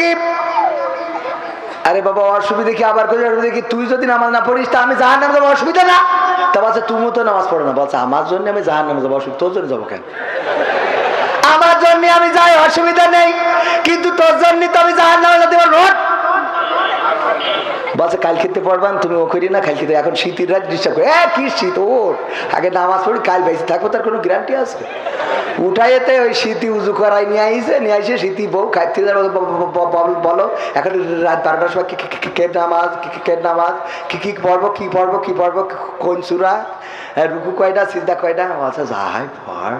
কি? আরে বাবা অসুবিধা কি? আবার দেখি তুই যদি নামাজ না পড়িস তা আমি জাহান্নামে যাবো, অসুবিধা না? তা বলছে তুমি তো নামাজ পড়ো না। বলছে আমার জন্য আমি জাহান্নামে যাবো, অসুবিধা? তোর জন্য যাবো কেন? আমার জন্য আমি যাই, অসুবিধা নেই, কিন্তু তোর জন্য তো আমি জাহান্নামে যেতে পারবো। বলছে কাল খেতে পড়বান, তুমি ও করি না, কাল খেতে এখন শীতের রাত ডিস্টার্ব করে। কি শীত? ওর আগে নামাজ পড়ি, কাল বেঁচে থাকবো, তার কোনো গ্যারান্টি আছে? উঠাইতে ওই শীতি উজু করাই নিয়ে আইসে শীতি বউ খাইতে বলো এখন রাত 12টার সময় কে নামাজ, কে নামাজ, কি পড়বো, কি পড়বো, কি পড়বো, কোন সূরা, রুকু কয়টা, সিজদা কয়টা? বলছে যাই পড়,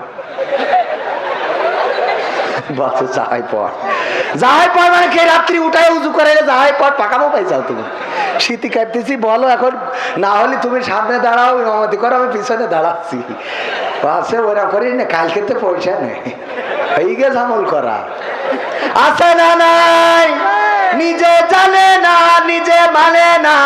বলছে যাই পড়, যাই পড় মানে কে রাত্রি উঠাই উজু করে যাই পড়, পাকামো পাইছাও তুমি? শীতি কাটতেছি বলো, এখন না হলে তুমি সামনে দাঁড়াও, নমতি করো, আমি পিছনে দাঁড়াচ্ছি। আছে ওরা করি না, কালকে তো পয়সা নেই, এই গে ঝামল করা আছে না নাই? নিজে জানে না, নিজে মানে না,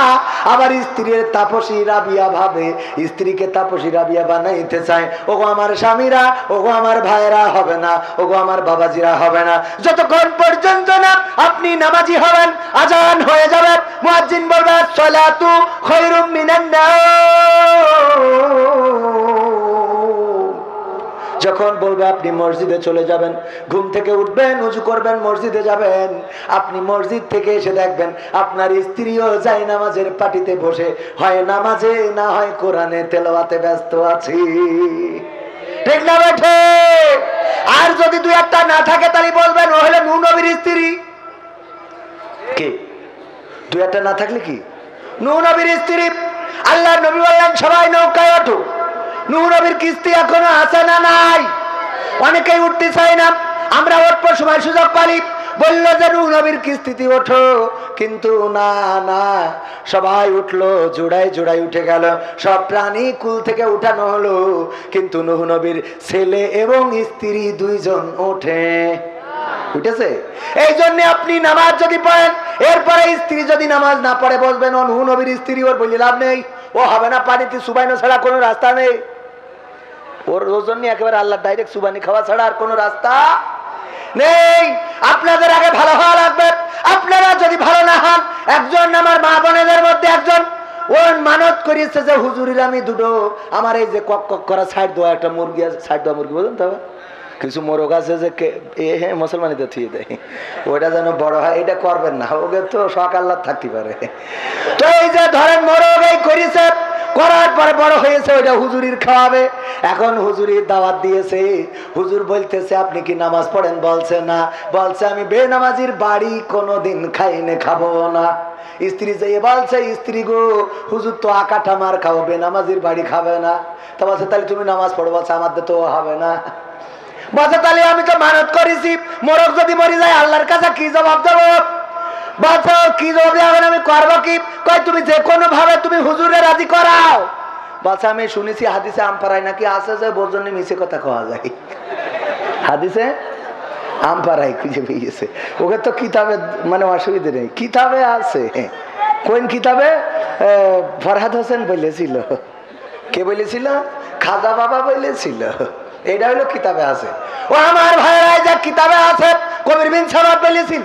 আবার স্ত্রীর তাপসী রাবিয়া ভাবে, স্ত্রীকে তাপসী রাবিয়া বানাইতে চায়। ওগো আমার স্বামীরা, ওগো আমার ভাইরা হবে না, ওগো আমার বাবাজিরা হবে না, যতক্ষণ পর্যন্ত না আপনি নামাজি হবেন, আজান হয়ে যাবে, মুয়াজ্জিন বলবে আসসালাতু খায়রুম মিনান নাওম। যখন বলবে আপনি মসজিদে চলে যাবেন, ঘুম থেকে উঠবেন, উজু করবেন, মসজিদে যাবেন, আপনি মসজিদ থেকে এসে দেখবেন আপনার স্ত্রীও যায় নামাজের পাটিতে বসে, হয় নামাজে না হয় কোরআনে তেলাওয়াতে ব্যস্ত আছি। ঠিক না বেঠে? আর যদি দুই একটা না থাকে তাহলে বলবেন ও হলো নূহ নবীর স্ত্রী। কে? দুই একটা না থাকলে কি? নূহ নবীর স্ত্রী। আল্লাহর নবী বললেন সবাই নৌকায় ওঠো। নূহ নবীর কিস্তি এখনো আছে না নাই? অনেকেই উঠতে চায় না, আমরা উঠবো সময় সুযোগ পালি, বললো যে নূহ নবীর কিস্তিতে ওঠো, কিন্তু না না, সবাই উঠলো, জোড়ায় জোড়ায় উঠে গেল, সব প্রাণী কুল থেকে উঠানো হলো, কিন্তু নূহ নবীর ছেলে এবং স্ত্রী দুইজন ওঠে। উঠেছে? এই জন্য আপনি নামাজ যদি পড়েন, এরপরে স্ত্রী যদি নামাজ না পড়ে, বলবেন ও নূহ নবীর স্ত্রী, ওর বলি লাভ নেই, ও হবে না, পানিতে সুবাইনো ছাড়া কোনো রাস্তা নেই। ওর জন্য একেবারে আল্লাহ ডাইরেক্ট সুবানি খাওয়া ছাড়া আর কোনো রাস্তা নেই। আপনাদের আগে ভালো হওয়া লাগবে। আপনারা যদি ভালো না হন, একজন আমার মা বোনেদের মধ্যে একজন ওর মানত করিয়েছে যে হুজুরির আমি দুটো আমার এই যে কক কক করা সাইড দেওয়া একটা মুরগি আছে, সাইড দেওয়া মুরগি বলুন তো, কিছু মোরগ আছে যে মুসলমানিতে থুয়ে দেয়, ওইটা যেন বড় হয়, এটা করবেন না, ওকে তো শখ আল্লাহ থাকতে পারে। তো এই যে ধরেন মোরগ এই করেছে, করার পরে বড় হয়েছে, ওইটা হুজুরির খাওয়াবে। এখন হুজুরির দাওয়াত দিয়েছে, হুজুর বলতেছে আপনি কি নামাজ পড়েন? বলছে না। বলছে আমি বেনামাজির বাড়ি কোনোদিন খাইনে খাবো না। স্ত্রী যেয়ে বলছে স্ত্রী গো, হুজুর তো আকাঠা মার খাবো, বেনামাজির বাড়ি খাবে না। তা বলছে তাহলে তুমি নামাজ পড়ো। বলছে আমাদের তো হবে না। বলছে তাহলে আমি তো মানত করেছি, মোরগ যদি মরে যায় আল্লাহর কাছে কি জবাব দেবো? বলছো কি জবাব দেবেন, আমি করবো কি? কই তুমি যে কোনো ভাবে তুমি হুজুরে রাজি করাও। বলছে আমি শুনেছি হাদিসে আম পাড়ায় নাকি আছে যে বোঝনি মিছে কথা কওয়া যায়। হাদিসে আম পাড়ায় খুঁজে পেয়েছে, ওকে তো কিতাবে মানে অসুবিধে নেই, কিতাবে আছে। কোন কিতাবে? ফরহাদ হোসেন বলেছিল। কে বলেছিল? খাজা বাবা বলেছিল। এটা হলো কিতাবে আছে। ও আমার ভাইরা যা কিতাবে আছে, কবির বিন সামাদ বলেছিল,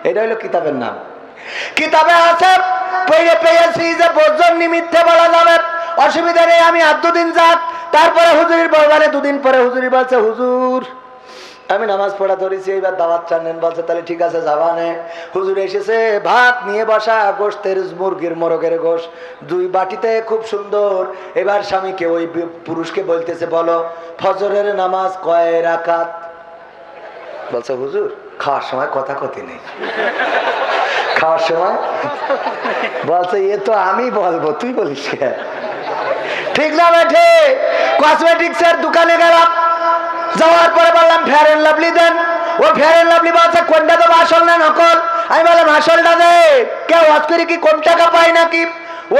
এটা হলো কিতাবের নাম। কিতাবে আছে, পড়ে পেয়েছি যে বোঝন নিমিত্তে বলা যাবে, অসুবিধা নেই, আমি আর দুদিন যাক। তারপরে হুজুরির বলবানে দুদিন পরে হুজুরি বলছে হুজুর আমি নামাজ পড়া ধরেছি, এইবার দাওয়াত চান। বলছে তাহলে ঠিক আছে যাবানে। হুজুর এসেছে, ভাত নিয়ে বসা, গোশতের মুরগির মোরগের গোশ, দুই বাটিতে, খুব সুন্দর। এবার স্বামীকে ওই পুরুষকে বলতেছে বলো ফজরের নামাজ কয় রাকাত? বলছে হুজুর খাওয়ার সময় কথা কথি নেই, খাওয়ার সময়। বলছে এ তো আমি বলবো, তুই বলিস ঠিক না বেঠে? কসমেটিক্স এর দোকানে গেলাম, যাওয়ার পরে বললাম ফেয়ার এন্ড লাভলি দেন। ও ফেয়ার এন্ড লাভলি বলছে কোনটা তো আসল না নকল? আমি বললাম আসলটা দে। কেউ ওয়াজ করে কি কম টাকা পায় নাকি?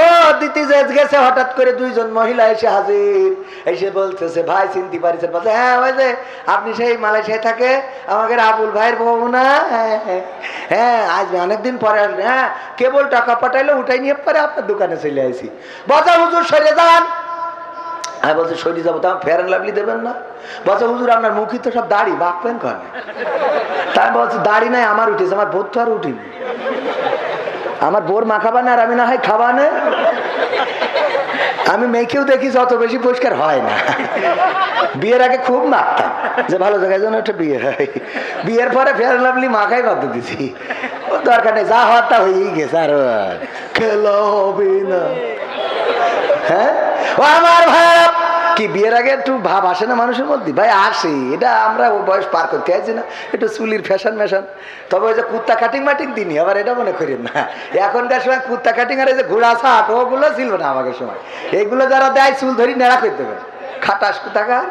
ও দিতে গেছে, হঠাৎ করে দুইজন মহিলা এসে হাজির, এসে বলতেছে ভাই চিনতে পারিছেন? বলছে হ্যাঁ ওই যে আপনি সেই মালয়েশিয়ায় থাকে আমাদের আবুল ভাইয়ের বউ না? হ্যাঁ আজ অনেকদিন পরে আসবে। হ্যাঁ কেবল টাকা পাঠাইলো, উঠাই নিয়ে পরে আপনার দোকানে চলে আসি। বলছে হুজুর সরে যান। আমি বলছি শরীর যাবো, তো ফেয়ার অ্যান্ড লাভলি দেবেন না? বলছে হুজুর আপনার মুখই তো সব দাড়ি, বাঁকবেন কেন? তাই বলছি দাড়ি নাই আমার উঠেছে, আমার বোধ তো আর উঠিনি। আমার বোর মাখাবা না আর আমি না হয় খাবা না। আমি মেয়েকেও দেখি অত বেশি পরিষ্কার হয় না। বিয়ের আগে খুব মাখতাম যে ভালো জায়গায় যেন একটা বিয়ে হয়। বিয়ের পরে ফেয়ার অ্যান্ড লাভলি মাখাই বাদ দিছি, ও দরকার নেই, যা হওয়ার তা হয়েই গেছে, আর খেলা হবে না। হ্যাঁ ও আমার ভাইরা, কি বিয়ের আগে একটু ভাব আসে না মানুষের মধ্যে? ভাই আসে, এটা আমরা ও বয়স পার করতে আছি না, একটু চুলির ফ্যাশন ম্যাশন। তবে ওই যে কুত্তা কাটিং মাটিং দিনই আবার এটা মনে করেন না, এখনকার সময় কুত্তা কাটিং আর এই যে ঘোড়া ছাট ওগুলো ছিল না আমাদের সময়। এইগুলো যারা দেয় চুল ধরি নেড়া করে দেবে, খাটাস কুতাকার।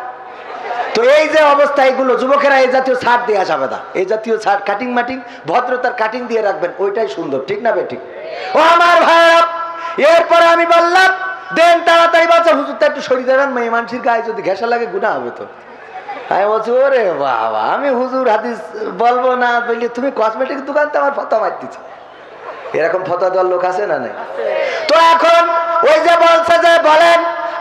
তো এই যে অবস্থা, এগুলো যুবকেরা এই জাতীয় ছাট দেওয়া যাবে না, এই জাতীয় ছাট কাটিং মাটিং ভদ্রতার কাটিং দিয়ে রাখবেন, ওইটাই সুন্দর, ঠিক না বেঠিক? ও আমার ভাইরা, এরপরে আমি বললাম দেন তাড়াতাড়ি বাচ্চা হুজুরটা একটু সরিয়ে দেবেন, মেয়ে মানুষের গায়ে যদি ঘেঁষা লাগে গুনাহ হবে তো। আমি বলছি ওরে বাবা, আমি হুজুর হাদিস বলবো না বললে তুমি কসমেটিক দোকানতে আমার ফতোয়া মারতেছি। এরকম ফতোয়া দেওয়ার লোক আছে না নাই? তো এখন ওই যে বলছে যে বলেন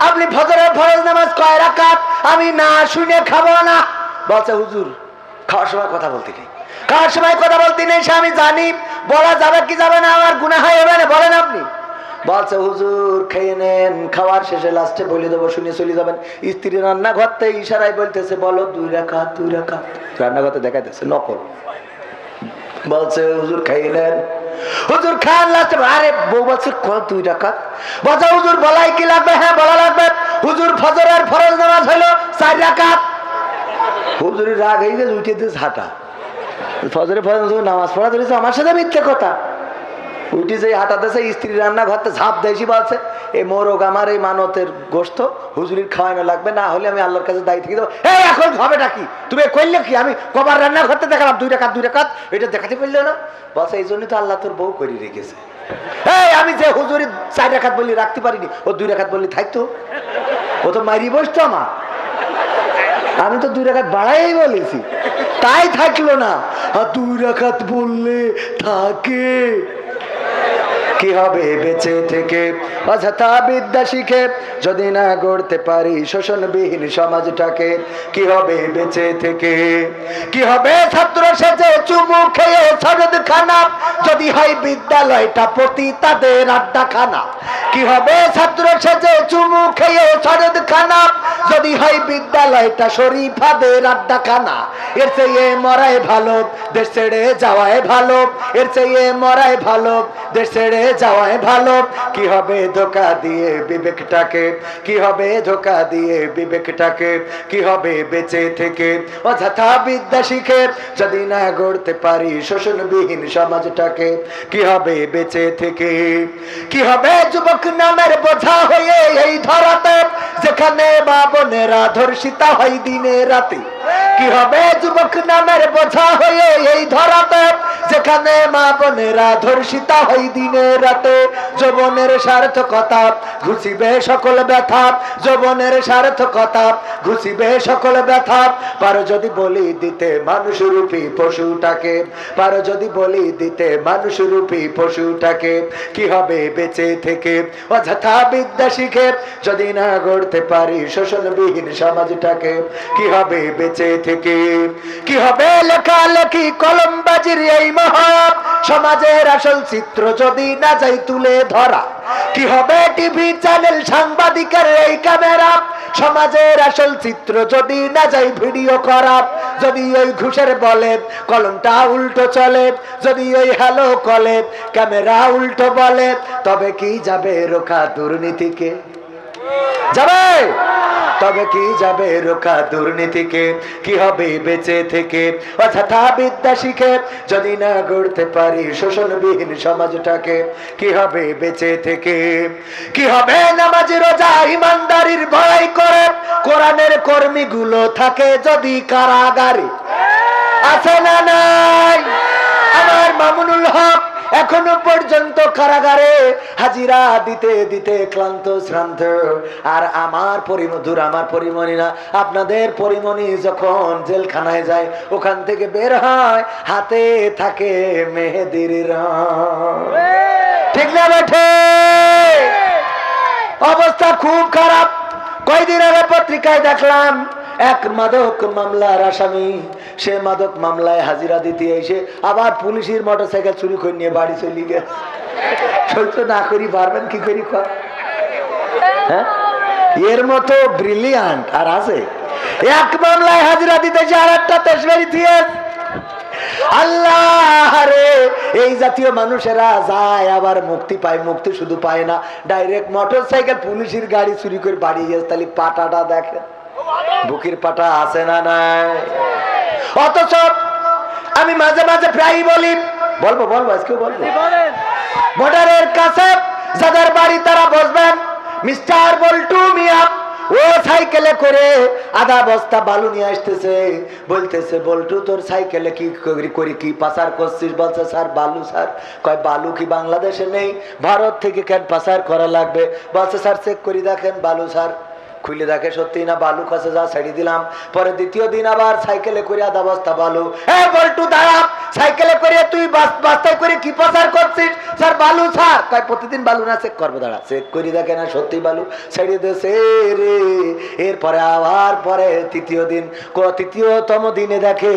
আপনি ফজরের ফরজ নামাজ কয় রাকাত, আমি না শুনে খাবো না। বলছে হুজুর খাওয়ার সময় কথা বলতে নেই, খাওয়ার সময় কথা বলতে নেই, সে আমি জানি, বলা যাবে কি যাবে না, আমার গুনাহ হবে না, বলেন আপনি। বলছে হুজুর খেয়ে নেন, খাওয়ার শেষে লাস্টে বলে দেবো, শুনে চলে যাবেন। স্ত্রী রান্নাঘরতে ইশারায় বলতেছে বলো 2 রাকাত 2 রাকাত, রান্নাঘরতে দেখাইতেছে নকল। বলছে হুজুর খেয়ে নেন, হুজুর খান, লাস্টে আরে বউ বলছে 2 রাকাত। বলছে হুজুর বলাই কি লাগবে? হ্যাঁ বলা লাগবে। হুজুর ফজরের ফরজ নামাজ হলো 4 রাকাত। হুজুরের রাগ হয়ে গেছে, উঠে দিয়েছে হাঁটা। ফজরের ফরজ নামাজ পড়া ধরেছে, আমার সাথে মিথ্যে কথা। উঠি যে হাঁটাতেছে, স্ত্রী রান্না ঘরতে ঝাঁপ দেয়সি, বলছে এই মোরগ আমার এই মানতের গোস্ত হুজুরির খাওয়ানো লাগবে, না হলে আমি আল্লাহর কাছে দায়ী থেকে দেবো। এই এখন হবেটা কি? তুমি করলে কি? আমি কবার রান্না ঘরতে দেখালাম 2 রাকাত 2 রাকাত, এটা দেখাতে পারলে না? বলছে এই জন্যই তো আল্লাহ তোর বউ করে রেখেছে। এই আমি যে হুজুরি 4 রাকাত বললি রাখতে পারিনি, ও 2 রাকাত বললি থাকতো, ও তো মারি বসতো আমার। আমি তো 2 রাকাত বাড়াই বলেছি, তাই থাকলো না। আর 2 রাকাত বললে থাকে। কি হবে বেঁচে থেকে অযথা বিদ্যা শিখে যদি না গড়তে পারি শোষণবিহীন সমাজটাকে? কি হবে বেঁচে থেকে? কি হবে ছাত্র সেজে চুমু খেয়ে সরদ খানা যদি হয় বিদ্যালয়টা পতিতাদের আড্ডাখানা? কি হবে ছাত্র সেজে চুমু খেয়ে সরদ খানা যদি হয় বিদ্যালয়টা শরীফাদের আড্ডাখানা? এর চেয়ে মরাই ভালো দেশ ছেড়ে যাওয়াই ভালো, এর চেয়ে মরাই ভালো দেশ ছেড়ে যাওয়াই ভালো। কি হবে ধোঁকা দিয়ে বিবেকটাকে, কি হবে ধোঁকা দিয়ে বিবেকটাকে? কি হবে বেঁচে থেকে অযথা বিদ্যা শিখে যদি না গড়তে পারি শোষণবিহীন সমাজটাকে? কি হবে বেঁচে থেকে? কি হবে যুবক নামের বোঝা হয়ে এই ধরাতে যেখানে মা বোনেরা ধর্ষিতা হয় দিনে রাতে? কি হবে যুবক নামের বোঝা হয়ে এই ধরাতে যেখানে মা বোনেরা ধর্ষিতা হয় দিনে রাতে? যৌবনের সার্থকতা ঘুষিবে সকল ব্যথা, যৌবনের সার্থকতা ঘুষিবে সকল ব্যথা। পারো যদি বলি দিতে মানুষরূপী পশুটাকে, পারো যদি বলি দিতে মানুষরূপী পশুটাকে? কি হবে বেঁচে থেকে অযথা বিদ্যা শিখে যদি না গড়তে পারি শোষণবিহীন সমাজটাকে? কি হবে বেঁচে থেকে? কি হবে লেখালেখি কলমবাজির এই মহা সমাজের আসল চিত্র যদি না যাই তুলে ধরা? কি হবে টিভি চ্যানেল সাংবাদিকের এই ক্যামেরা সমাজের আসল চিত্র যদি না যাই ভিডিও করা? যদি ওই ঘুষের বলে কলমটা উল্টো চলে, যদি ওই হ্যালো কলে ক্যামেরা উল্টো বলে, তবে কি যাবে রোখা দুর্নীতিকে? যাবে? তবে কি যাবে রোখা দুর্নীতিকে? কি হবে বেঁচে থেকে অযথা বিদ্যা শিখে যদি না গড়তে পারি শোষণবিহীন সমাজটাকে? কি হবে বেঁচে থেকে? কি হবে নামাজ রোজা ইমানদারির ভয় করে কোরআনের কর্মীগুলো থাকে যদি কারাগারে? আছে না নাই? আমার মামুনুল হক এখনো পর্যন্ত কারাগারে হাজিরা দিতে দিতে ক্লান্ত শ্রান্ত। আর আমার পরিমধুর, আমার পরিমণি না, আপনাদের পরিমণি যখন জেলখানায় যায় ওখান থেকে বের হয় হাতে থাকে মেহেদির রং। ঠিক না বেঠে? অবস্থা খুব খারাপ। কয়দিন আগে পত্রিকায় দেখলাম এক মাদক মামলার আসামি, সে মাদক মামলায় হাজিরা দিতে এসে আবার পুলিশের মোটরসাইকেল চুরি করে নিয়ে বাড়ি চলে গেছে। সহ্য না করি পারবেন কি করি? হ্যাঁ, এর মতো ব্রিলিয়ান্ট আর আছে? এক মামলায় হাজিরা দিতেছে আর একটা তেজবাড়ি দিয়ে। আল্লাহ রে, এই জাতীয় মানুষেরা যায় আবার মুক্তি পায়। মুক্তি শুধু পায় না, ডাইরেক্ট মোটরসাইকেল পুলিশের গাড়ি চুরি করে বাড়ি গেছে। তাহলে পাটাটা দেখেন, বুকের পাটা আছে না নাই? অথচ আমি মাঝে মাঝে প্রায় বলবো আজকে বলবো, বর্ডারের কাছে যাদের বাড়ি তারা বসবেন, মিস্টার বল্টু মিয়া ও সাইকেলে করে আধা বস্তা বালু নিয়ে আসতেছে। বলতেছে, বল্টু তোর সাইকেলে কি করি, কি পাচার করছিস? বলছে, স্যার বালু। স্যার কয়, বালু কি বাংলাদেশে নেই? ভারত থেকে কেন পাচার করা লাগবে? বলছে, স্যার চেক করে দেখেন বালু। স্যার খুলে দেখে সত্যি না বালু, কাছে যা ছেড়ে দিলাম। পরে দ্বিতীয় দিন আবার সাইকেলে করে আধা বস্তা বালু। বল্টু দাঁড়া, সাইকেলে করে তুই বস্তায় করে কি পাচার করছিস? স্যার বালু। স্যার কয়, প্রতিদিন বালু না, চেক করবো। দাঁড়া, চেক করে দেখে না সত্যি বালু, ছেড়ে দিয়েছে রে। এরপরে আবার পরে তৃতীয়তম দিনে দেখে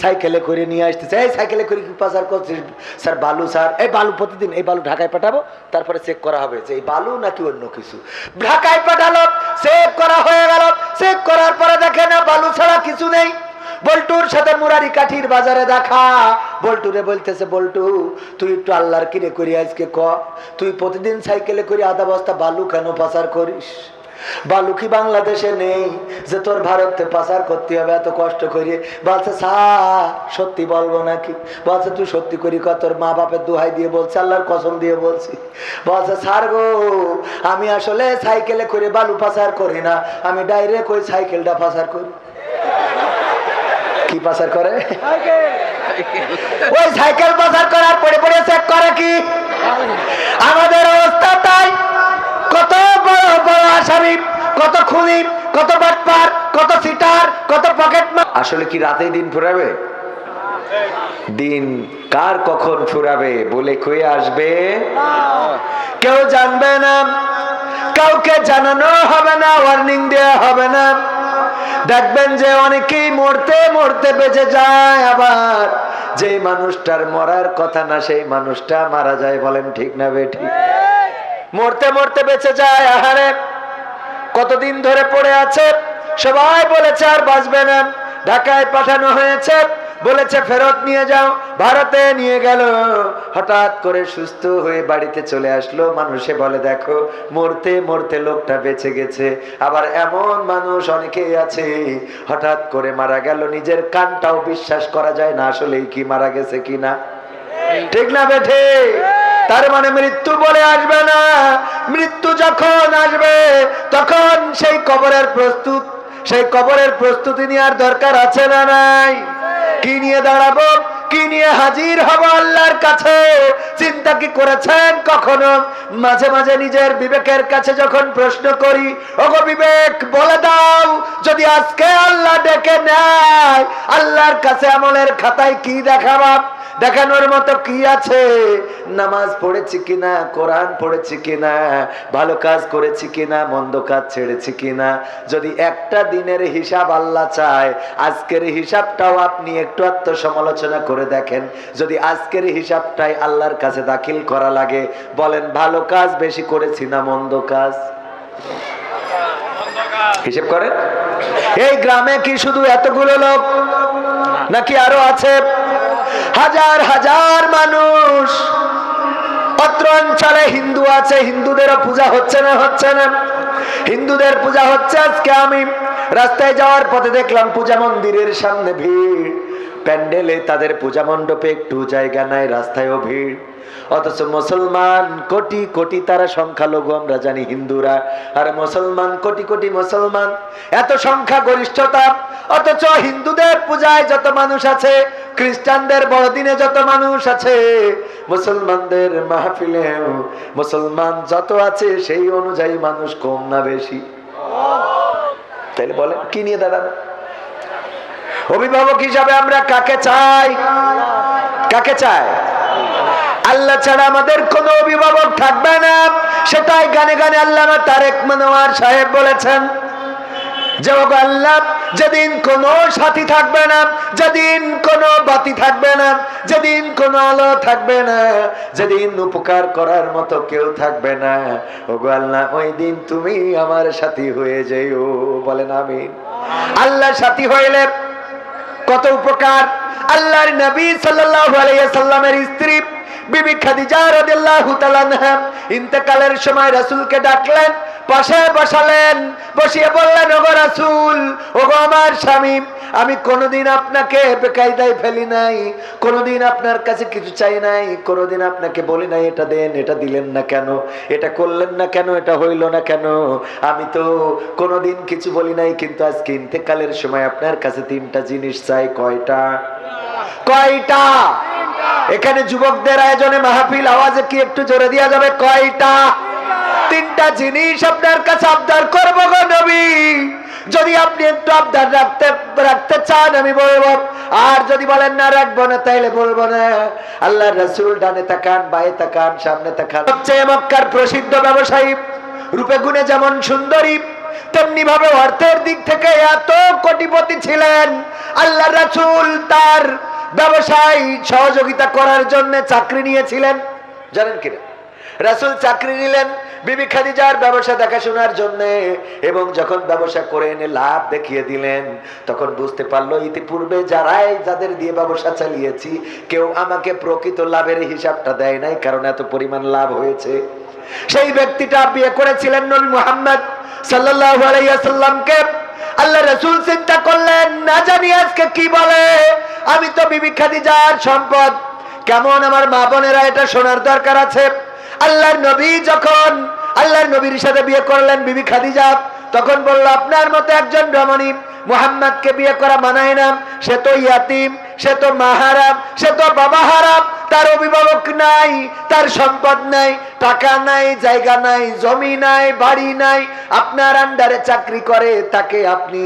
সাইকেলে করে নিয়ে আসতেছে। এই সাইকেলে করে কি পাচার করছিস? স্যার বালু। স্যার এই বালু প্রতিদিন, এই বালু ঢাকায় পাঠাবো, তারপরে চেক করা হবে যে এই বালু নাকি অন্য কিছু। ঢাকায় পাঠালো, চেক করা হয়ে গেল। চেক করার পরে দেখে না বালু ছাড়া কিছু নেই। বল্টুর সাথে মুরারি কাঠির বাজারে দেখা। বল্টুরে বলতেছে, বল্টু তুই একটু আল্লাহর কিরে করি আজকে ক, তুই প্রতিদিন সাইকেলে করে আধা বস্তা বালু কেন পাচার করিস? বালু কি বাংলাদেশে নেই যে তোর ভারতে পাচার করতে হবে এত কষ্ট করে? বলছে, স্যার সত্যি বলবো নাকি? বলছে, তুই সত্যি করি ক, তোর মা বাপের দোহাই দিয়ে বলছে, আল্লাহর কসম দিয়ে বলছি। বলছে, স্যার গো, আমি আসলে সাইকেলে করে বালু পাচার করি না, আমি ডাইরেক্ট ওই সাইকেলটা পাচার করি। কি পাচার করে? ওই সাইকেল পাচার করার পরে পরে চেক করে কি? আমাদের অবস্থা তাই। কত বড় বড় আসামি, কত খুনি, কত বাটপার, কত সিটার, কত পকেট মার। আসলে কি রাতেই দিন ফুরাবে? দিন কার কখন ফুরাবে বলে কয়ে আসবে কেউ জানবে না, কাউকে জানানো হবে না, ওয়ার্নিং দেওয়া হবে না। দেখবেন যে অনেকেই মরতে মরতে বেঁচে যায়, আবার যে মানুষটার মরার কথা না সেই মানুষটা মারা যায়। বলেন ঠিক না বেঠিক? মরতে মরতে বেঁচে যায়। আহারে কতদিন ধরে পড়ে আছে, সবাই বলেছে আর বাঁচবে না। ঢাকায় পাঠানো হয়েছে, বলেছে ফেরত নিয়ে যাও। ভারতে নিয়ে গেল, হঠাৎ করে সুস্থ হয়ে বাড়িতে চলে আসলো। মানুষে বলে, দেখো মরতে মরতে লোকটা বেঁচে গেছে। আবার এমন মানুষ অনেকেই আছে হঠাৎ করে মারা গেল, নিজের কানটাও বিশ্বাস করা যায় না আসলেই কি মারা গেছে কিনা। ঠিক না বেঠে? তার মানে মৃত্যু বলে আসবে না। মৃত্যু যখন আসবে তখন সেই কবরের প্রস্তুতি নেওয়ার দরকার আছে না নাই? কি নিয়ে দাঁড়াবো, কি নিয়ে হাজির হব আল্লাহর কাছে? চিন্তা কি করেছেন কখনো? মাঝে মাঝে নিজের বিবেকের কাছে যখন প্রশ্ন করি, ওগো বিবেক বলে দাও, যদি আজকে আল্লাহ ডেকে নেয়, আল্লাহর কাছে আমলের খাতায় কি দেখাবা? দেখানোর মতো কি আছে? নামাজ পড়েছি কিনা, কোরআন পড়েছি কিনা, ভালো কাজ করেছি কিনা, মন্দ কাজ ছেড়েছি কিনা? যদি একটা দিনের হিসাব আল্লাহ চায়, আজকের হিসাবটাও আপনি একটু আত্মসমালোচনা করে দেখেন। যদি আজকের হিসাবটাই আল্লাহর কাছে দাখিল করা লাগে, বলেন ভালো কাজ বেশি করেছি না মন্দ কাজ? হিসাব করেন। এই গ্রামে কি শুধু এতগুলো লোক নাকি আরো আছে? হাজার হাজার মানুষ। অত্র অঞ্চলে হিন্দু আছে, হিন্দুদেরও পূজা হচ্ছে না? হচ্ছে না? হিন্দুদের পূজা হচ্ছে। আজকে আমি রাস্তায় যাওয়ার পথে দেখলাম পূজা মন্দিরের সামনে ভিড়, প্যান্ডেলে তাদের পূজা মণ্ডপে একটু জায়গা নাই, রাস্তায়ও ভিড়। অথচ মুসলমান কোটি কোটি, তারা সংখ্যালঘু আমরা জানি হিন্দুরা, আর মুসলমান কোটি কোটি মুসলমান, এত সংখ্যা গরিষ্ঠতা। অথচ হিন্দুদের পূজায় যত মানুষ আছে, খ্রিস্টানদের বড়দিনে যত মানুষ আছে, মুসলমানদের মাহফিলেও মুসলমান যত আছে সেই অনুযায়ী মানুষ কম না বেশি? তাইলে বলেন কি নিয়ে দাঁড়ানো? অভিভাবক হিসাবে আমরা কাকে চাই? কাকে চাই? আল্লাহ ছাড়া আমাদের কোন অভিভাবক থাকবে না। সেটাই গানে গানে আল্লামা তারেক মনোয়ার সাহেব বলেছেন। যে ওগো আল্লাহ, যেদিন কোনো সাথী থাকবে না, যেদিন কোনো বাতি থাকবে না, যেদিন কোনো আলো থাকবে না, যেদিন উপকার করার মতো কেউ থাকবে না, ওগো আল্লাহ ওই দিন তুমি আমার সাথী হয়ে যাইও। বলেন আমিন। আল্লাহ সাথী হইলে কত উপকার। আল্লাহর নবী সাল্লাল্লাহু আলাইহি সাল্লামের স্ত্রী বিবি খাদিজা রাদিয়াল্লাহু তাআলা আনহা ইন্তেকালের সময় রাসূলকে ডাকলেন, পাশে বসালেন, বসিয়ে বললেন, ওগো রাসূল, ওগো আমার স্বামী, আমি কোনোদিন আপনাকে বেকায়দায় ফেলি নাই, কোনোদিন আপনার কাছে কিছু চাই নাই, কোনোদিন আপনাকে বলি নাই এটা দেন, এটা দিলেন না কেন, এটা করলেন না কেন, এটা হইল না কেন, আমি তো কোনোদিন কিছু বলি নাই, কিন্তু আজকে ইন্তেকালের সময় আপনার কাছে তিনটা জিনিস চাই। কয়টা? কয়টা? এখানে যুবকদের আয়োজনে মাহফিল, আওয়াজে কি একটু জোরে দেওয়া যাবে? কয়টা? তিনটা জিনিস আপনার কাছে আবদার করবো গো নবী। যদি আপনি একটু আবদার রাখতে চান আমি বলবো, আর যদি বলেন না রাখবো না তাইলে বলবো না। আল্লাহর রাসূল ডানে তাকান, বায়ে তাকান, সামনে তাকান। সবচেয়ে মক্কার প্রসিদ্ধ ব্যবসায়ী, রূপে গুণে যেমন সুন্দরী, তেমনি ভাবে অর্থের দিক থেকে এত কোটিপতি ছিলেন। আল্লাহর রাসূল তার ব্যবসায় সহযোগিতা করার জন্য চাকরি নিয়েছিলেন, জানেন কিনা? রাসূল চাকরি নিলেন বিবি খাদিজার ব্যবসা দেখাশোনার জন্য, এবং যখন ব্যবসা করে এনে লাভ দেখিয়ে দিলেন, তখন বুঝতে পারলো ইতিপূর্বে যাদের দিয়ে ব্যবসা চালিয়েছি কেউ আমাকে প্রকৃত লাভের হিসাবটা দেয় নাই, কারণ এত পরিমাণ লাভ হয়েছে। সেই ব্যক্তিটা বিয়ে করেছিলেন নবী মুহাম্মদ সাল্লাল্লাহু আলাইহি ওয়াসাল্লামকে। আল্লাহ রাসূল চিন্তা করলেন, না জানি আজকে কি বলে, আমি তো বিবি খাদিজার সম্পদ, কেমন আমার মা বোনেরা এটা শোনার দরকার আছে। আল্লাহর নবী যখন আল্লাহর নবীর সাথে বিয়ে করলেন বিবি খাদিজা, তখন বলল, আপনার মতো একজন রমণী মুহাম্মদকে বিয়ে করা মানায় না, সে তো ইয়াতিম, সে তো মাহারাম, সে তো বাবা হারাম, তার অভিভাবক নাই, তার সম্পদ নাই, টাকা নাই, জায়গা নাই, জমি নাই, বাড়ি নাই, আপনার আন্ডারে চাকরি করে, তাকে আপনি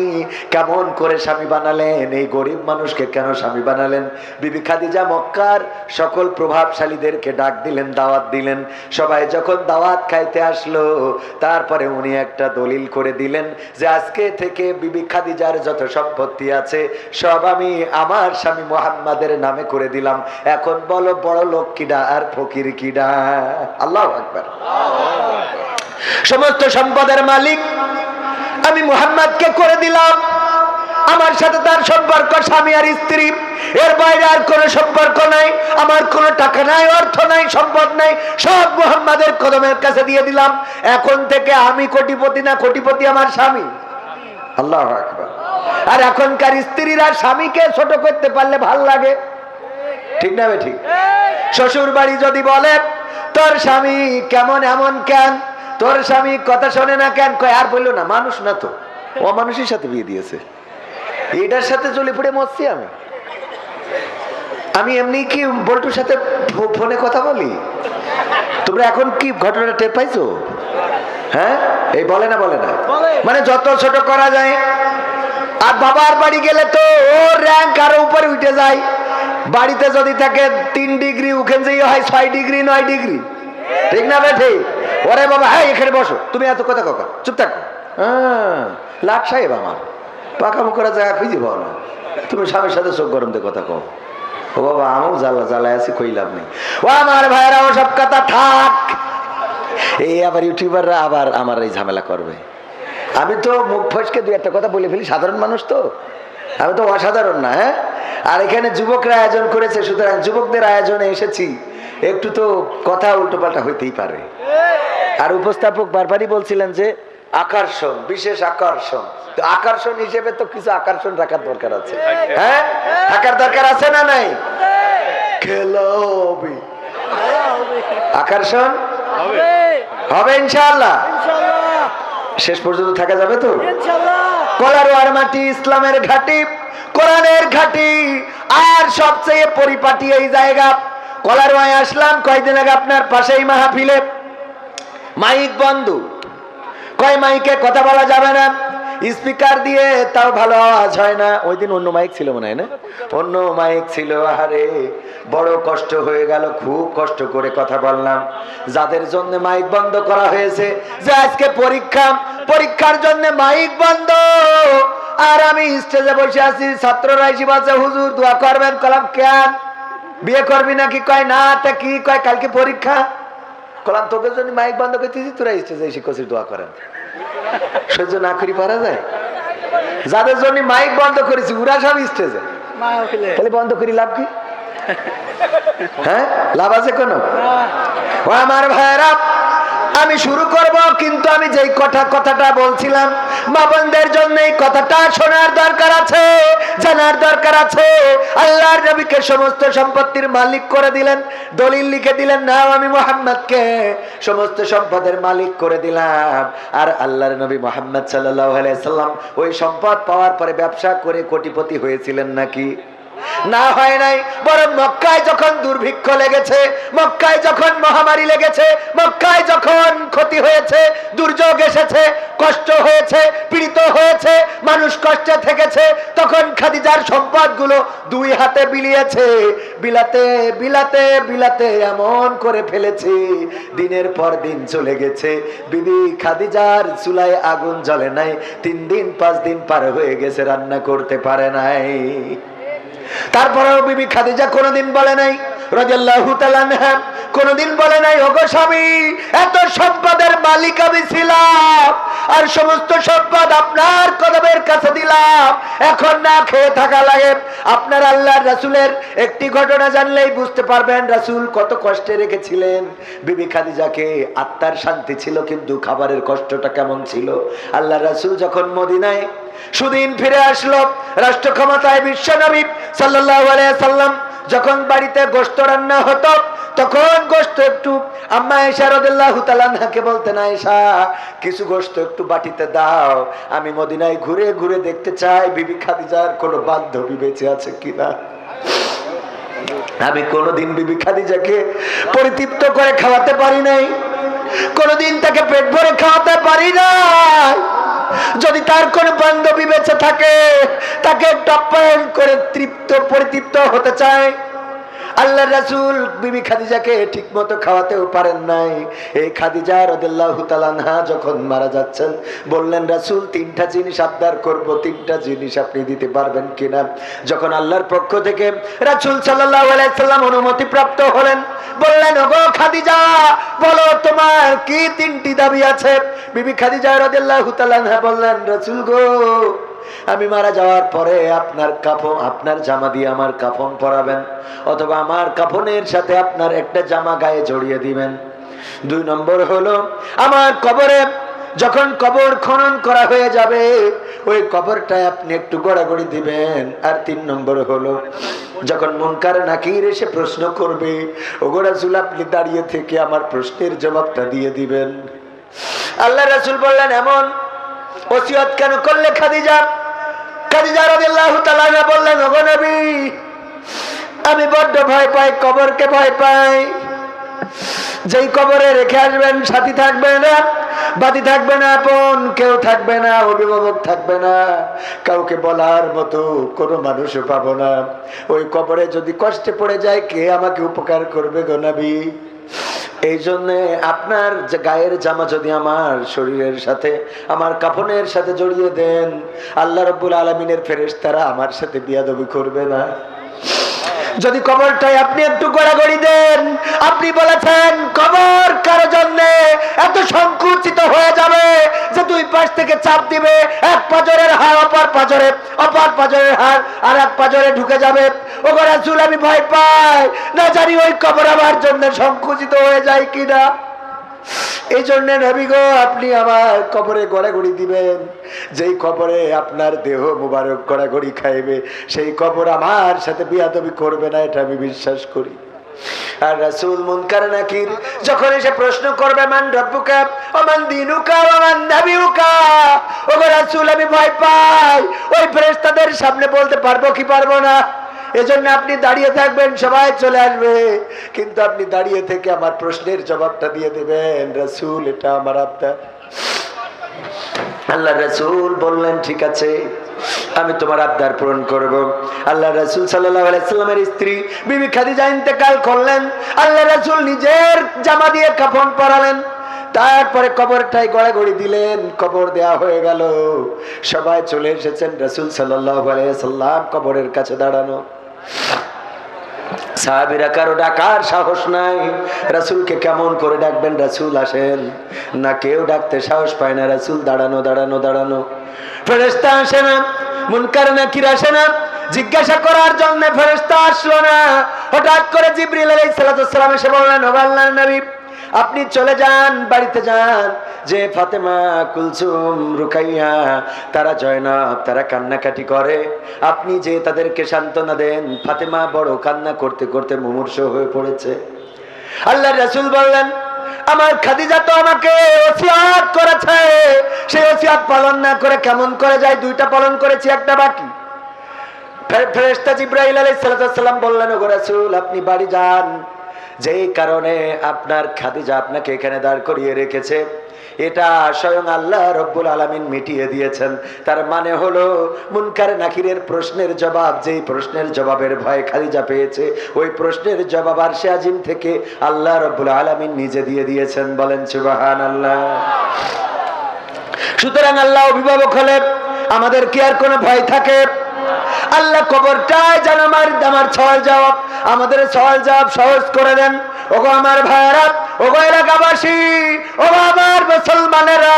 কেমন করে স্বামী বানালেন? এই গরিব মানুষকে কেন স্বামী বানালেন? বিবি খাদিজা মক্কার সকল প্রভাবশালীদেরকে ডাক দিলেন, দাওয়াত দিলেন। সবাই যখন দাওয়াত খাইতে আসলো, তারপরে উনি একটা দলিল করে দিলেন যে আজকে থেকে বিবি খাদিজার যত সম্পত্তি আছে সব আমি আমার স্বামী মুহাম্মাদের নামে করে দিলাম। এখন বলো বড় লোক কিডা আর ফকির কিডা? আল্লাহু আকবার। সমস্ত সম্পদের মালিক আমি মুহাম্মাদকে করে দিলাম, আমার সাথে তার সম্পর্ক স্বামী আর স্ত্রী, এর বাইরে আর কোনো সম্পর্ক নাই, আমার কোনো টাকা নাই, অর্থ নাই, সম্পদ নাই, সব মুহাম্মাদের কদমের কাছে দিয়ে দিলাম। এখন থেকে আমি কোটিপতি না, কোটিপতি আমার স্বামী। আল্লাহু আকবার। আর এখনকার স্ত্রীরা স্বামীকে ছোট করতে পারলে ভাল লাগে, ঠিক না বে ঠিক? শ্বশুর বাড়ি যদি বলে তোর স্বামী কেমন, এমন কেন, তোর স্বামী কথা শোনে না কেন, কয় আর বললো না, মানুষ না তো, ও মানুষের সাথে বিয়ে দিয়েছে, এটার সাথে চলে পড়ে মরছি আমি এমনি কি বল্টুর সাথে ফোনে কথা বলি? তোমরা এখন কি ঘটনাটা টের পাইছো? হ্যাঁ, এই বলে না মানে যত ছোট করা যায়। আর বাবার বাড়ি গেলে তো ওর র্যাঙ্ক আরো উপরে উঠে যায়। বাড়িতে যদি থাকে 3 ডিগ্রি, ওখানে যে হয় 6 ডিগ্রি 9 ডিগ্রি, ঠিক না বেঠে? ওরে বাবা, হ্যাঁ এখানে বসো, তুমি এত কথা কাকা, চুপ থাকো। হ্যাঁ, লাট সাহেব আমার পাকা মুখরা জায়গা খুঁজে পাও না, তুমি স্বামীর সাথে চোখ গরম দিয়ে কথা কও। ও বাবা, আমিও জ্বালায় আছি, কই লাভ নেই। ও আমার ভাইয়েরা, ও সব কথা থাক। এই আবার ইউটিউবাররা আবার আমার এই ঝামেলা করবে। আমি তো মুখ ফসকে 2-1 কথা বলে ফেলি, সাধারণ মানুষ তো, আমি তো অসাধারণ না। হ্যাঁ, আর এখানে যুবকরা আয়োজন করেছে, সুতরাং যুবকদের আয়োজনে এসেছি, একটু তো কথা উল্টোপাল্টা হইতেই পারে। আর উপস্থাপক বারবারই বলছিলেন যে আকর্ষণ, বিশেষ আকর্ষণ, তো আকর্ষণ হিসেবে তো কিছু আকর্ষণ রাখার দরকার আছে। হ্যাঁ, থাকার দরকার আছে না নাই? খেলা হবে, আকর্ষণ হবে ইনশাআল্লাহ। শেষ পর্যন্ত থাকা যাবে তো কলারোয়ার মাটি, ইসলামের ঘাঁটি, কোরআনের ঘাঁটি, আর সবচেয়ে পরিপাটি এই জায়গা। কলারোয়ায় আসলাম কয়েকদিন আগে, আপনার পাশেই মাহফিলে মাইক বন্ধ, কয় মাইকে কথা বলা যাবে না। স্পিকার দিয়ে তাও ভালো আওয়াজ হয় না। ওই দিন অন্য মাইক ছিল মনে হয় না, অন্য মাইক ছিল। আরে বড় কষ্ট হয়ে গেল, খুব কষ্ট করে কথা বললাম। যাদের জন্য মাইক বন্ধ করা হয়েছে, যে আজকে পরীক্ষা, পরীক্ষার জন্য মাইক বন্ধ, আর আমি স্টেজে বসে আছি, ছাত্ররা এসে বলছে হুজুর দোয়া করবেন। কলাম কেন, বিয়ে করবি নাকি? কয় না। তা কি? কয় কালকে পরীক্ষা। কলাম তোকে জন্য মাইক বন্ধ করতেছি, তোরা স্টেজে এসে কচির দোয়া করেন। সহ্য না করি পারা যায়? যাদের জন্য মাইক বন্ধ করেছি ওরা সব স্টেজে, তাহলে বন্ধ করি লাভ কি? হ্যাঁ, লাভ আছে কোনো? ও আমার ভাইরা, আমি শুরু করব, কিন্তু আমি যেই কথাটা বলছিলাম, মা বোনদের জন্য এই কথাটা শোনার দরকার আছে, জানার দরকার আছে। আল্লাহর নবীকে সমস্ত সম্পত্তির মালিক করে দিলেন, দলিল লিখে দিলেন, নাও আমি মুহাম্মদকে সমস্ত সম্পদের মালিক করে দিলাম। আর আল্লাহর নবী মুহাম্মদ সাল্লাল্লাহু আলাইহি সাল্লাম ওই সম্পদ পাওয়ার পরে ব্যবসা করে কোটিপতি হয়েছিলেন নাকি? না, হয় নাই। বরং মক্কায় যখন দুর্ভিক্ষ লেগেছে, মক্কায় যখন মহামারী লেগেছে, মক্কায় যখন ক্ষতি হয়েছে, দুর্যোগ এসেছে, কষ্ট হয়েছে, পীড়িত হয়েছে, মানুষ কষ্টে থেকেছে, তখন খাদিজার সম্পদগুলো দুই হাতে বিলিয়েছে। বিলাতে বিলাতে বিলাতে এমন করে ফেলেছে, দিনের পর দিন চলে গেছে, বিবি খাদিজার চুলায় আগুন জ্বলে নাই। 3 দিন 5 দিন পার হয়ে গেছে, রান্না করতে পারে নাই। তারপরেও বিবি খাদিজা কোনদিন বলে নাই, রাদিয়াল্লাহু তাআলা আনহা কোনদিন বলে নাই, ওগো স্বামী, এত সম্পদের মালিক আমি ছিলাম, আর সমস্ত সম্পদ আপনার কদমের কাছে দিলাম, এখন না খেয়ে থাকা লাগে। আপনার আল্লাহর রাসূলের একটি ঘটনা জানলেই বুঝতে পারবেন রাসূল কত কষ্টে রেখেছিলেন বিবি খাদিজাকে। আত্মার শান্তি ছিল, কিন্তু খাবারের কষ্টটা কেমন ছিল। আল্লাহর রাসূল যখন মদিনায় সুদিন ফিরে আসলো, রাষ্ট্র ক্ষমতায় বিশ্ব নবী সাল্লাল্লাহু আলাইহি সাল্লাম যখন বাড়িতে গোশত রান্না হতো, তখন গোশত একটু আম্মা আয়েশা রাদিয়াল্লাহু তাআলা আনহাকে বলতেন, আয়েশা কিছু গোশত একটু বাটিতে দাও, আমি মদিনায় ঘুরে ঘুরে দেখতে চাই বিবি খাদিজার কোনো বান্ধবী বেঁচে আছে কিনা। আমি কোনোদিন বিবি খাদিজাকে পরিতৃপ্ত করে খাওয়াতে পারি নাই, কোনোদিন তাকে পেট ভরে খাওয়াতে পারি নাই। যদি তার কোন বান্ধবী বেঁচে থাকে, তাকে আপ্যায়ন করে পরিতৃপ্ত হতে চায়। আল্লাহর রাসূল বিবি খাদিজাকে ঠিকমতো খাওয়াতেও পারেন নাই। এই খাদিজা রাদিয়াল্লাহু তাআলা আনহা যখন মারা যাচ্ছেন, বললেন রাসূল 3টা জিনিস আবদার করব, 3টা জিনিস আপনি দিতে পারবেন কিনা। যখন আল্লাহর পক্ষ থেকে রাসূল সাল্লাল্লাহু আলাইহি সাল্লাম অনুমতি প্রাপ্ত হলেন, বললেন, ওগো খাদিজা, বলো তোমার কি 3টি দাবি আছে। বিবি খাদিজা রাদিয়াল্লাহু তাআলা আনহা বললেন, রাসূল গো, আমি মারা যাওয়ার পরে আপনার কাফন, আপনার জামা দিয়ে আমার কাফন পরাবেন, অথবা আমার কাফনের সাথে আপনার একটা জামা গায়ে জড়িয়ে দিবেন। 2 নম্বর হলো, আমার কবরে যখন কবর খনন করা হয়ে যাবে, ওই কবরটায় আপনি একটু গড়াগড়ি দিবেন। আর 3 নম্বর হলো, যখন মুনকার নাকির এসে প্রশ্ন করবে, ওগো রাসূল, আপনি দাঁড়িয়ে থেকে আমার প্রশ্নের জবাবটা দিয়ে দিবেন। আল্লাহ রাসূল বললেন, এমন ওসিয়ত কেন করলে খাদিজা? খাদিজা রাদিয়াল্লাহু তাআলা আনহা বললেন, ওগো নবী, আমি বড্ড ভয় পাই, কবরকে ভয় পাই। যেই কবরে রেখে আসবেন, সাথী থাকবে না, বাদী থাকবে না, আপন কেউ থাকবে না, অভিভাবক থাকবে না, কাউকে বলার মতো কোনো মানুষও পাবো না। ওই কবরে যদি কষ্টে পড়ে যায়, কে আমাকে উপকার করবে গো নবী? এই জন্য আপনার যে গায়ের জামা যদি আমার শরীরের সাথে, আমার কাফনের সাথে জড়িয়ে দেন, আল্লাহ রাব্বুল আলামিনের ফেরেশতারা আমার সাথে বিয়াদবি করবে না। যদি কবরটাই আপনি একটু গড়াগড়ি দেন, আপনি বলেছেন কবর কারো জন্য এত সংকুচিত হয়ে যাবে যে 2 পাশ থেকে চাপ দিবে, এক পাজরের হাড় অপর পাজরে, অপর পাজরের হাড় আর এক পাজরে ঢুকে যাবে। ওগো রাসূল, আমি ভয় পাই, না জানি ওই কবর আমার জন্য সংকুচিত হয়ে যায় কিনা। এই জন্য নবী গো, আপনি আমার কবরে গড়াগড়ি দিবেন। যেই কবরে আপনার দেহ মুবারক গড়াগড়ি খাইবে, সেই কবর আমার সাথে বিয়াদবি করবে না, এটা আমি বিশ্বাস করি। আর রাসূল মুনকার নাকির যখন এসে প্রশ্ন করবে, মান রব্বুকা ওয়া মান দীনুকা ওয়া মান নাবিয়ুকা, ওগো রাসূল, আমি ভয় পাই ওই ফেরেশতাদের সামনে বলতে পারবো কি পারবো না। এজন্য আপনি দাঁড়িয়ে থাকবেন, সবাই চলে আসবে, কিন্তু আপনি দাঁড়িয়ে থেকে আমার প্রশ্নের জবাবটা দিয়ে দেবেন রাসূল, এটা আমার আবদার। আল্লাহ রাসূল বললেন ঠিক আছে, আমি তোমার আবদার পূরণ করব। আল্লাহ রাসূল সাল্লাল্লাহু আলাইহি সাল্লামের স্ত্রী বিবি খাদিজা ইন্তেকাল করলেন। আল্লাহ রাসূল নিজের জামা দিয়ে কাফন পরালেন, তারপরে কবরটাই গড়াগড়ি দিলেন। কবর দেয়া হয়ে গেল, সবাই চলে এসেছেন। রাসূল সাল্লাল্লাহু আলাইহি সাল্লাম কবরের কাছে দাঁড়ানো। সাহাবীরা কারো ডাকার সাহস নাই, রাসূলকে কেমন করে ডাকবেন? রাসূল আসেন না, কেউ ডাকতে সাহস পায় না। রাসূল দাঁড়ানো দাঁড়ানো দাঁড়ানো। ফেরেশতা আসে না, মুনকার নাকির আসে না, জিজ্ঞাসা করার জন্য ফেরেশতা আসলো না। হঠাৎ করে জিবরিল আলাইহিস সালাম এসে বললেন, ও আল্লাহর নবী, আপনি চলে যান, বাড়িতে যান, যে ফাতেমা, কুলসুম, রুকাইয়া, তারা জয়নব, তারা কান্নাকাটি করে, আপনি যে তাদেরকে সান্ত্বনা দেন। ফাতেমা বড় কান্না করতে করতে মুমূর্ষু হয়ে পড়েছে। আল্লাহর রাসূল বললেন, আমার খাদিজা তো আমাকে ওসিয়ত করেছে, সেই ওসিয়ত পালন না করে কেমন করে যায়? দুইটা পালন করেছি, একটা বাকি। ফেরেশতা জিবরাইল আলাইহিস সালাম বললেন, ওগো রাসূল, আপনি বাড়ি যান, যেই কারণে আপনার খাদিজা আপনাকে এখানে দাঁড় করিয়ে রেখেছে, এটা স্বয়ং আল্লাহ রব্বুল আলামিন মিটিয়ে দিয়েছেন। তার মানে হলো মুনকার নাকিরের প্রশ্নের জবাব, যেই প্রশ্নের জবাবের ভয় খাদিজা পেয়েছে, ওই প্রশ্নের জবাব আরশে আজিম থেকে আল্লাহ রব্বুল আলামিন নিজে দিয়ে দিয়েছেন। বলেন সুবহানাল্লাহ। সুতরাং আল্লাহ অভিভাবক হলে আমাদের কি আর কোনো ভয় থাকে? আল্লাহ কবরটাই যেন আমার সওয়াল জবাব, আমাদের সওয়াল জবাব সহজ করে দেন। ওগো আমার ভাইরা, ওগো এলাকাবাসী, ওগো আমার মুসলমানেরা,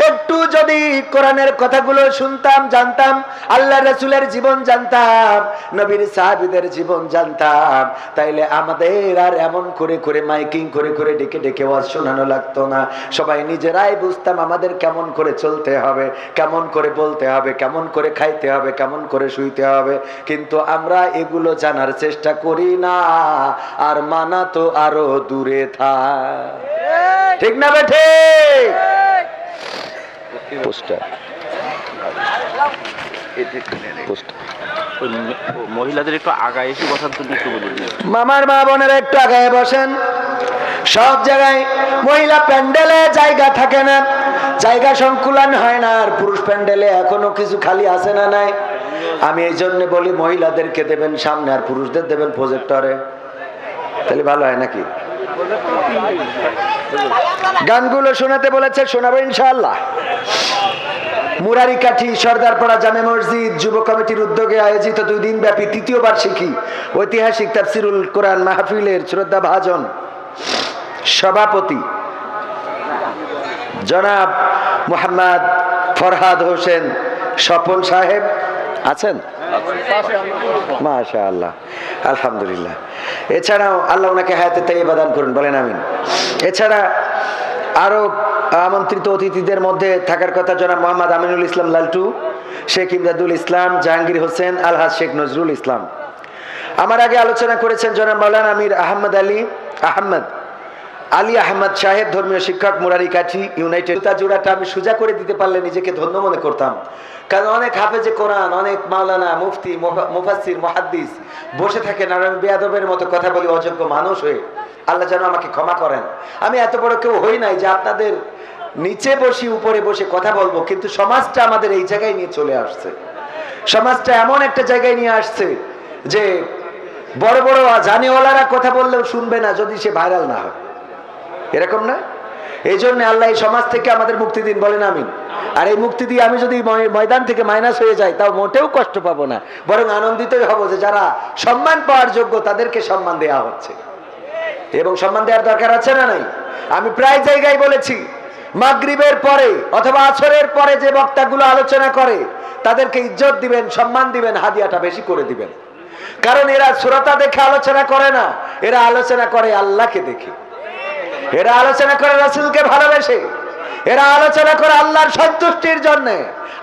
একটু যদি কোরআনের কথাগুলো শুনতাম, জানতাম, আল্লাহ রাসূলের জীবন জানতাম, নবীর সাহাবীদের জীবন জানতাম, তাইলে আমাদের আর এমন করে করে মাইকিং করে করে ডেকে ডেকে ওয়াজ শোনানো লাগতো না। সবাই নিজেরাই বুঝতাম আমাদের কেমন করে চলতে হবে, কেমন করে বলতে হবে, কেমন করে খাইতে হবে, কেমন করে শুইতে হবে। কিন্তু আমরা এগুলো জানার চেষ্টা করি না, আর মানা তো আরো দূরে থাক। ঠিক না বেঠে? মহিলাদের একটু আগায় এসে বসার জন্য একটু বলুন। মামার মা বোনেরা একটু আগায় বসেন। সব জায়গায় মহিলা প্যান্ডেলে জায়গা থাকে না, জায়গা সংকুলন হয় না, আর পুরুষ প্যান্ডেলে এখনো কিছু খালি আছে না নাই? আমি এই জন্য বলি মহিলাদেরকে দেবেন সামনে, আর পুরুষদের দেবেন প্রজেক্টরে, তাহলে ভালো হয় নাকি? গানগুলো শোনাতে বলেছে, শোনাবো ইনশাআল্লাহ। মুরারিকাঠি সরদারপাড়া জামে মসজিদ যুব কমিটির উদ্যোগে আয়োজিত 2 দিন ব্যাপী ৩য় বার্ষিকী ঐতিহাসিক তাফসিরুল কোরআন মাহফিলের শ্রদ্ধাভাজন সভাপতি জনাব মোহাম্মদ ফরহাদ হোসেন স্বপন সাহেব আছেন? মাশাআল্লাহ, আলহামদুলিল্লাহ। এছাড়াও আল্লাহ ওনাকে হায়াতে তাইয়্যিবা দান করুন, বলেন আমিন। এছাড়া আরো আমন্ত্রিত অতিথিদের মধ্যে থাকার কথা জনাব মোহাম্মদ আমিনুল ইসলাম লালটু, শেখ ইমদাদুল ইসলাম, জাহাঙ্গীর হোসেন, আলহাজ শেখ নজরুল ইসলাম। আমার আগে আলোচনা করেছেন জনাব মাওলানা আমির আহমদ আলী আহমদ সাহেব, ধর্মীয় শিক্ষক, মুরারিকাঠি ইউনাইটেড। জোড়াটা আমি সোজা করে দিতে পারলে নিজেকে ধন্য মনে করতাম, কারণ অনেক হাফেজে কোরআন, অনেক মাওলানা, মুফতি, মুফাসসির, মুহাদ্দিস বসে থাকেন, আর আমি বেয়াদবের মতো কথা বলি অযোগ্য মানুষ হয়ে। আল্লাহ যেন আমাকে ক্ষমা করেন। আমি এত বড় কেউ হই নাই যে আপনাদের নিচে বসি উপরে বসে কথা বলবো, কিন্তু সমাজটা আমাদের এই জায়গায় নিয়ে চলে আসছে। সমাজটা এমন একটা জায়গায় নিয়ে আসছে যে বড় বড় জানিওয়ালারা কথা বললেও শুনবে না যদি সে ভাইরাল না হয়, এরকম না? এই জন্য আল্লাহ এই সমাজ থেকে আমাদের মুক্তি দিন, বলেন আমিন। আর এই মুক্তি দিয়ে আমি যদি ময়দান থেকে মাইনাস হয়ে যাই, তাও মোটেও কষ্ট পাবো না, বরং আনন্দিতই হব যে যারা সম্মান পাওয়ার যোগ্য তাদেরকে সম্মান দেওয়া হচ্ছে, এবং সম্মান দেওয়ার দরকার আছে না নাই? আমি প্রায় জায়গায় বলেছি, মাগরিবের পরে অথবা আসরের পরে যে বক্তাগুলো আলোচনা করে তাদেরকে ইজ্জত দিবেন, সম্মান দিবেন, হাদিয়াটা বেশি করে দিবেন। কারণ এরা শ্রোতা দেখে আলোচনা করে না, এরা আলোচনা করে আল্লাহকে দেখে, এরা আলোচনা করে রাসূলকে ভালোবেসে, এরা আলোচনা করে আল্লাহর সন্তুষ্টির জন্য।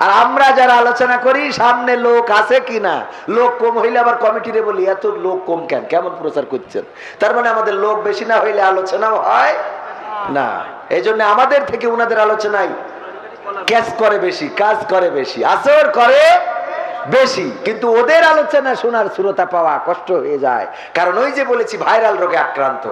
আর আমরা যারা আলোচনা করি সামনে লোক আছে কিনা, লোক কম হইলে আবার কমিটিরে বলি এত লোক কম কেন, কেমন প্রচার করছেন? তার মানে আমাদের লোক বেশি না হইলে আলোচনাও হয় না। এই জন্য আমাদের থেকে উনাদের আলোচনায় ক্যাচ করে বেশি, কাজ করে বেশি, আসর করে বেশি, কিন্তু ওদের আলোচনা শোনার শ্রোতা পাওয়া কষ্ট হয়ে যায়। কারণ ওই যে বলেছি ভাইরাল রোগে আক্রান্ত,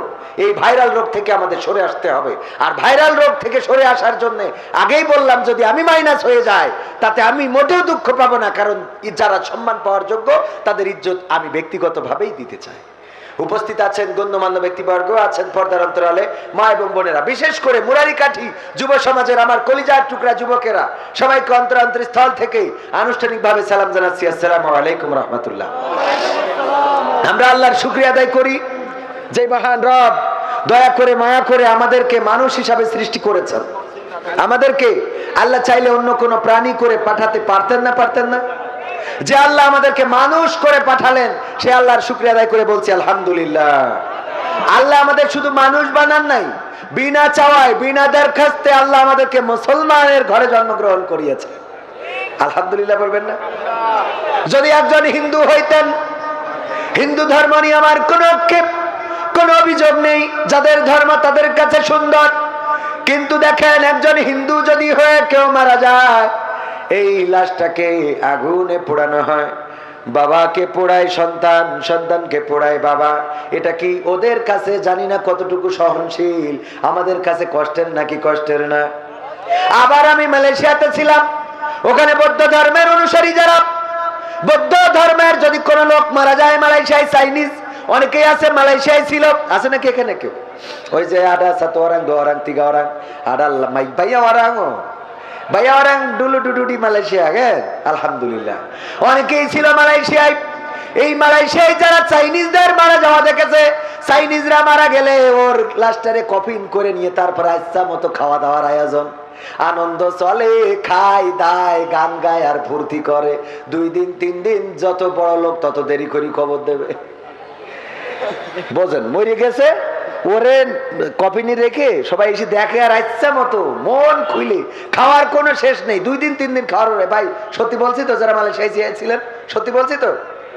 এই ভাইরাল রোগ থেকে আমাদের সরে আসতে হবে। আর ভাইরাল রোগ থেকে সরে আসার জন্য আগেই বললাম, যদি আমি মাইনাস হয়ে যায় তাতে আমি মোটেও দুঃখ পাবো না, কারণ যারা সম্মান পাওয়ার যোগ্য তাদের ইজ্জত আমি ব্যক্তিগতভাবেই দিতে চাই। উপস্থিত আছেন গণ্যমান্য ব্যক্তিবর্গ, আছেন পর্দার অন্তরালে মা এবং বোনেরা, বিশেষ করে মুরারিকাঠি যুব সমাজের আমার কলিজার টুকরা যুবকেরা, সবাইকে অন্তরান্তরস্থল থেকে আনুষ্ঠানিকভাবে সালাম জানাচ্ছি, আসসালামু আলাইকুম রাহমাতুল্লাহ। আমরা আল্লাহর শুকরিয়া আদায় করি যে মহান রব দয়া করে মায়া করে আমাদেরকে মানুষ হিসাবে সৃষ্টি করেছেন। আমাদেরকে আল্লাহ চাইলে অন্য কোনো প্রাণী করে পাঠাতে পারতেন না? যে আল্লাহ আমাদেরকে মানুষ করে পাঠালেন, সে আল্লাহর শুকরিয়া আদায় করে বলছি আলহামদুলিল্লাহ। আল্লাহ আমাদের শুধু মানুষ বানান নাই, বিনা চাওয়ায় বিনা দরখাস্তে আল্লাহ আমাদেরকে মুসলমানের ঘরে জন্মগ্রহণ করিয়েছে। আলহামদুলিল্লাহ বলবেন না? যদি একজন হিন্দু হইতেন, হিন্দু ধর্ম নিয়ে আমার কোনো আক্ষেপ, কোনো অভিযোগ নেই, যাদের ধর্ম তাদের কাছে সুন্দর। কিন্তু দেখেন, একজন হিন্দু যদি হয়ে কেউ মারা যায়, এই লাশটাকে আগুনে পোড়ানো হয়, বাবাকে পোড়ায় সন্তান, সন্তানকে পোড়ায় বাবা। এটা কি ওদের কাছে জানি না কতটুকু সহনশীল, আমাদের কাছে কষ্টের নাকি কষ্টের না? আবার আমি মালয়েশিয়াতে ছিলাম, ওখানে বৌদ্ধ ধর্মের অনুসারী যারা, বৌদ্ধ ধর্মের যদি কোনো লোক মারা যায়, মালয়েশিয়ায় চাইনিজ অনেকেই আছে, মালয়েশিয়ায় ছিল, আছে নাকি এখানে কেউ? ওই যে আডা সাতো ওরাং, দো ওরাং, তিগা ওরাং, আডা মাই ভাইয়া ওরাং, ভাইয়া ওরাং ডুলু ডুডুডি মালয়েশিয়া গে। আলহামদুলিল্লাহ অনেকেই ছিল মালয়েশিয়ায়। এই মালয়েশিয়ায় যারা চাইনিজদের মারা যাওয়া দেখেছে, চাইনিজরা মারা গেলে ওর লাস্টারে কফিন করে নিয়ে তারপর ইচ্ছা মতো খাওয়া দাওয়ার আয়োজন, আনন্দ চলে, খায় দায়, গান গায় আর ফুর্তি করে। 2 দিন 3 দিন, যত বড় লোক তত দেরি করে খবর দেবে। বোঝেন, মরে গেছে ওরে কফিনে রেখে সবাই এসে দেখে আর ইচ্ছা মতো মন খুলে খাওয়ার কোনো শেষ নেই। 2 দিন 3 দিন খাওয়ার। ভাই সত্যি বলছি তো, যারা মালয়েশিয়ায় ছিলেন, সত্যি বলছি তো,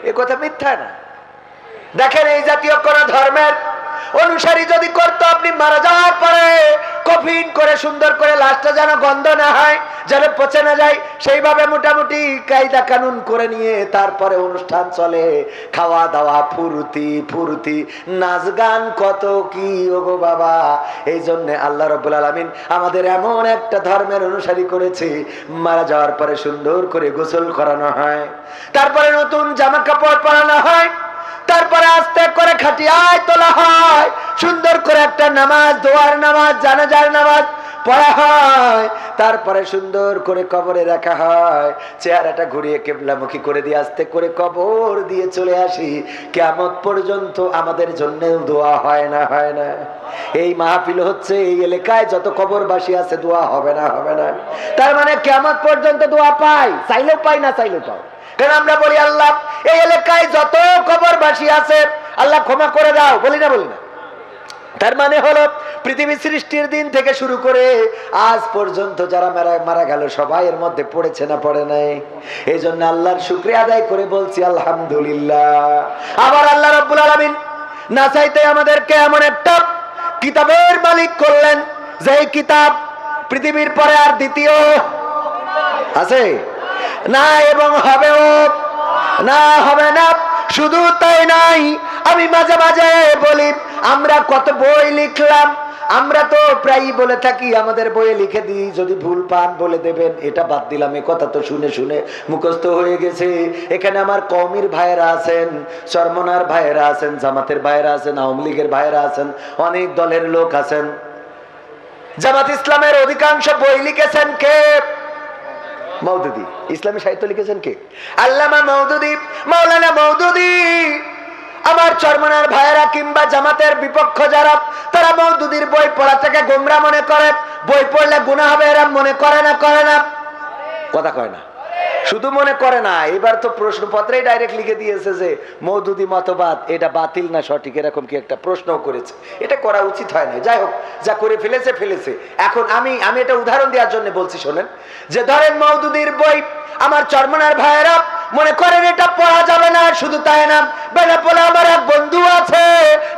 এ কথা মিথ্যা না। দেখেন, এই জাতীয় কোন ধর্মের অনুসারী যদি করতো, আপনি মারা যাওয়ার পরে কফিন করে সুন্দর করে লাশটা যেন গন্ধ না হয়, যেন পচে না যায়, সেইভাবে মোটামুটি কায়দা কানুন করে নিয়ে তারপরে অনুষ্ঠান চলে, খাওয়া দাওয়া, ফুর্তি, নাচ গান, কত কি ওগো বাবা। এই জন্য আল্লাহ রাব্বুল আলামিন আমাদের এমন একটা ধর্মের অনুসারী করেছে, মারা যাওয়ার পরে সুন্দর করে গোসল করানো হয়, তারপরে নতুন জামা কাপড় পরানো হয়, তারপরে আস্তে করে খাটিয়ায় তোলা হয়, সুন্দর করে একটা নামাজ, দোয়ার নামাজ, জানাজার নামাজ পড়া হয়, তারপরে সুন্দর করে কবরে রাখা হয়, চেহারাটা ঘুরিয়ে কিবলামুখী করে দিয়ে আস্তে করে কবর দিয়ে চলে আসি। কিয়ামত পর্যন্ত আমাদের জন্য দোয়া হয় না? এই মাহফিল হচ্ছে, এই এলাকায় যত কবরবাসী আছে, দোয়া হবে না? তার মানে কিয়ামত পর্যন্ত দোয়া পাই, চাইলেও পাই, না চাইলেও পাই। কারণ আমরা বলি, আল্লাহ এই এলাকায় যত কবরবাসী আছে আল্লাহ ক্ষমা করে দাও, বলি না? তার মানে হলো পৃথিবী সৃষ্টির দিন থেকে শুরু করে আজ পর্যন্ত যারা মারা গেল সবাই এর মধ্যে পড়েছে না পড়ে নাই? এই জন্য আল্লাহর শুকরিয়া আদায় করে বলছি আলহামদুলিল্লাহ। আবার আল্লাহ রাব্বুল আলামিন না চাইতে আমাদেরকে এমন একটা কিতাবের মালিক করলেন, যে কিতাব পৃথিবীর পরে আর দ্বিতীয় আছে না, এবং হবেও না, হবে না। শুধু তাই নাই, আমি মাঝে মাঝে বলি, আমরা কত বই লিখলাম, আমরা তো প্রায় বলে থাকি, আমাদের বইয়ে লিখে দিই, যদি ভুল পান বলে দেবেন, এটা বাদ দিলাম। এ কথা তো শুনে শুনে মুখস্থ হয়ে গেছে। এখানে আমার কওমির ভাইয়েরা আছেন, চরমনার ভাইয়েরা আছেন, জামাতের ভাইয়েরা আছেন, আওয়ামী লীগের ভাইয়েরা আছেন, অনেক দলের লোক আছেন। জামাত ইসলামের অধিকাংশ বই লিখেছেন কে? মওদুদি। ইসলামী সাহিত্য লিখেছেন কে? আল্লামা মওদুদি, মাওলানা মওদুদি। আমার চরমনার ভাইয়েরা কিংবা জামাতের বিপক্ষ যারা, তারা মওদুদির বই পড়াটাকে গোমরা মনে করে, বই পড়লে গুনাহ হবে এরা মনে করে না? কথা কয় না, শুধু মনে করে না, এবার তো প্রশ্নপত্রেই ডাইরেক্ট লিখে দিয়েছে যে মওদুদি মতবাদ এটা বাতিল না সঠিক, এরকম কি একটা প্রশ্নও করেছে। এটা করা উচিত হয় না। যাই হোক, যা করে ফেলেছে। এখন আমি এটা উদাহরণ দেওয়ার জন্য বলছি, শোনেন, যে ধরেন মওদুদির বই আমার চরমনার ভাইয়েরা মনে করেন এটা পড়া যাবে না। শুধু তাই না, বেলা বলে আমার এক বন্ধু আছে,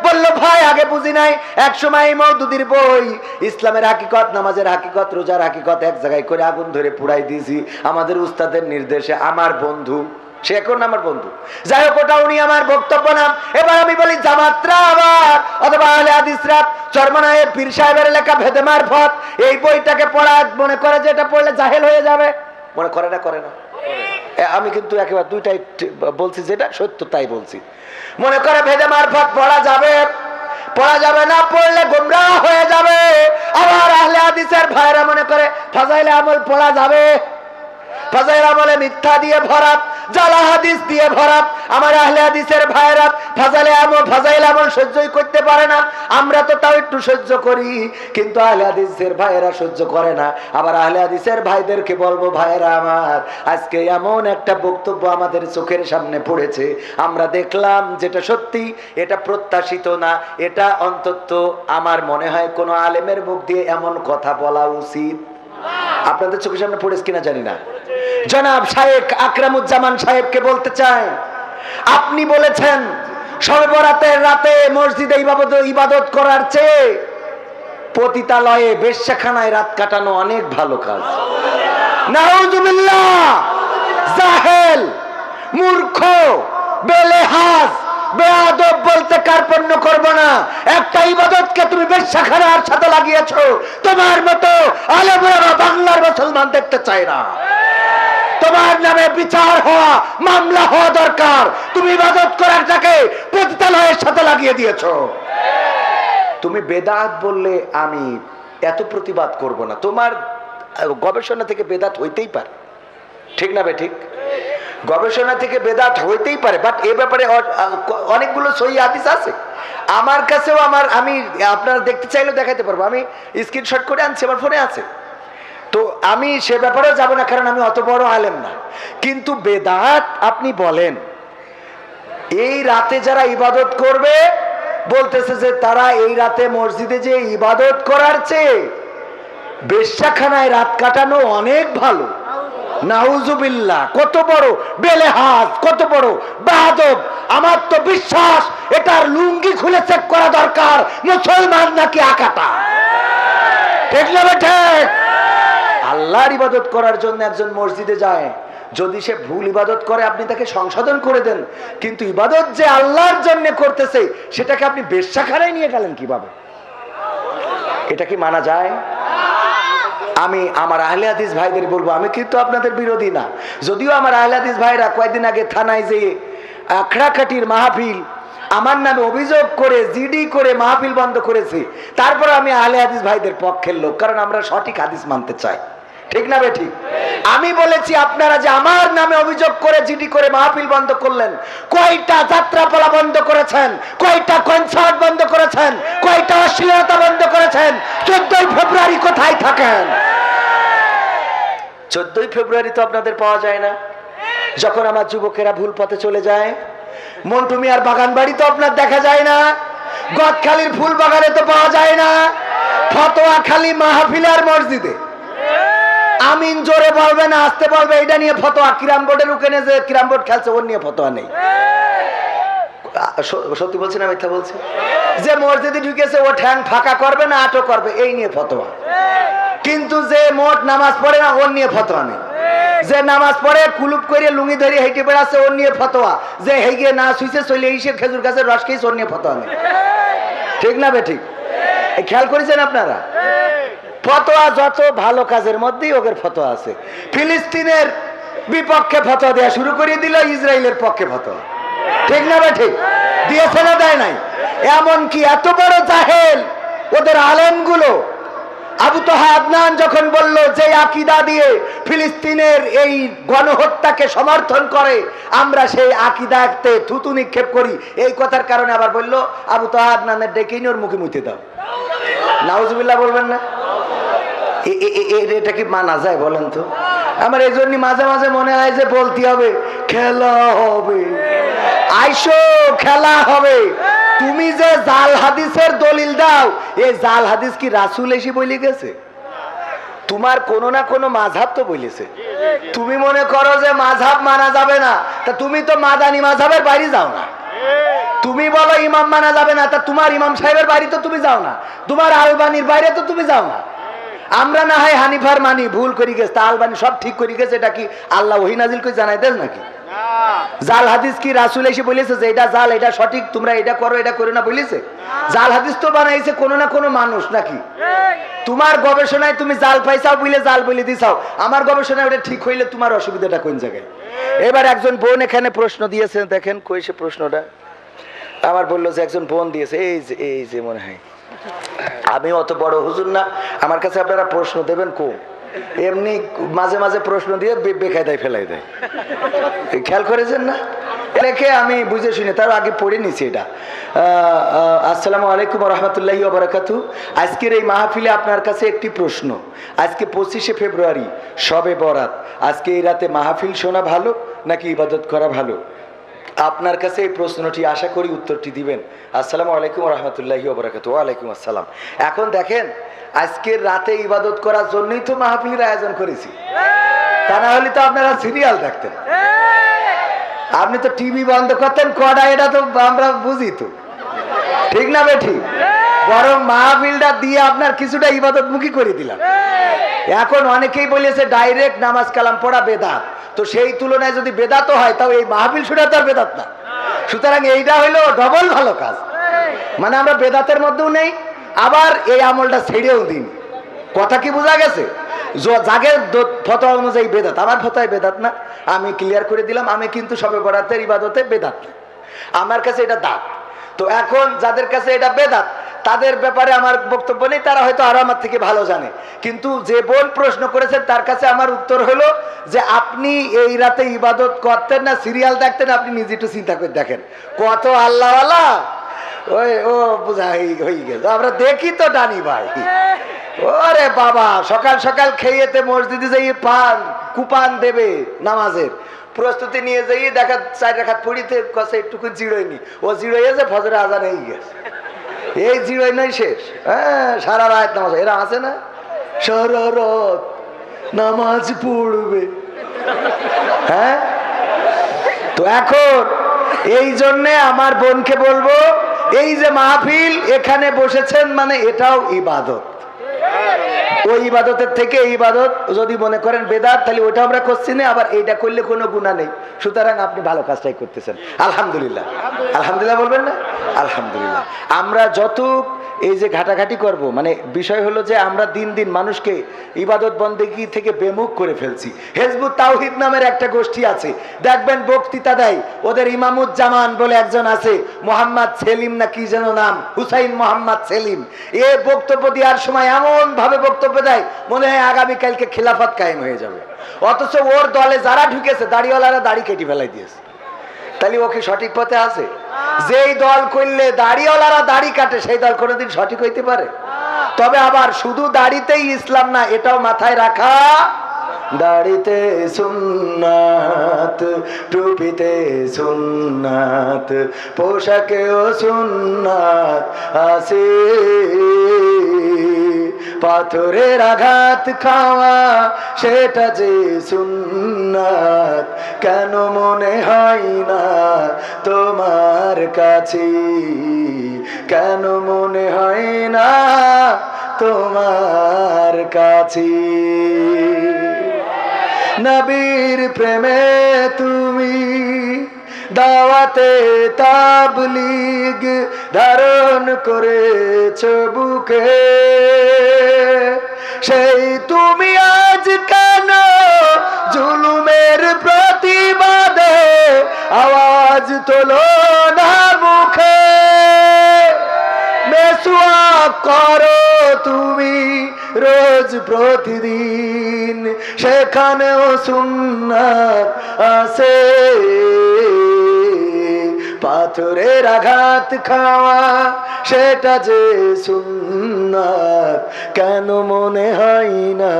বলল ভাই আগে বুঝি নাই, এক সময় মওদুদির বই ইসলামের হাকিকত, নামাজের হাকিকত, রোজার হাকিকত এক জায়গায় করে আগুন ধরে পুড়াই দিয়েছি আমাদের উস্তাদের নির্দেশে। আমার বন্ধু সে এখন আমার বন্ধু। যাই হোক, ওটা উনি আমার বক্তব্য না। এবার আমি বলি জামাতরা আবার অথবা আহলে হাদিসরা চরমনায়ে পীর সাহেবের লেখা ভেদে মারফত এই বইটাকে পড়া মনে করে যে এটা পড়লে জাহেল হয়ে যাবে, মনে করে না? করে না? আমি কিন্তু একেবারে দুইটাই বলছি, যেটা সত্য তাই বলছি। মনে করে ভেদে মারফত পড়া যাবে, পড়া যাবে না, পড়লে গোমরাহ হয়ে যাবে। আবার আহলে হাদিসের ভাইরা মনে করে ফাজাইলে আমল পড়া যাবে, ফাজাইল আমলে মিথ্যা দিয়ে ভরা, জালা হাদিস দিয়ে ভরা। আমার আহলে হাদিসের ভাইরা ফাজাইল আমল সহ্যই করতে পারে না। আমরা তো তাও একটু সহ্য করি, কিন্তু আহলে হাদিসের ভাইরা সহ্য করে না। আবার আহলে হাদিসের ভাইদেরকে বলবো, ভাইরা আমার, আজকে এমন একটা বক্তব্য আমাদের চোখের সামনে পড়েছে, আমরা দেখলাম যেটা সত্যি, এটা প্রত্যাশিত না, এটা অন্তত আমার মনে হয় কোন আলেমের মুখ দিয়ে এমন কথা বলা উচিত। আপনাদের চোখের সামনে পড়েছে কিনা জানি না। জনাব শায়েখ আকরামুজ্জামান সাহেবকে বলতে চাই, আপনি বলেছেন শবে বরাতের রাতে মসজিদে ইবাদত করার চেয়ে পতিতালয়ে বেশ্যাখানায় রাত কাটানো অনেক ভালো কাজ। নাউজুবিল্লাহ! জাহেল, মূর্খ, বেলেহাজ, বেয়াদব বলতে কার্পণ্য করব না। একটা ইবাদতকে তুমি বেশ্যাখানার সাথে লাগিয়েছো। তোমার মতো আলেমেরা বাংলার মুসলমান দেখতে চায় না। তোমার নামে বিচার হওয়া, মামলা হওয়া দরকার। তুমি ইবাদত করারটাকে পতিতালয়ের সাথে লাগিয়ে দিয়েছো। তুমি বেদাত বললে আমি এত প্রতিবাদ করব না। তোমার গবেষণা থেকে বেদাত হইতেই পারে, ঠিক না বে ঠিক? গবেষণা থেকে বেদাত হইতেই পারে, বাট এ ব্যাপারে অনেকগুলো সহিহ হাদিস আছে আমার কাছেও। আমি আপনারা দেখতে চাইলেও দেখাতে পারবো, আমি স্ক্রিনশট করে আনছি, আমার ফোনে আছে। তো আমি সে ব্যাপারেও যাব না, কারণ আমি অত বড় আলেম না। কিন্তু বেদাত আপনি বলেন, এই রাতে যারা ইবাদত করবে বলতেছে যে তারা এই রাতে মসজিদে যে ইবাদত করার চেয়ে বেশ্যাখানায় রাত কাটানো অনেক ভালো। নাউজুবিল্লাহ! কত বড় বেলেহাজ, কত বড় বাহাদব! আমার তো বিশ্বাস এটার লুঙ্গি খুলে চেক করা দরকার, মুসলমান নাকি আকাটা। ঠিক না বেঠে? আল্লাহর ইবাদত করার জন্য একজন মসজিদে যায়, যদি সে ভুল ইবাদত করে আপনি তাকে সংশোধন করে দেন, কিন্তু ইবাদত যে আল্লাহর জন্য করতেছে সেটাকে আপনি বেশ্যাখানায় নিয়ে গেলেন কিভাবে? এটা কি মানা যায়? আমি আমার আহলে হাদিস ভাইদের বলবো, আমি কিন্তু আপনাদের বিরোধী না, যদিও আমার আহলে হাদিস ভাইরা কয়েকদিন আগে থানায় যেয়ে আখড়াখাটির মাহফিল আমার নামে অভিযোগ করে জিডি করে মাহফিল বন্ধ করেছে। তারপর আমি আহলে হাদিস ভাইদের পক্ষের লোক, কারণ আমরা সঠিক হাদিস মানতে চাই। ঠিক না বে ঠিক? আমি বলেছি আপনারা যে আমার নামে অভিযোগ করে জিডি করে মাহফিল বন্ধ করলেন, কয়টা যাত্রাপালা বন্ধ করেছেন, কয়টা কনসার্ট বন্ধ করেছেন, কয়টা অশ্লীলতা বন্ধ করেছেন? 14ই ফেব্রুয়ারি কোথায় থাকেন? 14ই ফেব্রুয়ারি তো আপনাদের পাওয়া যায় না, যখন আমার যুবকেরা ভুল পথে চলে যায়। মন্টু মিয়ার বাগান বাড়ি তো আপনার দেখা যায় না, গদখালির ফুল বাগানে তো পাওয়া যায় না, ফতোয়া খালি মাহফিল আর মসজিদে। আমিন জোরে বলবে না আসতে বলবে, এটা নিয়ে ফতোয়া। কিরাম বোর্ডের উকেনে যে কিরাম বোর্ড খেলছে ওর নিয়ে ফতোয়া নেই। সত্যি বলছি না মিথ্যা বলছি? যে মসজিদে ঢুকেছে ও ঠ্যাং ফাঁকা করবে না আটো করবে, এই নিয়ে ফতোয়া। কিন্তু যে মোট নামাজ পড়ে না ওর নিয়ে ফতোয়া নেই। যে নামাজ পড়ে কুলুপ করে লুঙ্গি ধরে হেঁটে বেড়াচ্ছে ওর নিয়ে ফতোয়া। যে হেগে না শুইছে চলে এসে খেজুর গাছের রস খেয়েছে ওর নিয়ে ফতোয়া নেই। ঠিক না বে ঠিক? খেয়াল করেছেন আপনারা? ফতোয়া যত ভালো কাজের মধ্যেই ওদের ফতোয়া আছে। ফিলিস্তিনের বিপক্ষে ফতোয়া দেওয়া শুরু করে দিল, ইসরায়েলের পক্ষে ফতোয়া। ঠিক না বে ঠিক? দিয়েছে না দেয় নাই? এমনকি এত বড় জাহেল ওদের আলেমগুলো, আবু তাহা আদনান যখন বলল যে আকীদা দিয়ে ফিলিস্তিনের এই গণহত্যাকে সমর্থন করে, আমরা সেই আকীদাতে থুতু নিক্ষেপ করি, এই কথার কারণে আবার বলল আবু তাহা আদনানের ডেকে ওর মুখে মুইতে দাও। নাউজুবিল্লাহ বলবেন না? এটা কি মানা যায় বলেন তো? আমার এই জন্য মাঝে মাঝে মনে হয় যে বলতে হবে খেলা হবে, আইসো খেলা হবে। তুমি যে জাল হাদিসের দলিল দাও, এই জাল হাদিস কি রাসূল এসে বলে গেছে? তোমার কোনো না কোনো মাযহাব তো বলেছে। তুমি মনে করো যে মাযহাব মানা যাবে না, তা তুমি তো মাদানি মাযহাবের বাইরে যাও না। তুমি বলো ইমাম মানা যাবে না, তা তোমার ইমাম সাহেবের বাড়ি তো তুমি যাও না, তোমার আলবানির বাইরে তো তুমি যাও না। আমরা না হয় হানিফার মানি, ভুল করে গেছে, তা আলবানি সব ঠিক করে গেছে, এটা কি আল্লাহ ওহী নাজিল করে জানাই দেন নাকি? জাল হাদিস কি রাসূল এসে বলেছে যে এটা জাল, এটা সঠিক, তোমরা এটা করো, এটা করো না বলেছে? জাল হাদিস তো বানাইছে কোনো না কোনো মানুষ নাকি? তোমার গবেষণায় তুমি জাল পাইছাও বলে জাল বলে দিছাও, আমার গবেষণায় ওটা ঠিক হইলে তোমার অসুবিধাটা কোন জায়গায়? এবার একজন বোন এখানে প্রশ্ন দিয়েছেন, দেখেন কই সে প্রশ্নটা। আমার বললো যে একজন বোন দিয়েছে, এই যে মনে হয়, আমি অত বড় হুজুর না, আমার কাছে আপনারা প্রশ্ন দেবেন কম, এমনি মাঝে মাঝে প্রশ্ন দিয়ে বেকায়দায় ফেলাই দেয়, খেয়াল করেছেন না? লেখে আমি বুঝে শুনে তার আগে পড়ে নিছি এটা। আসসালামু আলাইকুম রহমতুল্লাহি ওয়া বারাকাতুহু। আজকের এই মাহফিলে আপনার কাছে একটি প্রশ্ন। আজকে 25শে ফেব্রুয়ারি, শবে বরাত। আজকে এই রাতে মাহফিল শোনা ভালো নাকি ইবাদত করা ভালো? আপনার কাছে এই প্রশ্নটি, আশা করি উত্তরটি দিবেন। আসসালামু আলাইকুম রহমতুল্লাহি ওয়া বারাকাতুহু। ওয়ালাইকুম আসসালাম। এখন দেখেন, আজকের রাতে ইবাদত করার জন্যই তো মাহফিলের আয়োজন করেছি, তা না হলে তো আপনারা সিরিয়াল দেখতেন। আপনি তো টিভি বন্ধ করতেন কটা, এটা তো আমরা বুঝি তো, ঠিক না বেঠি? বরং মাহফিলটা দিয়ে আপনার কিছুটা ইবাদত মুখী করে দিলাম। এখন অনেকেই বলেছে ডাইরেক্ট নামাজ কালাম পড়া বেদাত, তো সেই তুলনায় যদি বেদাত হয় তাও এই মাহফিল শুনে তো আর বেদাত না। সুতরাং এইটা হইলো ডবল ভালো কাজ, মানে আমরা বেদাতের মধ্যেও নেই, আবার এই আমলটা ছেড়েও দিন। কথা কি বোঝা গেছে? জাগের ফতোয়া অনুযায়ী বেদাত, আমার ফতোয়ায় বেদাত না, আমি ক্লিয়ার করে দিলাম। আমি কিন্তু শবে বরাতের ইবাদতে বেদাত না, আমার কাছে এটা দাঁত। তো এখন যাদের কাছে এটা বেদাত তাদের ব্যাপারে আমার বক্তব্য নেই, তারা হয়তো আরো আমার থেকে ভালো জানে। কিন্তু যে বোন প্রশ্ন করেছেন তার কাছে আমার উত্তর হলো যে আপনি এই রাতে ইবাদত করতেন না সিরিয়াল দেখতেন, আপনি নিজে একটু চিন্তা করে দেখেন কত আল্লাহওয়ালা ও বোঝা হয়ে গেছে। আমরা দেখি তো ডানি ভাই, ওরে বাবা সকাল সকাল খেয়েতে মসজিদে যাই পান কুপান দেবে, নামাজের প্রস্তুতি নিয়ে যাই, দেখা 4 রাকাত পড়িতে কষে একটুকু জিরোয়নি, ও জিরোয়েছে ফজরে আজান হয়ে গেছে, এই জিরোই নয় শেষ। হ্যাঁ, সারা রাত নামাজ, এরা আছে না সারা রাত নামাজ পড়বে। হ্যাঁ, তো এখন এই জন্যে আমার বোনকে বলবো, এই যে মাহফিল এখানে বসেছেন মানে এটাও ইবাদত। ওই ইবাদতের থেকে এই ইবাদত যদি মনে করেন বেদাত, তাহলে ওইটা আমরা করছি না, আবার এইটা করলে কোনো গুনাহ নেই। সুতরাং আপনি ভালো কাজটাই করতেছেন, আলহামদুলিল্লাহ। আলহামদুলিল্লাহ বলবেন না? আলহামদুলিল্লাহ। আমরা যত এই যে ঘাটাঘাটি করব, মানে বিষয় হলো যে আমরা দিন দিন মানুষকে ইবাদত বন্দেগী থেকে বেমুখ করে ফেলছি। হেজবুত তাওহীদ নামের একটা গোষ্ঠী আছে, দেখবেন বক্তৃতা দেয়, ওদের ইমামুজ্জামান বলে একজন আছে, মোহাম্মদ সেলিম না কি যেন নাম, হুসাইন মোহাম্মদ সেলিম। এ বক্তব্য দেওয়ার সময় এমন ভাবে বক্তব্য দেয় মনে হয় আগামীকালকে খিলাফত কায়েম হয়ে যাবে, অথচ ওর দলে যারা ঢুকেছে দাড়িওয়ালারা দাড়ি কেটে ফেলাই দিয়েছে। তাহলে ও কি সঠিক পথে আছে? যেই দল করলে দাড়িওয়ালারা দাড়ি কাটে সেই দল কোনোদিন সঠিক হইতে পারে? তবে আবার শুধু দাড়িতেই ইসলাম না, এটাও মাথায় রাখা, দাড়িতে সুন্নাত, টুপিতে সুন্নাত, পোশাকেও সুন্নাত আছে, পাথরের আঘাত খাওয়া সেটা যে সুন্নাত, কেন মনে হয় না তোমার কাছে, কেন মনে হয় না তোমার কাছে? নবীর প্রেমে তুমি দাওয়াতে তাবলীগ ধারণ করেছো বুকে, সেই তুমি আজ কেন জুলুমের প্রতিবাদে আওয়াজ তোলো না মুখে? মেসওয়াক করো তুমি রোজ প্রতিদিন, সেখানেও সুন্নাত আছে, পাথরের আঘাত খাওয়া সেটা যে সুন্নাত, কেন মনে হয় না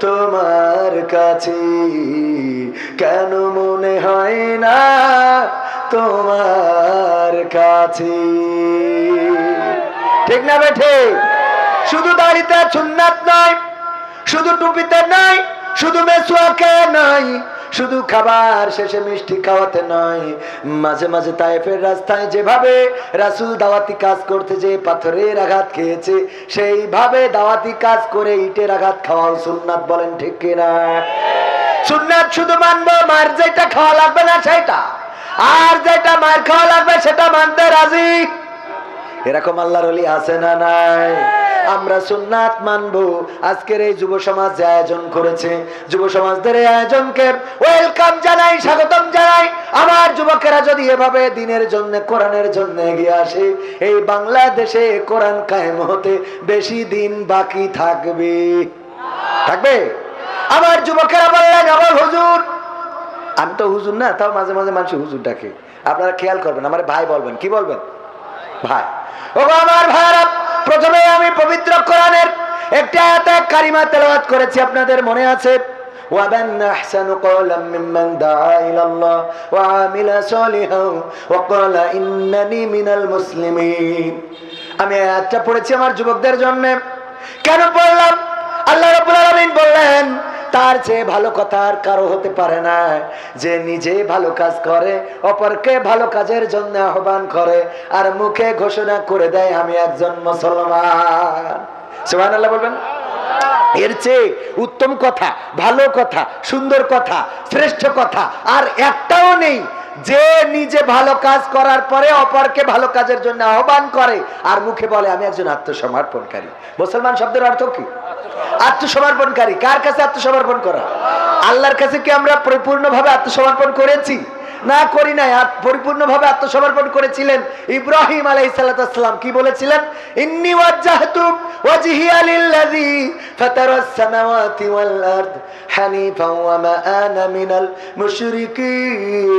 তোমার কাছে, কেন মনে হয় না তোমার কাছে? ঠিক না বেঠে? শুধু দাড়িতে সুন্নাত নয়, শুধু টুপিতে নাই, শুধু মেসওয়াকে নাই, শুধু খাবার শেষে মিষ্টি খাওয়াতে নয়, মাঝে মাঝে তায়েফের রাস্তায় যেভাবে রাসূল দাওয়াতি কাজ করতে যে পাথরের আঘাত খেয়েছে, সেইভাবে দাওয়াতি কাজ করে ইটের আঘাত খাওয়াও সুন্নাত। বলেন ঠিক কিনা? সুন্নাত শুধু মানবো, মার যেটা খাওয়া লাগবে না সেটা, আর যেটা মার খাওয়া লাগবে সেটা মানতে রাজি। এরকম আল্লাহর ওলি আছে না নাই? আমরা সুন্নাত মানবো। আজকের এই যুব সমাজ যে আয়োজন করেছে, যুব সমাজদের এই আয়োজনকে ওয়েলকাম জানাই, স্বাগতম জানাই। আমার যুবকেরা যদি এভাবে দিনের জন্য, কোরআনের জন্য এগিয়ে আসে, এই বাংলাদেশে কোরআন কায়েম হতে বেশি দিন বাকি থাকবে। থাকবে? আমার যুবকেরা বললেন, আমার হুজুর, আমি তো হুজুর না, তাও মাঝে মাঝে মানুষ হুজুর ডাকে। আপনারা খেয়াল করবেন, আমার ভাই বলবেন। কি বলবেন? ভাই। ও আমার ভাইরা, প্রথমে আমি পবিত্র কোরআনের একটা আয়াত কারিমা তেলাওয়াত করেছি, আপনাদের মনে আছে? وَمَنْ أَحْسَنُ قَوْلًا مِّمَّنْ دَعَا إِلَى اللَّهِ وَعَمِلَ صَالِحًا وَقَالَ إِنَّنِي مِنَ الْمُسْلِمِينَ। আমি আয়াতটা পড়েছি আমার যুবকদের জন্য। কেন পড়লাম? আল্লাহ রাব্বুল আলামিন বললেন, তার চেয়ে ভালো কথা আর কারো হতে পারে না, যে নিজে ভালো কাজ করে, অপরকে ভালো কাজের জন্য আহ্বান করে, আর মুখে ঘোষণা করে দেয় আমি একজন মুসলমান। সুবহানাল্লাহ বলবেন। এর চেয়ে উত্তম কথা, ভালো কথা, সুন্দর কথা, শ্রেষ্ঠ কথা আর একটাও নেই, যে নিজে ভালো কাজ করার পরে অপরকে ভালো কাজের জন্য আহ্বান করে আর মুখে বলে আমি একজন আত্মসমর্পণকারী। মুসলমান শব্দের অর্থ কি? আত্মসমর্পণকারী। কার কাছে আত্মসমর্পণ করা? আল্লাহর কাছে। কি আমরা পরিপূর্ণভাবে আত্মসমর্পণ করেছি? না, করি নাই। পরিপূর্ণভাবে আত্মসমর্পণ করেছিলেন ইব্রাহিম আলাইহিস সালাম। কি বলেছিলেন? ইন্নী ওয়াজ্জাহতু ওয়াজহিয়া লিল্লাযী ফাতারাস সামাওয়াতি ওয়াল আরদ হানিফান ওয়া মা আনা মিনাল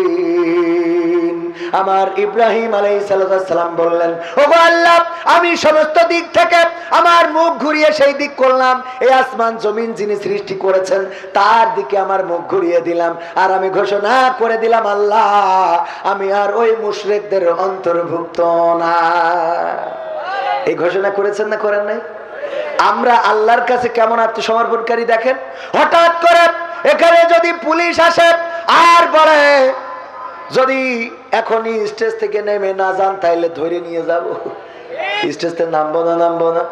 মুশরিকিন। আমার ইব্রাহিম আলাইহিস সালাম বললেন, ওগো আল্লাহ, আমি সমস্ত দিক থেকে আমার মুখ ঘুরিয়ে সেই দিক করলাম, এই আসমান জমিন যিনি সৃষ্টি করেছেন তার দিকে আমার মুখ ঘুরিয়ে দিলাম, আর আমি ঘোষণা করে দিলাম, আল্লাহ, আমি আর ওই মুশরিকদের অন্তর্ভুক্ত না। এই ঘোষণা করেছেন না করেন নাই? আমরা আল্লাহর কাছে কেমন আত্মসমর্পণকারী দেখেন। হঠাৎ করে এখানে যদি পুলিশ আসে আর বলে, যদি এখনই স্টেজ থেকে নেমে না যান তাইলে ধরে নিয়ে যাব, স্টেজ থেকে নামবো না, নামবো না,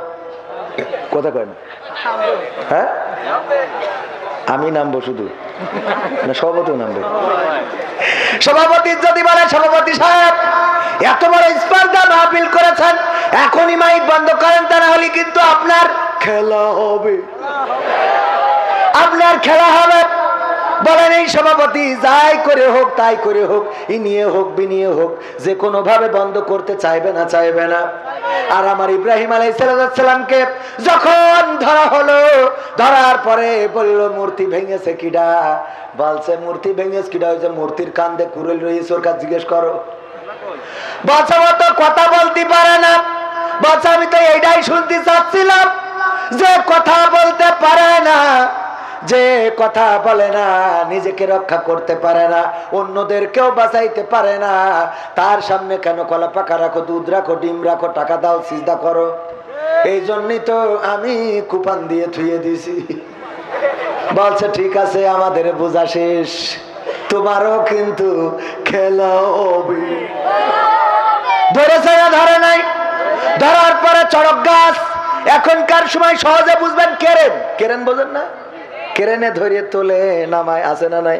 কথা কয় না? হ্যাঁ, আমি নামবো শুধু না, সভাপতিও নামবে? সভাপতি যদি বলে, সভাপতি সাহেব এত বড় স্পর্ধা মাহফিল করেছেন, এখনই মাইক বন্ধ করেন, তা না হলে কিন্তু আপনার খেলা হবে, আপনার খেলা হবে। বলেন, এই সভাপতি যাই করে হোক, তাই করে হোক, ইনিয়ে হোক বিনিয়ে হোক, যে কোনো ভাবে বন্ধ করতে চাইবে না, চাইবে না। আর আমার ইব্রাহিম আলাইহিস সালামকে যখন ধরা হলো, ধরার পরে বলল, মূর্তি ভেঙেছে কিডা? বলছে, মূর্তি ভেঙেছে কিডা? ওই যে মূর্তির কান্দে কুড়েল রয়েছে, ওর কাছে জিজ্ঞেস করো। বাচ্চা মতো কথা বলতে পারে না। বাচ্চা, আমি তো এইটাই শুনতে চাচ্ছিলাম, যে কথা বলতে পারে না, যে কথা বলে না, নিজেকে রক্ষা করতে পারে না, অন্যদেরকেও বাঁচাইতে পারে না, তার সামনে কেন কলা পাকা রাখো, দুধ রাখো, ডিম রাখো, টাকা দাও, সিজদা করো? এই জন্যই তো আমি কুপান দিয়ে থুয়ে দিছি। বলছে, ঠিক আছে, আমাদের বোঝা শেষ, তোমারও কিন্তু খেলা হবে। ধরেছে না ধরে নাই? ধরার পরে চড়ক গাছ। এখনকার সময় সহজে বুঝবেন, কেরেন, কেরেন বোঝেন না? কেরেনে ধরিয়ে তোলে, নামায়, আছে না নাই?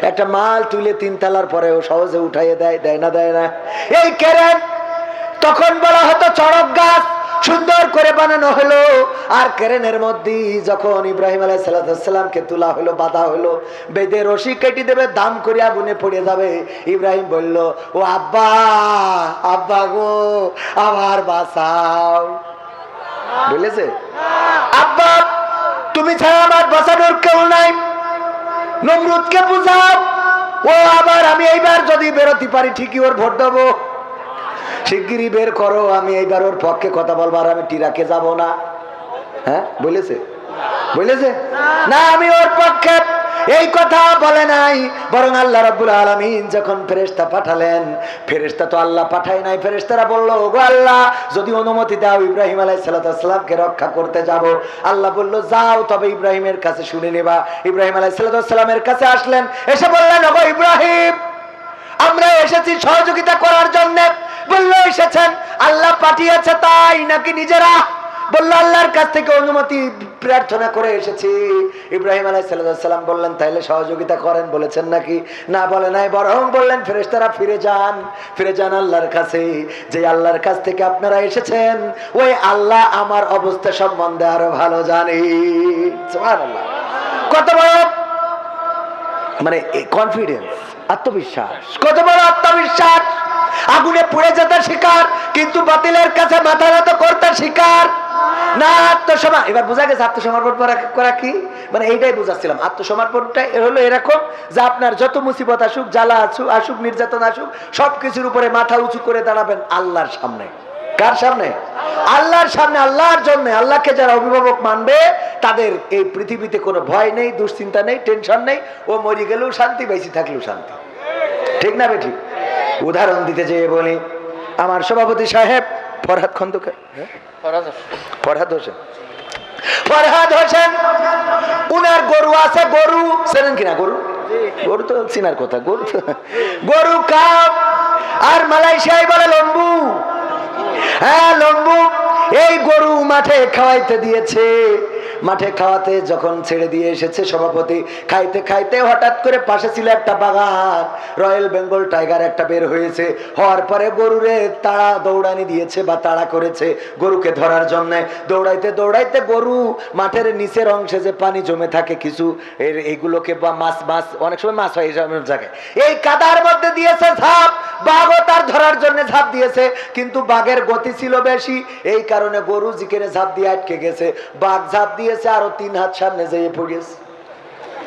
একটা মাল তুলে 3 তলার পরে ও সহজে উঠাইয়ে দেয়, দেয় না, দেয় না? এই কেরেন। তখন বলা হতো চড়ক গাছ। সুন্দর করে বানানো হলো। আর কেরেনের মধ্যে যখন ইব্রাহিম আলাইহিস সালামকে তোলা হলো, বাঁধা হলো, বেদে রশি কেটে দেবে, দাম করে আগুনে পড়ে যাবে। ইব্রাহিম বলল, ও আব্বা, আব্বা গো, আমার বাঁচাও। বলেছে, আব্বা, তুমি ছাড়া আমার বাঁচানোর কেউ নাই, নমরুদকে বুঝাও। ও আবার, আমি এইবার যদি বেরোতে পারি ঠিকই ওর ভোট দেবো। শিগগিরই বের করো, আমি এইবার ওর পক্ষে কথা বলবো, আর আমি টিরাকে যাব না। হ্যাঁ, বলেছে? বলেছে না, আমি ওর পক্ষে। এই কথা বলে নাই, বরং আল্লাহ রাব্বুল আলামিন যখন ফেরেশতা পাঠালেন, ফেরেশতা তো আল্লাহ পাঠায় নাই, ফেরেশতারা বলল, ওগো আল্লাহ, যদি অনুমতি দাও ইব্রাহিম আলাইহিস সালামকে রক্ষা করতে যাব। আল্লাহ বলল, যাও, তবে ইব্রাহিমের কাছে শুনে নেবা। ইব্রাহিম আলাইহিস সালামের কাছে আসলেন, এসে বললেন, ওগো ইব্রাহিম, আমরা এসেছি সহযোগিতা করার জন্য। বলল, এসেছেন আল্লাহ পাঠিয়েছে তাই নাকি নিজেরা? বলল আল্লাহর কাছ থেকে অনুমতি প্রার্থনা করে এসেছি। ইব্রাহিম আলাইহিস সালাম বললেন তাইলে সহযোগিতা করেন, বলেছেন নাকি? না বলে নাই, বরং বললেন ফেরেশতারা ফিরে যান আল্লাহর কাছে, যে আল্লাহর কাছ থেকে আপনারা এসেছেন ওই আল্লাহ আমার অবস্থা সম্বন্ধে আরো ভালো জানে। সুবহানাল্লাহ। কত বড় মানে কনফিডেন্স, আত্মবিশ্বাস, কত বড় আত্মবিশ্বাস! আগুনে পুড়ে যেতে শিকার, কিন্তু বাতিলের কাছে মাথা নত করতে শিকার না। আত্মসমর্পণ, এবার বোঝা গেছে আত্মসমর্পণ করা কি, মানে এইটাই বুঝাচ্ছিলাম। আত্মসমর্পণটা হলো এরকম যে আপনার যত মুসিবত আসুক, জ্বালা আসুক, নির্যাতন আসুক, সবকিছুর উপরে মাথা উঁচু করে দাঁড়াবেন আল্লাহর সামনে। কার সামনে? আল্লাহর সামনে, আল্লাহর জন্য। আল্লাহকে যারা অভিভাবক মানবে তাদের এই পৃথিবীতে কোনো ভয় নেই, দুশ্চিন্তা নেই, টেনশন নেই। ও মরে গেলেও শান্তি, বেঁচে থাকলেও শান্তি। ঠিক না বেঠিক? উদাহরণ দিতে যেয়ে বলি, আমার সভাপতি সাহেব ফরহাদ খন্দকার, ফরহাদ হোসেন, উনার গরু আছে। গরু চেনেন কিনা? গরু তো চিনার কথা। গরু কাপ আর মালয়েশিয়ায় বলে লম্বু। হ্যাঁ, লম্বু। এই গরু মাঠে খাওয়াইতে দিয়েছে। মাঠে খাওয়াতে যখন ছেড়ে দিয়ে এসেছে সভাপতি, খাইতে খাইতে হঠাৎ করে পাশে ছিল একটা বাগান, রয়্যাল বেঙ্গল টাইগার একটা বের হয়েছে। হওয়ার পরে গরুরে তাড়া দৌড়ানি দিয়েছে বা তাড়া করেছে গরুকে ধরার জন্য। দৌড়াইতে দৌড়াইতে গরু মাঠের নিচের অংশে যে পানি জমে থাকে কিছু, এইগুলোকে বা মাছ অনেক সময় মাছ হয় এই জায়গায়, এই কাদার মধ্যে দিয়েছে ঝাঁপ। বাঘও তার ধরার জন্য ঝাঁপ দিয়েছে, কিন্তু বাঘের গতি ছিল বেশি, এই কারণে গরু জিকেরে ঝাঁপ দিয়ে আটকে গেছে। বাঘ ঝাঁপ দিয়েছে, আরো 3 হাত সামনে যেয়ে পড়িয়েছে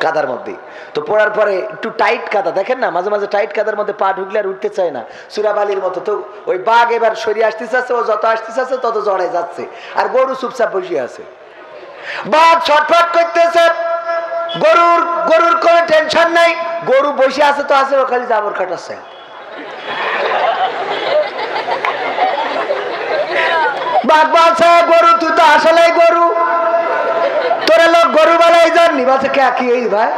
কাদার মধ্যে। তো পড়ার পরে একটু টাইট কাদা, দেখেন না মাঝে মাঝে টাইট কাদার মধ্যে পা ঢুকলে আর উঠতে চায় না, সুরাবালির মতো। তো ওই বাঘ এবার সরিয়ে আসতেছে, ও যত আসতেছে তত জড়াই যাচ্ছে, আর গরু চুপচাপ বসে আছে। বাঘ ছটফট করতেছে, গরুর কোনো টেনশন নাই, গরু বসে আছে তো আছে, ও খালি জাবর কাটাচ্ছে। বাঘ বলছে গরু তুই তো আসলেই গরু, তোরা লোক গরু বেলায় জাননি। বলছে কে কি এই ভাই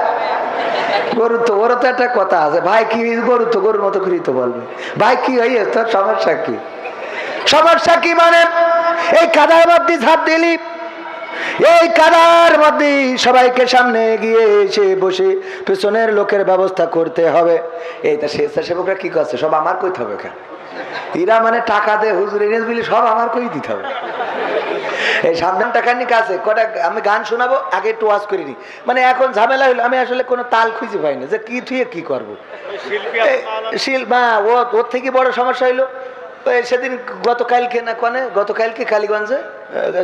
গরু তো, ওরা তো একটা কথা আছে ভাই, কি গরু তো গরুর মতো করি তো বলবে ভাই, কি হয়ে তোর সমস্যা কি? সমস্যা কি মানে এই কাদার মধ্যে ঝাঁপ দিলি, এই কাদার মধ্যে সবাইকে সামনে গিয়ে এসে বসে পেছনের লোকের ব্যবস্থা করতে হবে। এইটা স্বেচ্ছাসেবকরা কি করছে, সব আমার কইতে হবে কেন? এরা মানে টাকা দেয় হুজুর এনেস বলি, সব আমার কই দিতে হবে। এই সাবধান টাকার নিয়ে কাছে কটা আমি গান শোনাবো, আগে একটু ওয়াজ করিনি। মানে এখন ঝামেলা হইলো, আমি আসলে কোনো তাল খুঁজে পাই না যে কি থুয়ে কি করবো। ওর থেকে বড় সমস্যা হইলো সেদিন গতকালকে কালীগঞ্জে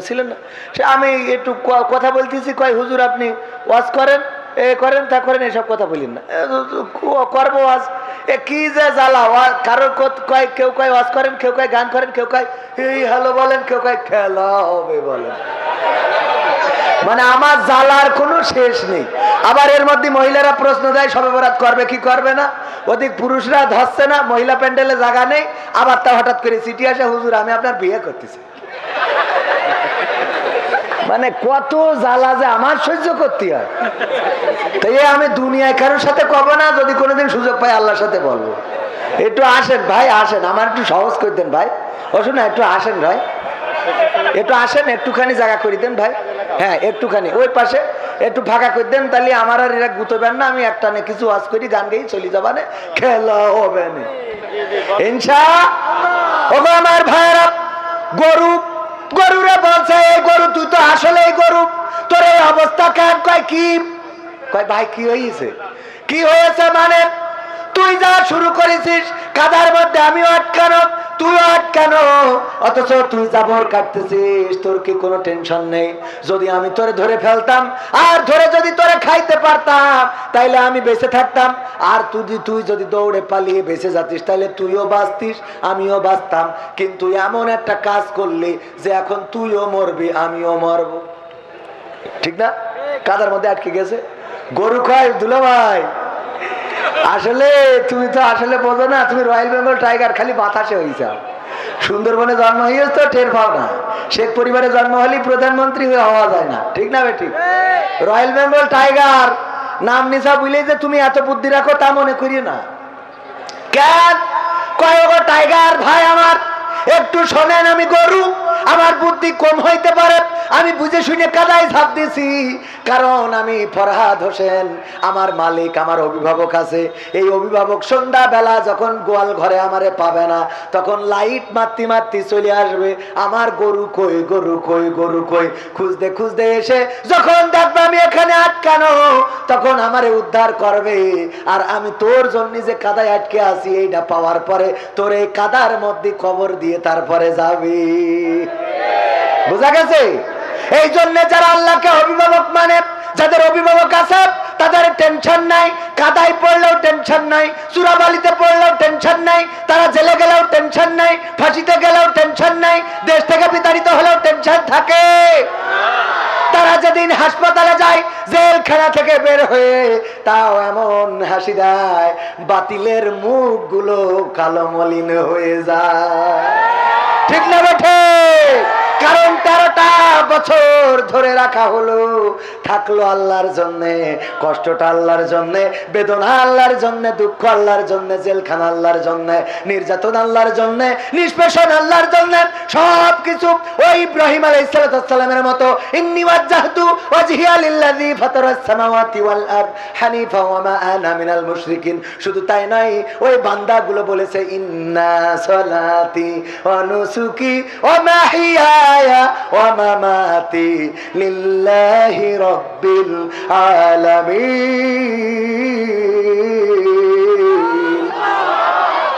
ছিলেন না, সে আমি একটু কথা বলতেছি, কয় হুজুর আপনি ওয়াজ করেন, করেন তা করেন, এসব কথা বলেন না। করবো ওয়াজ, কি যে জ্বালা, কারোর কয়, কেউ কয় ওয়াজ করেন, কেউ কয় গান করেন, কেউ কয় এই হ্যালো বলেন, কেউ কয় খেলা হবে বলেন। মানে আমার জ্বালার কোনো শেষ নেই। আবার এর মধ্যে মহিলারা প্রশ্ন দেয় শবে বরাত করবে কি করবে না, ওদিক পুরুষরা ধরছে না, মহিলা প্যান্ডেলে জায়গা নেই, আবার তা হঠাৎ করে চিঠি আসে হুজুর আমি আপনার বিয়ে করতেছি। মানে কত জ্বালা যে আমার সহ্য করতে হয়। তাই আমি দুনিয়ায় কারোর সাথে কব না, যদি কোনোদিন সুযোগ পাই আল্লাহর সাথে বলবো। একটু আসেন ভাই, আসেন, আমার একটু সহজ করে দেন ভাই। অসুন না, একটু আসেন ভাই, একটু আসেন, একটুখানি জায়গা করে দেন ভাই। হ্যাঁ একটুখানি ওই পাশে একটু ফাঁকা করে দেন, তাহলে আমার আর এরা গুতবেন না, আমি একটা না কিছু ওয়াজ করি, গান গেই চলে যাবা না, খেলা হবে না ইনশাআল্লাহ। আমার ভাইরা গরুরে বলছে এই গরু তুই তো আসলে গরু, তোর এই অবস্থা কেন? কয় কি? কয় ভাই কি হয়েছে? কি হয়েছে মানে তুই যা শুরু করেছিস কাদার মধ্যে, আমিও আটকানো, তুইও আটকানো, অথচ তুই জাবর কাটতেছিস, তোর কি কোনো টেনশন নেই? যদি আমি তোরে ধরে ফেলতাম আর ধরে যদি তোরে খাইতে পারতাম তাইলে আমি বেঁচে থাকতাম, আর তুই যদি দৌড়ে পালিয়ে বেঁচে যাতিস তাহলে তুইও বাঁচতিস, আমিও বাঁচতাম। কিন্তু এমন একটা কাজ করলি যে এখন তুইও মরবি, আমিও মরব। ঠিক না? কাদার মধ্যে আটকে গেছে। গরু কয় দুলা ভাই আসলে তুমি তো আসলে বোঝো না, তুমি রয়্যাল বেঙ্গল টাইগার খালি বাতাসে হয়েছ, সুন্দরবনে জন্ম হয়েছ তো টের পাও না, শেখ পরিবারে জন্ম হলে প্রধানমন্ত্রী হয়ে হওয়া যায় না। ঠিক না বেটি? রয়্যাল বেঙ্গল টাইগার নাম নিশা বুঝলেই যে তুমি এত বুদ্ধি রাখো তা মনে করি না। কেন? কয় গো টাইগার ভাই আমার একটু শোনেন, আমি গরু, আমার বুদ্ধি বুদ্ধি কম হইতে পারে, আমি বুঝে শুনে কাদায় ঝাঁপ দিছি, কারণ আমি ফরহাদ হোসেন, আমার মালিক, আমার অভিভাবক আছে। এই অভিভাবক সন্ধ্যা বেলা যখন গোয়াল ঘরে আমারে পাবে না, তখন লাইট মারতে মারতে চলে আসবে, আমার গরু কই, গরু কই, গরু কই, খুঁজতে খুঁজতে এসে যখন দেখবে আমি এখানে আটকানো, তখন আমারে উদ্ধার করবে। আর আমি তোর জন্য যে কাদায় আটকে আছি, এইটা পাওয়ার পরে তোর এই কাদার মধ্যে কবর দিয়ে তারপরে যাবি। বুঝা গেছে? এই জন্য যারা আল্লাহকে অভিভাবক মানে, যাদের অভিভাবক আছে, তাদের টেনশন নাই, কাদায় পড়লেও টেনশন নাই, চুরাবালিতে পড়লেও টেনশন নাই, তারা জেলে গেলেও টেনশন নাই, ফাঁসিতে গেলেও টেনশন নাই, দেশ থেকে বিতাড়িত হলেও টেনশন থাকে। তারা যেদিন হাসপাতালে যায়, জেলখানা থেকে বের হয়ে, তাও এমন হাসি দেয়, বাতিলের মুখগুলো কালো মলিন হয়ে যায়। ঠিক না বেঠে? কারণ 13টা বছর ধরে রাখা হলো, থাকলো আল্লাহর জন্য, কষ্টটা আল্লাহর জন্য, বেদনা আল্লাহর জন্য, দুঃখ আল্লাহর জন্য, জেলখানা আল্লাহর জন্য, নির্যাতন আল্লাহর জন্য, নিষ্পেষণ আল্লাহর জন্য, সবকিছু ওই ইব্রাহিম আলাইহিস সালামের মতো ইন্নী ওয়াজ্জাহতু ওয়াজহিয়া লিল্লাযী ফাতারাস সামাওয়াতি ওয়াল আরদ হানিফা ওয়া মা আনা মিনাল মুশরিকিন। শুধু তাই নয়, ওই বান্দাগুলো বলেছে ইন্না সলাতি ওয়া নুসুকি ওয়া মাহিয়ায়া ওয়া মামাতি লিল্লাহি রাব্বিল আলামিন।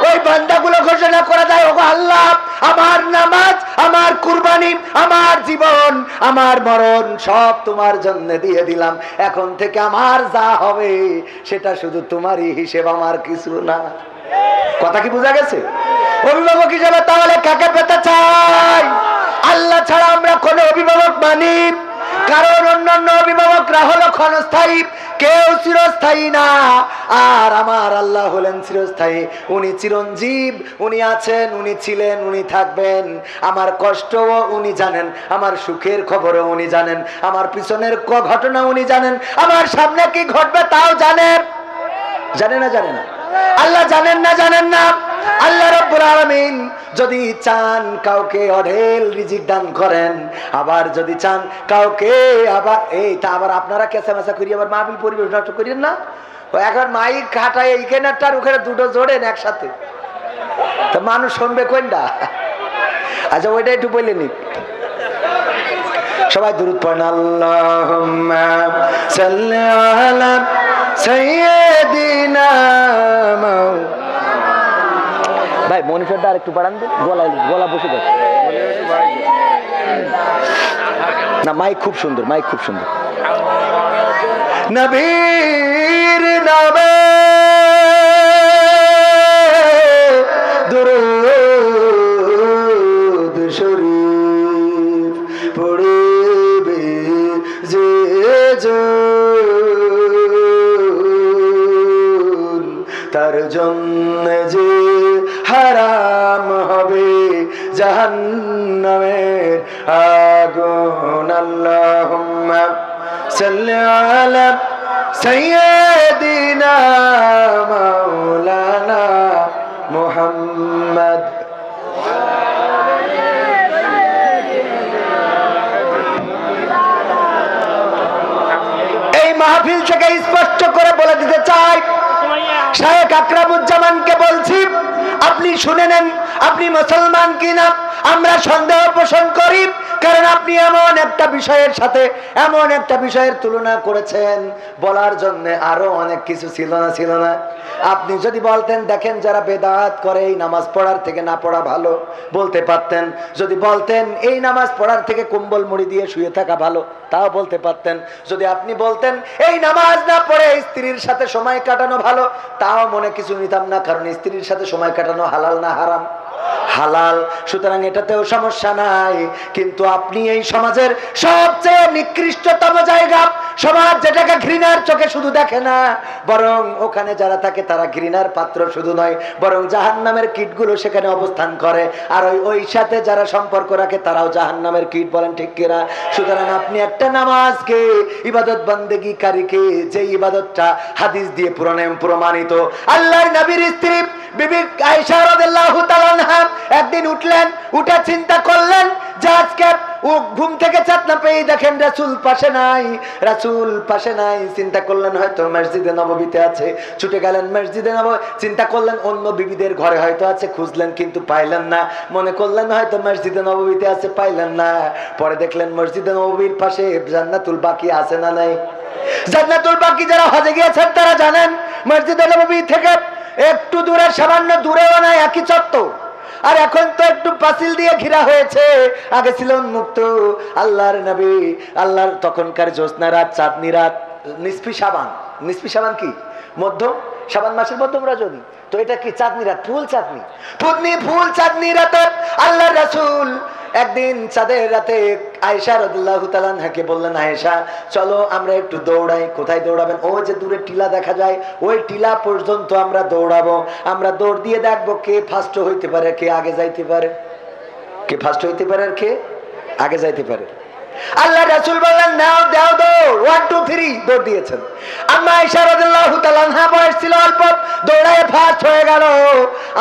ওই বান্দাগুলো ঘোষণা করে দেয়, ওগো আল্লাহ, আমার নামাজ, আমার কুরবানি, আমার জীবন, আমার মরণ সব তোমার জন্য দিয়ে দিলাম। এখন থেকে আমার যা হবে সেটা শুধু তোমারই হিসেব, আমার কিছু না। কথা কি বোঝা গেছে? অভিভাবক হিসেবে তাহলে কাকে পেতে চাই? আল্লাহ ছাড়া আমরা কোন অভিভাবক মানি? কারণ অন্যান্য অভিভাবকরা হলো ক্ষণস্থায়ী, কেউ চিরস্থায়ী না। আর আমার আল্লাহ হলেন চিরস্থায়ী, উনি চিরঞ্জীব, উনি আছেন, উনি ছিলেন, উনি থাকবেন। আমার কষ্টও উনি জানেন, আমার সুখের খবরও উনি জানেন, আমার পিছনের ঘটনা উনি জানেন, আমার সামনে কি ঘটবে তাও জানেন। জানে না? জানে না? আল্লাহ জানেন না? জানেন না? আল্লাহ রাব্বুল আলামিন যদি চান কাউকে অঢেল রিজিক দান করেন, আবার যদি চান কাউকে আবার এইটা আবার আপনারা কেঁচামেচা করি আবার মাহফিল পরিবেশ নষ্ট করেন না। ও এখন মাইক খাটায় এইখানে তার ওখানে দুটো জোড়েন একসাথে, তো মানুষ শুনবে কোনটা? আচ্ছা ওইটা একটু বলে নি, সবাই দুরূদ পড়েন। আল্লাহুম্মা সাল্লি আলা সাইয়্যিদিনা ভাই মনিটরটা আর একটু বাড়ান দিন, গলা বসে যাচ্ছে না। মাইক খুব সুন্দর, মাইক খুব সুন্দর। নবীর নামে দুরূদ শরীফ পড়বে যে তার জন্য যে হারাম হবে জাহান্নামের আগুন। আল্লাহুম্মা সাল্লি আলা সাইয়্যিদিনা মাওলানা মুহাম্মদ। এই মাহফিল থেকে স্পষ্ট করে বলে দিতে চাই, শায়েখ আকরামুজ্জামানকে বলছি, আপনি শুনে নেন, আপনি মুসলমান কিনা আমরা সন্দেহ পোষণ করি, কারণ আপনি এমন একটা বিষয়ের সাথে এমন একটা বিষয়ের তুলনা করেছেন, বলার জন্য আরো অনেক কিছু ছিল না। আপনি যদি বলতেন, দেখেন যারা বেদাত করে এই নামাজ পড়ার থেকে না পড়া ভালো, বলতে পারতেন। যদি বলতেন এই নামাজ পড়ার থেকে কম্বল মুড়ি দিয়ে শুয়ে থাকা ভালো, তাও বলতে পারতেন। যদি আপনি বলতেন এই নামাজ না পড়ে স্ত্রীর সাথে সময় কাটানো ভালো, তাও মনে কিছু নিতাম না, কারণ স্ত্রীর সাথে সময় কাটানো হালাল না হারাম? হালাল। সুতরাং এটাতেও সমস্যা নাই। কিন্তু আপনি এই সমাজের সবচেয়ে নিকৃষ্টতম জায়গা, সমাজ যেটাকে ঘৃণার চোখে শুধু দেখে না, বরং ওখানে যারা থাকে তারা ঘৃণার পাত্র শুধু নয়, বরং জাহান্নামের কীটগুলো সেখানে অবস্থান করে। আর ওই সাথে যারা সম্পর্ক রাখে তারাও জাহান্নামের কীট, বলেন ঠিক কিনা? সুতরাং আপনি একটা নামাজকে, ইবাদত বন্দেগী কারীকে, যে ইবাদতটা হাদিস দিয়ে প্রমাণিত, আল্লাহর নবীর স্ত্রী বিবি আয়েশা রাদিয়াল্লাহু তাআলা আনহা একদিন উঠলেন, উঠে চিন্তা করলেন যে আজকে ও ঘুম থেকে চাঁদনা পেয়ে দেখেন রাসূল পাশে নাই, রাসূল পাশে নাই। চিন্তা করলেন হয়তো মসজিদে নববীতে আছে, ছুটে গেলেন মসজিদে নববী। চিন্তা করলেন অন্য বিবিদের ঘরে হয়তো আছে, খুঁজলেন কিন্তু পাইলেন না। মনে করলেন হয়তো মসজিদে নববীতে আছে, পাইলেন না। পরে দেখলেন মসজিদে নববীর পাশে জান্নাতুল বাকি আছে না নাই? জান্নাতুল বাকি যারা হজে গিয়েছেন তারা জানেন মসজিদে নববী থেকে একটু দূরে, সামান্য দূরেও না, একই চত্বর। আর এখন তো একটু পাঁচিল দিয়ে ঘেরা হয়েছে, আগে ছিল উন্মুক্ত। আল্লাহর নবী, আল্লাহর তখনকার জ্যোৎস্না রাত, চাঁদনি রাত, নিসফি সাবান। নিসফি সাবান কি? মধ্যম সাবান মাসের মধ্যম রজনী। তো এটা কি? চাঁদনি রাত, ফুল চাঁদনি, ফুল চাঁদনি রাতে আল্লাহর রাসূল একদিন চাঁদের রাতে আয়েশা রাদিয়াল্লাহু তাআলা আনহাকে বললেন, আয়েশা চলো আমরা একটু দৌড়াই। কোথায় দৌড়াবেন? ওই যে দূরে টিলা দেখা যায়, ওই টিলা পর্যন্ত আমরা দৌড়াবো। আমরা দৌড় দিয়ে দেখবো কে ফার্স্ট হইতে পারে, কে আগে যাইতে পারে, কে ফার্স্ট হইতে পারে আর কে আগে যাইতে পারে। আল্লাহ রাসূল বললেন নাও দাও দৌড়, 1 2 3 দৌড় দিয়েছেন। আম্মা আয়েশা রাদিয়াল্লাহু তাআলা আনহা বয়স ছিল অল্প, দৌড়ায় ফার্স্ট হয়ে গেল।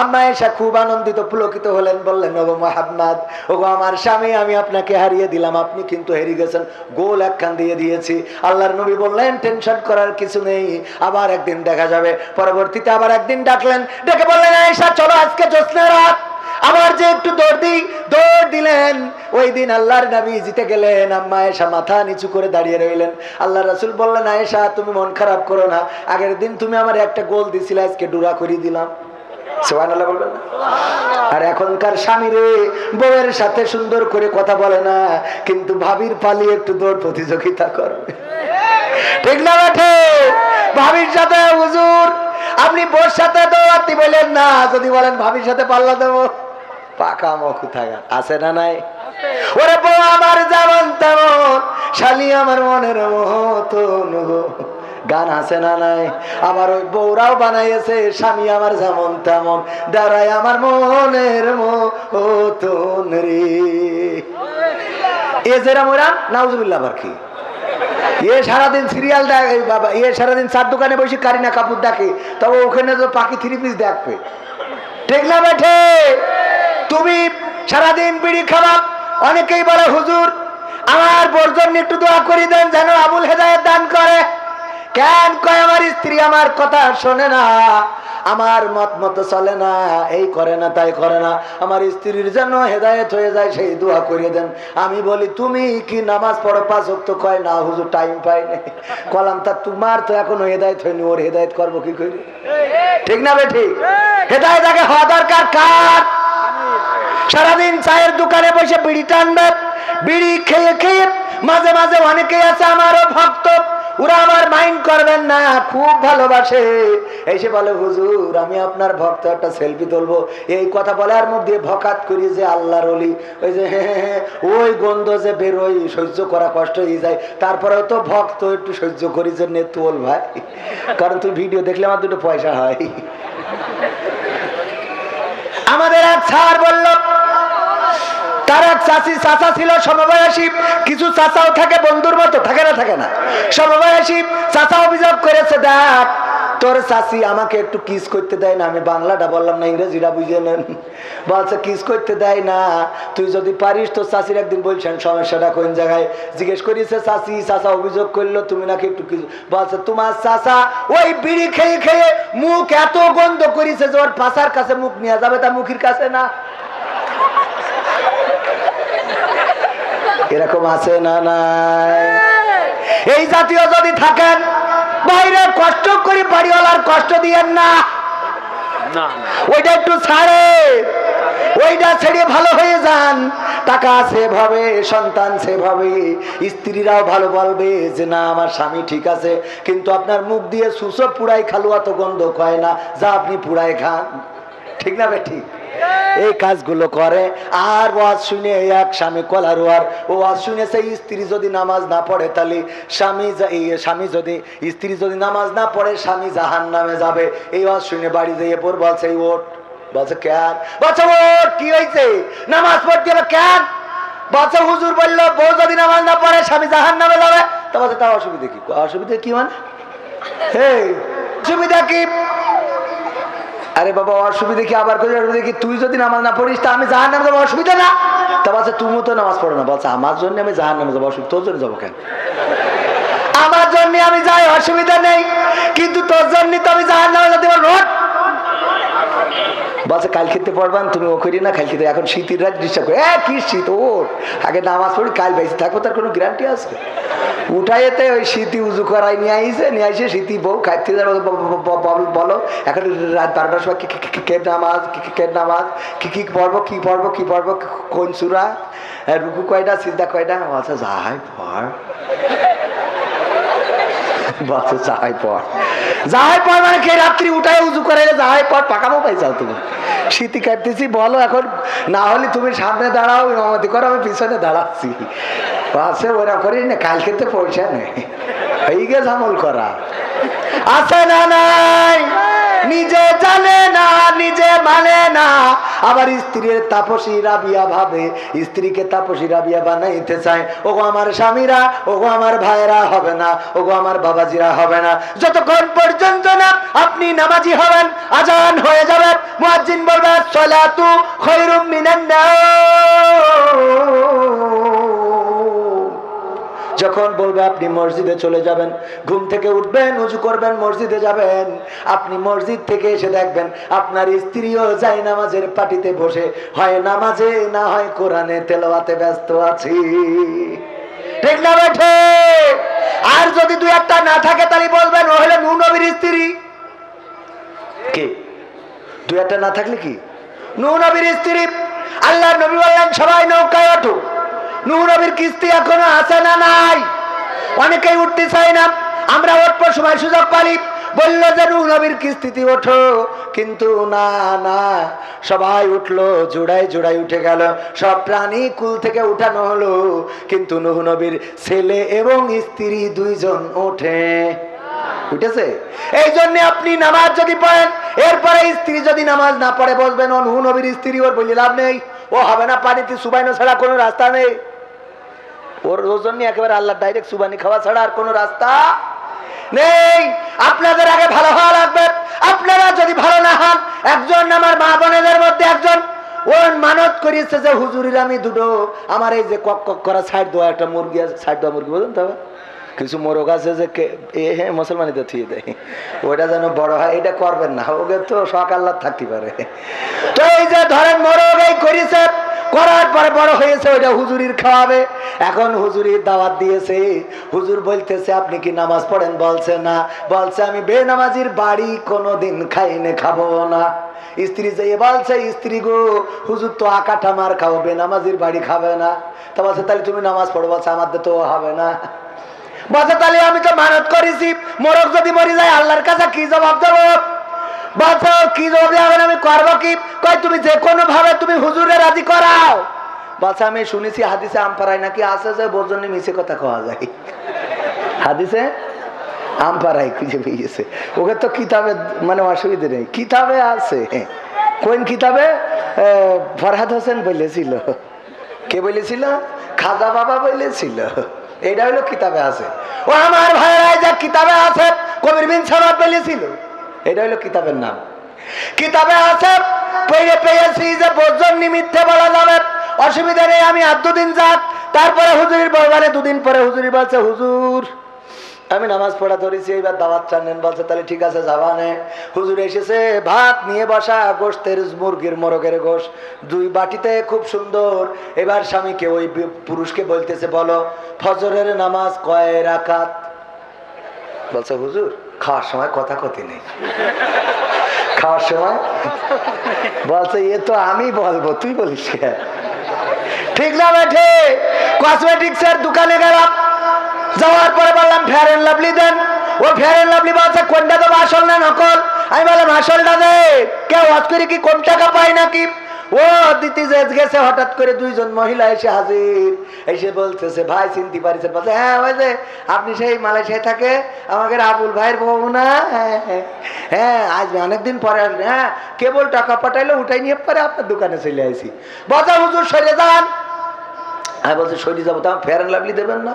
আম্মা আয়েশা খুব আনন্দিত পুলকিত হলেন, বললেন ওগো মুহাম্মদ, ওগো আমার স্বামী, আমি আপনাকে হারিয়ে দিলাম, আপনি কিন্তু হেরে গেছেন, গোল একখান দিয়ে দিয়েছি। আল্লাহর নবী বললেন টেনশন করার কিছু নেই, আবার একদিন দেখা যাবে। পরবর্তীতে আবার একদিন ডাকলেন, ডেকে বললেন আয়েশা চলো আজকে জ্যোৎস্না রাত, আবার যে একটু দৌড় দিলেন। ওই দিন আল্লাহর নবী জিতে গেলেন। আম্মা আয়েশা মাথা নিচু করে দাঁড়িয়ে রইলেন। আল্লাহ রাসূল বললেন আয়েশা তুমি মন খারাপ করো না, আগের দিন তুমি আমার একটা গোল দিছিলে, আজকে ডুরা করে দিলাম। সুবহানাল্লাহ বলবেন না? আর এখনকার স্বামীরে বউয়ের সাথে সুন্দর করে কথা বলে না, কিন্তু ভাবির পালি একটু দৌড় প্রতিযোগিতা করবে, ঠিক না বেঠে? ভাবির সাথে হুজুর আপনি বউর সাথে দৌড়াতে বলেন না, যদি বলেন ভাবির সাথে পাল্লা দেবো, পাকা মুখ থাকা আছে না নাই? ওরে বউ আমার যেমন তেমন, শালি আমার মনের মতন, গান আছে না নাই? আবার ওই বউরাও বানাইছে স্বামী আমার যেমন তেমন, দাঁড়ায় আমার মনের মতন রে। এ যেরা মোরাম নাউজুবিল্লাহ, আবার কি এ সারাদিন সিরিয়াল দেখে বাবা, এ সারাদিন চার দোকানে বসে কারিনা কাপুর দেখে, তবে ওখানে তো পাখি 3 পিস দেখবে, ঠিক না বেঠে? তুমি সারাদিন বিড়ি খাওয়া। অনেকেই বলে হুজুর আমার বর্জন একটু দোয়া করে দেন যেন আবুল হেদায়েত দান করে। কেন কয় আমার স্ত্রী আমার কথা শোনে না, আমার মত মতো চলে না, এই করে না তাই করে না, আমার স্ত্রীর জন্য হেদায়েত হয়ে যায় সেই দোয়া করে দেন। আমি বলি তুমি কি নামাজ পড়ো 5 ওয়াক্ত? কয় না হুজুর টাইম পাই না। কলাম তা তোমার তো এখনো হেদায়েত হয়নি, ওর হেদায়েত করবো কি করে, ঠিক না বে ঠিক? হেদায়েত আগে হওয়া দরকার কার? সারাদিন চায়ের দোকানে বসে বিড়ি টানবে, বিড়ি খেয়ে খেয়ে মাঝে মাঝে অনেকেই আছে আমারও ভক্ত, ওরা আমার মাইন্ড করবেন না, খুব ভালোবাসে, এসে বলে হুজুর আমি আপনার ভক্ত, একটা সেলফি তুলবো। এই কথা বলার মধ্যে ভকাত করি যে আল্লাহর ওলি, ওই যে ওই গন্ধ যে বেরোয় সহ্য করা কষ্ট হয়ে যায়, তারপরেও তো ভক্ত একটু সহ্য করি যে নে তোল ভাই, কারণ তুই ভিডিও দেখলে আমার 2 পয়সা হয়। আমাদের এক স্যার বলল তার এক চাচা ছিল সমবয়সী, কিছু চাচাও থাকে বন্ধুর মতো, থাকে না? থাকে না? সমবয়সী চাচা অভিযোগ করেছে, দেখ তোর চাচি আমাকে একটু কিস করতে দেয় না। আমি বাংলাটা বললাম না, ইংরেজিটা বুঝে নেন। বলছে কিস করতে দেয় না, তুই যদি পারিস তো চাচির একদিন বলছেন সমস্যাটা কোন জায়গায়, জিজ্ঞেস করেছে চাচা অভিযোগ করলো তুমি নাকি একটু কিস। বলছে তোমার চাচা ওই বিড়ি খেয়ে খেয়ে মুখ এত গন্ধ করেছে যে ওর পাশার কাছে মুখ নিয়ে যাবে, তা মুখের কাছে না। এরকম আছে না নাই? এই জাতীয় যদি থাকেন বাইরে কষ্ট করি, বাড়িওয়ালার কষ্ট দিয়েন না, ওইটা একটু ছাড়ে, ওইটা ছেড়ে ভালো হয়ে যান। টাকা সেভাবে, সন্তান সেভাবে, স্ত্রীরাও ভালো বলবে যে না আমার স্বামী ঠিক আছে, কিন্তু আপনার মুখ দিয়ে সুসো পুরাই খালুয়া তো গন্ধ কয় না, যা আপনি পুরাই খান, ঠিক না ভাই? ঠিক এই কাজগুলো করে। আর ওয়াজ শুনে এক স্বামী কলারোয়ার, ও ওয়াজ শুনেছে স্ত্রী যদি নামাজ না পড়ে তাহলে স্ত্রী যদি নামাজ না পড়ে স্বামী জাহান্নামে যাবে। এই ওয়াজ শুনে বাড়ি যেয়ে পর বলছে ওট, বলছে কেন? বলছে ওট কি হয়েছে, নামাজ পড়তে হবে কেন? বলছে হুজুর বললো বউ যদি নামাজ না পড়ে স্বামী জাহান্নামে যাবে। তা বলছে তার অসুবিধা কি? অসুবিধা কি মানে? অসুবিধা কি? আরে বাবা অসুবিধা কি? আবার করে অসুবিধা কি? তুই যদি নামাজ না পড়িস তা আমি জাহান্নামে যাবো, অসুবিধা না? তা বলছে তুমি তো নামাজ পড়ো না। বলছে আমার জন্য আমি জাহান্নামে যাবো, তোর জন্য যাবো কেন? আমার জন্য আমি যাই, অসুবিধা নেই, কিন্তু তোর জন্য তো আমি জাহান্নামে যেতে পারবো। বলছে কাল খেতে পড়বান, তুমি ও করি না, কাল খেতে এখন শীতের রাত ডিস্টার্ব করে। কি শীত, ওর আগে নামাজ পড়ি, কাল বেঁচে থাকবো, তার কোনো গ্যারান্টি আছে? উঠাইতে ওই শীতি উজু করাই নিয়ে আইসে শীতি বউ খাইতে বলো এখন রাত 12টার সময় কে নামাজ কি পড়বো কোন সূরা, রুকু কয়টা, সিজদা কয়টা? বলছে যাই পড়, বলছে যাই পড়, যাই পড় মানে কে রাত্রি উঠাই উজু করাইলে যাই পড়, পাকামো পাইছাও তুমি? শীতি কাটতেছি বলো, এখন না হলে তুমি সামনে দাঁড়াও, ইমামতি করো, আমি পিছনে দাঁড়াচ্ছি। আছে ওরা করি না, কালকে তো পয়সা নেই, এই গে ঝামল করা আছে না নাই? নিজে জানে না, নিজে মানে না, আবার স্ত্রীর তাপসী রাবিয়া ভাবে, স্ত্রীকে তাপসী রাবিয়া বানাইতে চায়। ওগো আমার স্বামীরা, ওগো আমার ভাইরা হবে না, ওগো আমার বাবাজিরা হবে না, যতক্ষণ পর্যন্ত না আপনি নামাজি হবেন, আজান হয়ে যাবে, মুয়াজ্জিন বলবে সলাতু খায়রুম মিনান নাওম। যখন বলবে আপনি মসজিদে চলে যাবেন, ঘুম থেকে উঠবেন, উজু করবেন, মসজিদে যাবেন, আপনি মসজিদ থেকে এসে দেখবেন আপনার স্ত্রীও যায় নামাজের পাটিতে বসে, হয় নামাজে না হয় কোরআনে তেলাওয়াতে ব্যস্ত আছি। ঠিক না বেঠে? আর যদি দুই একটা না থাকে তাহলে বলবেন ও হলো নূহ নবীর স্ত্রী। কি দুই একটা না থাকলে কি? নূহ নবীর স্ত্রী। আল্লাহর নবী বললেন সবাই নৌকায় ওঠো। নূহ নবীর কিস্তি এখনো আছে না নাই? অনেকেই উঠতে চায় না, আমরা উঠবো সময় সুযোগ পালি, বললো যে নূহ নবীর কিস্তিতে ওঠো, কিন্তু না না, সবাই উঠলো, জোড়ায় জোড়ায় উঠে গেল, সব প্রাণী কুল থেকে উঠানো হলো, কিন্তু নূহ নবীর ছেলে এবং স্ত্রী দুইজন ওঠে, উঠেছে। এই জন্য আপনি নামাজ যদি পড়েন, এরপরে স্ত্রী যদি নামাজ না পড়ে, বলবেন ও নূহ নবীর স্ত্রী, ওর বলি লাভ নেই, ও হবে না, পানিতে সুবাইনো ছাড়া কোনো রাস্তা নেই, ওর জন্য একেবারে আল্লাহ ডাইরেক্ট সুবানি খাওয়া ছাড়া আর কোনো রাস্তা নেই। আপনাদের আগে ভালো হওয়া লাগবে। আপনারা যদি ভালো না হন, একজন আমার মা বোনেদের মধ্যে একজন ওর মানত করিয়েছে যে হুজুরির আমি দুটো আমার এই যে কক কক করা সাইড দেওয়া একটা মুরগি আছে, সাইড দেওয়া মুরগি বলুন তো, কিছু মোরগ আছে যে মুসলমানিতে থুয়ে দেয়, ওইটা যেন বড় হয়, এটা করবেন না, ওকে তো শখ আল্লাহ থাকতে পারে। তো এই যে ধরেন মোরগ এই করেছে, করার পরে বড় হয়েছে, ওইটা হুজুরির খাওয়াবে। এখন হুজুরির দাওয়াত দিয়েছে, হুজুর বলতেছে আপনি কি নামাজ পড়েন? বলছে না। বলছে আমি বেনামাজির বাড়ি কোনোদিন খাইনে খাবো না। স্ত্রী যেয়ে বলছে স্ত্রী গো, হুজুর তো আকাটা মার খাও, বেনামাজির বাড়ি খাবে না। তা বলছে তাহলে তুমি নামাজ পড়ো। বলছে আমাদের তো হবে না। বলছে তাহলে আমি তো মানত করেছি, মোরগ যদি মরে যায় আল্লাহর কাছে কি জবাব দেবো? বলছো কি জবাব দেবেন, আমি করবো কি? কই তুমি যে কোনো ভাবে তুমি হুজুরে রাজি করাও। বলছে আমি শুনেছি হাদিসে আমপাড়ায় নাকি আছে যে বোঝনি মিছে কথা কওয়া যায়, হাদিসে আমপাড়ায় খুঁজে পেয়েছে, ওকে তো কিতাবে মানে অসুবিধে নেই, কিতাবে আছে। কোন কিতাবে? ফরহাদ হোসেন বলেছিল। কে বলেছিল? খাজা বাবা বলেছিল। এটা হলো কিতাবে আছে। ও আমার ভাইরা যা কিতাবে আছে, কবির বিন সামাদ বলেছিল, এটা হলো কিতাবের নাম। কিতাবে আছে, পেয়ে পেয়েছি যে বোঝন নিমিত্তে বলা যাবে, অসুবিধা নেই, আমি আর দুদিন যাক। তারপরে হুজুরির বলবানে দুদিন পরে হুজুরি বলছে হুজুর আমি নামাজ পড়া ধরেছি, এইবার দাওয়াত চান। বলছে তাহলে ঠিক আছে যাবানে। হুজুর এসেছে, ভাত নিয়ে বসা, গোশতের মুরগির মোরগের গোশ, দুই বাটিতে, খুব সুন্দর। এবার স্বামীকে ওই পুরুষকে বলতেছে বলো ফজরের নামাজ কয় রাকাত? বলছে হুজুর খাওয়ার সময় কথা কথি নেই, খাওয়ার সময়। বলছে এ তো আমি বলবো, তুই বলিস ঠিক না বেঠে? কসমেটিক্স এর দোকানে গেলাম, যাওয়ার পরে বললাম ফেয়ার এন্ড লাভলি দেন। ও ফেয়ার এন্ড লাভলি বলছে কোনটা তো আসল না নকল? আমি বললাম আসলটা দে। কেউ ওয়াজ করে কি কম টাকা পায় নাকি? ও দিতে গেছে, হঠাৎ করে দুইজন মহিলা এসে হাজির, এসে বলতেছে ভাই চিনতে পারিছেন? বলছে হ্যাঁ ওই যে আপনি সেই মালয়েশিয়ায় থাকে আমাদের আবুল ভাইয়ের বউ না? হ্যাঁ আজ অনেকদিন পরে আসবে। হ্যাঁ কেবল টাকা পাঠাইলো, উঠাই নিয়ে পরে আপনার দোকানে চলে আসি। বলছে হুজুর সরে যান। আমি বলছি সরি যাবো, তো ফেয়ার এন্ড লাভলি দেবেন না?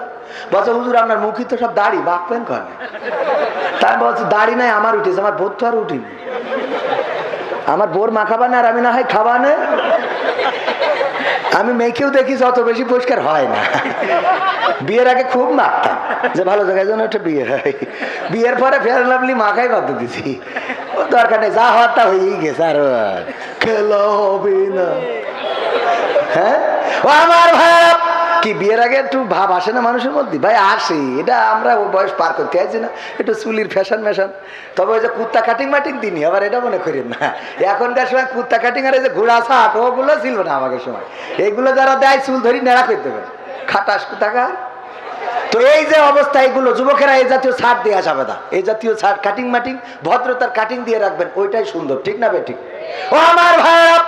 বলছে হুজুর আপনার মুখে তো সব দাড়ি, বাঁকবেন কেন? তাই বলছে দাড়ি নাই আমার উঠেছে, আমার বোধ তো আর উঠিনি, আমার বোর মাখাবা না আর আমি না হয় খাবা না। আমি মেয়েকেও দেখি যত বেশি পরিষ্কার হয় না। বিয়ের আগে খুব মাখতাম যে ভালো জায়গায় যেন একটা বিয়ে হয়, বিয়ের পরে ফেয়ার লাভলি মাখাই বাদ দিছি, ও দরকার নেই, যা হওয়ার তা হয়েই গেছে, আর খেলা হবে না। হ্যাঁ ও আমার ভাই, কি বিয়ের আগে একটু ভাব আসে না মানুষের মধ্যে? ভাই আসে, এটা আমরা ও বয়স পার করতে আছি না, একটু চুলির ফ্যাশন ম্যাশন। তবে ওই যে কুত্তা কাটিং মাটিং দিনই আবার এটা মনে করেন না, এখনকার সময় কুত্তা কাটিং আর এই যে ঘোড়া ছাট ওগুলো ছিল না আমাদের সময়। এইগুলো যারা দেয় চুল ধরি নেড়া করে দেবে, খাটাস কুতাকার। তো এই যে অবস্থা, এগুলো যুবকেরা এই জাতীয় ছাড় দেওয়া যাবে না, এই জাতীয় ছাড় কাটিং মাটিং ভদ্রতার কাটিং দিয়ে রাখবেন, ওইটাই সুন্দর, ঠিক না বেঠিক? ও আমার ভাইরা,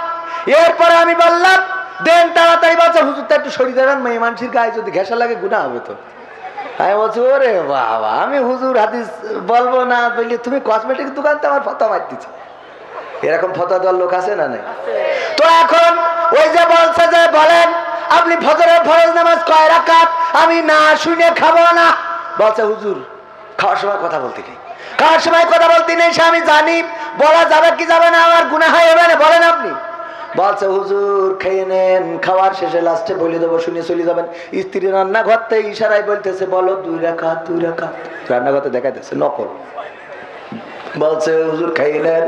এরপরে আমি বললাম দেন তাড়াতাড়ি বাচ্চা, হুজুরটা একটু সরিয়ে দেবেন, মেয়ে মানুষের গায়ে যদি ঘেঁষা লাগে গুনাহ হবে তো। আমি বলছি ওরে বাবা, আমি হুজুর হাদিস বলবো না বললে তুমি কসমেটিক দোকানতে আমার ফতোয়া মারতেছি। এরকম ফতোয়া দেওয়ার লোক আছে না নাই? তো এখন ওই যে বলছে যে বলেন আপনি ফজরের ফরজ নামাজ কয় রাকাত, আমি না শুনে খাবো না। বলছে হুজুর খাওয়ার সময় কথা বলতে নেই, খাওয়ার সময় কথা বলতে নেই, সে আমি জানি, বলা যাবে কি যাবে না, আমার গুনাহ হবে না, বলেন আপনি। বলছে হুজুর খেয়ে নেন, খাওয়ার শেষে লাস্টে বলে দেবো, শুনে চলে যাবেন। স্ত্রী রান্নাঘরতে ইশারায় বলতেছে বলো 2 রাকাত 2 রাকাত, রান্নাঘরতে দেখাইতেছে নকল। বলছে হুজুর খেয়ে নেন,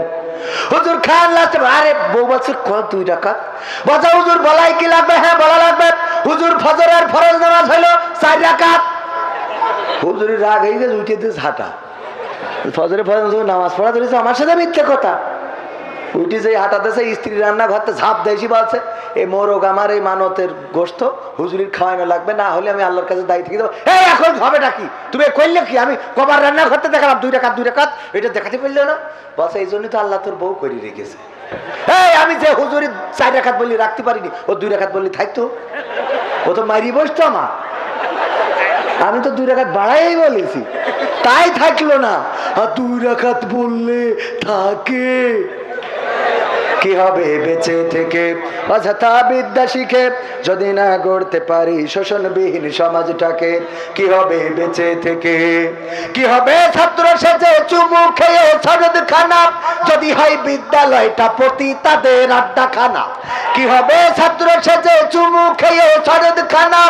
হুজুর খান, লাস্টে আরে বউ বলছে 2 রাকাত। বলছে হুজুর বলাই কি লাগবে? হ্যাঁ বলা লাগবে। হুজুর ফজরের ফরজ নামাজ হলো 4 রাকাত। হুজুরের রাগ হয়ে গেছে, উঠে দিয়েছে হাঁটা, ফজরের ফরজ নামাজ পড়া ধরেছে, আমার সাথে মিথ্যে কথা। উঠি যে হাঁটাতেছে, স্ত্রী রান্না ঘরতে ঝাঁপ দেয়সি, বলছে এই মোরগ আমার এই মানতের গোস্ত হুজুরির খাওয়ানো লাগবে, না হলে আমি আল্লাহর কাছে দায়ী থেকে দেবো। এই এখন হবেটা কি? তুমি করলে কি? আমি কবার রান্না ঘরতে দেখালাম 2 রাকাত 2 রাকাত, এটা দেখাতে পারলে না? বলছে এই জন্যই তো আল্লাহ তোর বউ করে রেখেছে। এই আমি যে হুজুরি 4 রাকাত বললি রাখতে পারিনি, ও 2 রাকাত বললি থাকতো, ও তো মারি বসতো আমার, আমি তো 2 রাকাত বাড়াই বলেছি, তাই থাকলো না। আর 2 রাকাত বললে থাকে। কি হবে বেঁচে থেকে অযথা বিদ্যা শিখে যদি না গড়তে পারি শোষণবিহীন সমাজটাকে? কি হবে বেঁচে থেকে? কি হবে ছাত্র সেজে চুমু খেয়ে সরদ খানা যদি হয় বিদ্যালয়টা প্রতি তাদের আড্ডাখানা? কি হবে ছাত্র সেজে চুমু খেয়ে সরদ খানা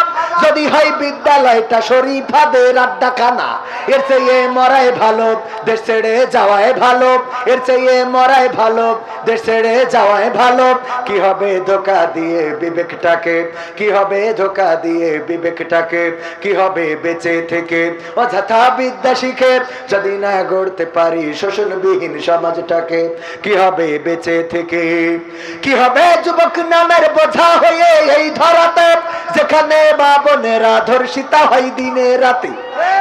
যদি হয় বিদ্যালয়টা শরীফাদের আড্ডাখানা? এর চেয়ে মরাই ভালো দেশ ছেড়ে যাওয়াই ভালো, এর চেয়ে মরাই ভালো দেশ ছেড়ে যাওয়াই ভালো। কি হবে ধোঁকা দিয়ে বিবেকটাকে, কি হবে ধোঁকা দিয়ে বিবেকটাকে? কি হবে বেঁচে থেকে অযথা বিদ্যা শিখে যদি না গড়তে পারি শোষণবিহীন সমাজটাকে? কি হবে বেঁচে থেকে? কি হবে যুবক নামের বোঝা হয়ে এই ধরাতে যেখানে মা বোনেরা ধর্ষিতা হয় দিনে রাতে?